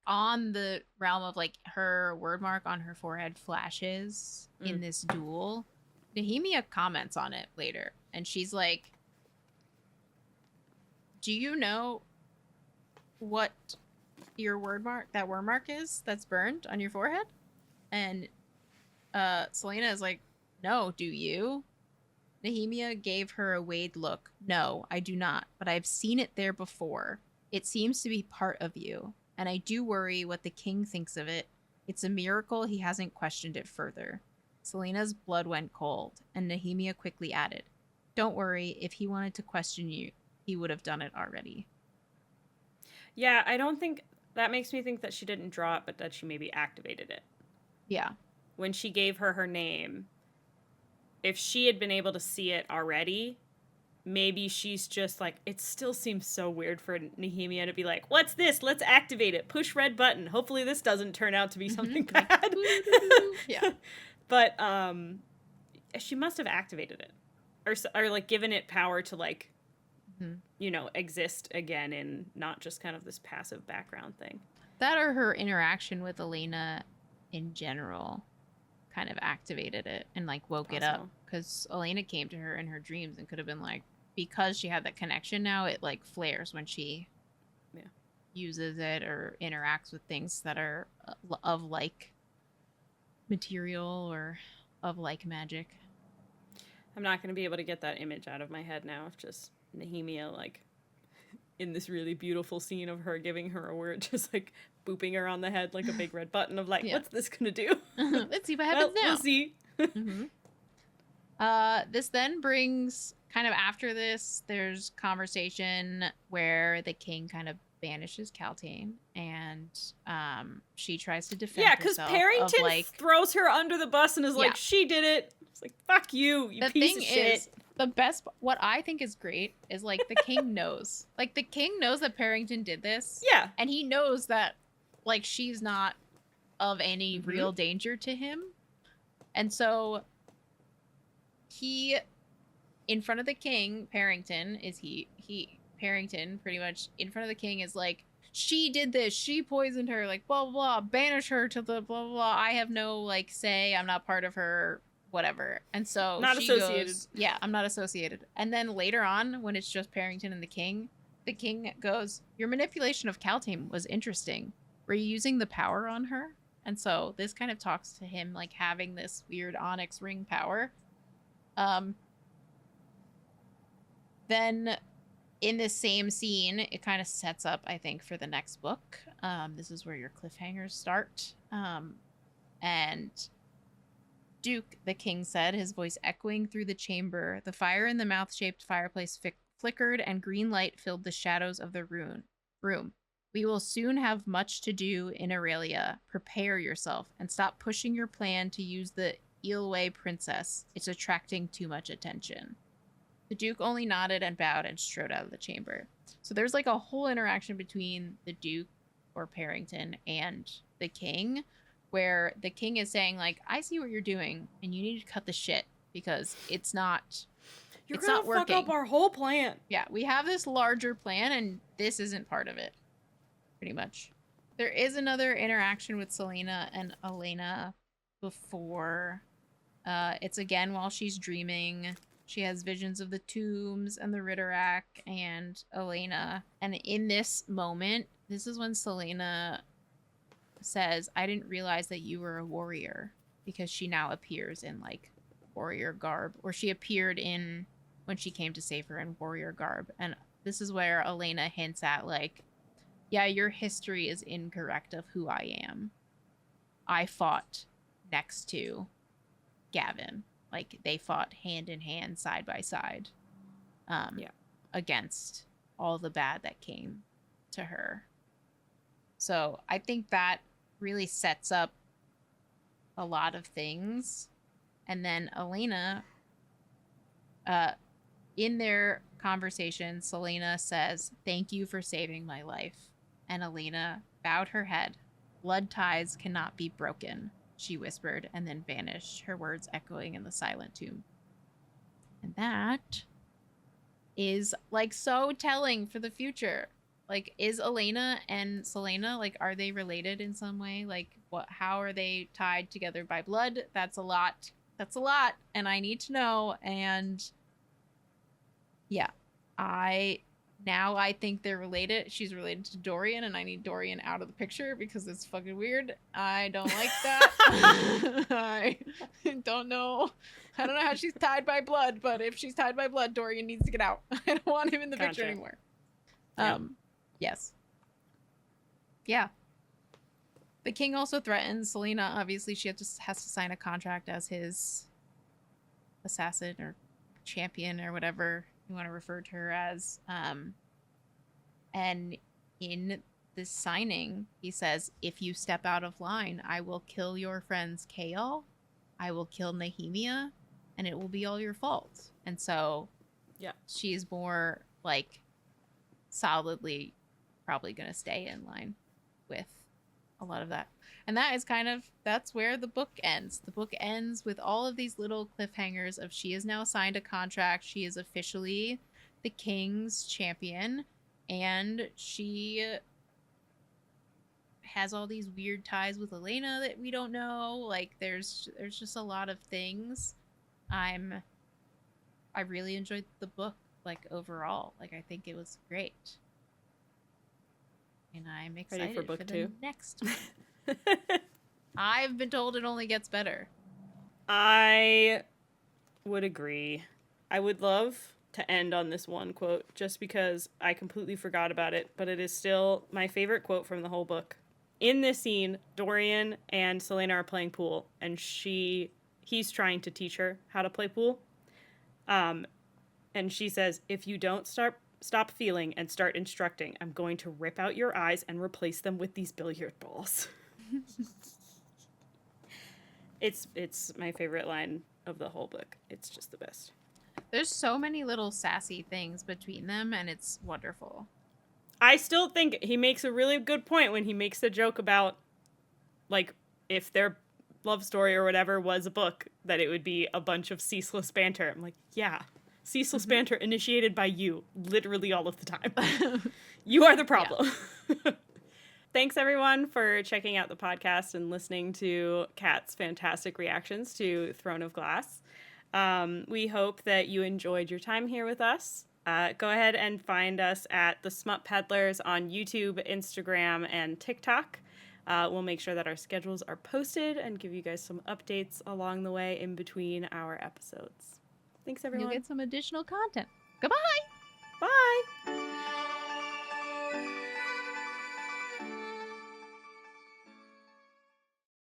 on the realm of like her word mark on her forehead flashes Mm. in this duel, Nehemia comments on it later. And she's like, do you know what your word mark is that's burned on your forehead? And Selena is like, no, do you? Nehemia gave her a weighed look. No, I do not, but I've seen it there before. It seems to be part of you, and I do worry what the king thinks of it. It's a miracle he hasn't questioned it further. Selena's blood went cold, and Nehemia quickly added, don't worry, if he wanted to question you, he would have done it already. Yeah, I don't think that makes me think that she didn't draw it, but that she maybe activated it Yeah. when she gave her her name. If she had been able to see it already, maybe she's just like, it still seems so weird for Nehemia to be like, what's this? Let's activate it. Push red button. Hopefully this doesn't turn out to be something Like, bad. yeah. But she must have activated it, or like given it power to like, Mm-hmm. you know, exist again in not just kind of this passive background thing. That or her interaction with Elena in general kind of activated it and like woke it up, Possible. because Elena came to her in her dreams and could have been like, because she had that connection now, it like flares when she uses it or interacts with things that are of like material or of like magic. I'm not going to be able to get that image out of my head now of just Nehemia like in this really beautiful scene of her giving her a word, just like booping her on the head like a big red button of like, Yeah. what's this gonna do? Let's see what happens now. We'll see. Mm-hmm. This then brings kind of after this, there's conversation where the king kind of banishes Caltaine, and she tries to defend Yeah, because herself Parrington of like, throws her under the bus and is Yeah. like, she did it. It's like, fuck you, you the piece thing of shit. is, the best, what I think is great is like the king knows. Like the king knows that Parrington did this. Yeah. And he knows that like she's not of any Mm-hmm. real danger to him. And so he, in front of the king, Parrington pretty much in front of the king is like, she did this, she poisoned her, like blah blah blah, banish her to the blah blah blah. I have no like say, I'm not part of her, whatever. And so Not she associated. goes, yeah, I'm not associated. And then later on, when it's just Parrington and the king goes, your manipulation of Caltame was interesting. Were you using the power on her? And so this kind of talks to him like having this weird onyx ring power. Then in this same scene, it kind of sets up, I think, for the next book. This is where your cliffhangers start. And Duke, the king said, his voice echoing through the chamber. The fire in the mouth-shaped fireplace flickered, and green light filled the shadows of the room. We will soon have much to do in Aurelia. Prepare yourself, and stop pushing your plan to use the Eelway princess. It's attracting too much attention. The Duke only nodded and bowed and strode out of the chamber. So there's like a whole interaction between the Duke or Parrington and the king, where the king is saying like, I see what you're doing and you need to cut the shit because it's not You're gonna fuck up our whole plan. Yeah, we have this larger plan and this isn't part of it. Pretty much. There is another interaction with Selena and Elena before. It's again while she's dreaming. She has visions of the tombs and the Ritterak and Elena. And in this moment, this is when Selena says, I didn't realize that you were a warrior, because she now appears in like warrior garb, or she appeared in when she came to save her in warrior garb. And this is where Elena hints at like, yeah, your history is incorrect of who I am. I fought next to Gavin. Like, they fought hand in hand, side by side, against all the bad that came to her. So I think that really sets up a lot of things. And then Elena, in their conversation, Selena says, thank you for saving my life. And Elena bowed her head. Blood ties cannot be broken, she whispered, and then vanished, her words echoing in the silent tomb. And that is like so telling for the future. Like, is Elena and Selena, like, are they related in some way? Like, how are they tied together by blood? That's a lot. That's a lot. And I need to know. And yeah, I think they're related. She's related to Dorian, and I need Dorian out of the picture because it's fucking weird. I don't like that. I don't know. I don't know how she's tied by blood, but if she's tied by blood, Dorian needs to get out. I don't want him in the picture anymore. Yes. Yeah. The king also threatens Selena. Obviously, she has to sign a contract as his assassin or champion or whatever you want to refer to her as. And in this signing, he says, if you step out of line, I will kill your friends Kael, I will kill Nehemia, and it will be all your fault. And so she's more like solidly probably going to stay in line with a lot of that. And that is that's where the book ends. The book ends with all of these little cliffhangers of she has now signed a contract. She is officially the king's champion, and she has all these weird ties with Elena that we don't know. Like, there's just a lot of things. I really enjoyed the book, like, overall. Like, I think it was great. And I'm excited for book 2. The next one. I've been told it only gets better. I would agree. I would love to end on this one quote just because I completely forgot about it, but it is still my favorite quote from the whole book. In this scene, Dorian and Selena are playing pool, and he's trying to teach her how to play pool. And she says, if you don't stop feeling and start instructing, I'm going to rip out your eyes and replace them with these billiard balls. It's my favorite line of the whole book. It's just the best. There's so many little sassy things between them, and it's wonderful. I still think he makes a really good point when he makes the joke about, like, if their love story or whatever was a book, that it would be a bunch of ceaseless banter. I'm like, yeah, Ceaseless banter initiated by you, literally all of the time. You are the problem. Yeah. Thanks, everyone, for checking out the podcast and listening to Kat's fantastic reactions to Throne of Glass. We hope that you enjoyed your time here with us. Go ahead and find us at the Smut Peddlers on YouTube, Instagram, and TikTok. We'll make sure that our schedules are posted and give you guys some updates along the way in between our episodes. Thanks, everyone. You'll get some additional content. Goodbye! Bye!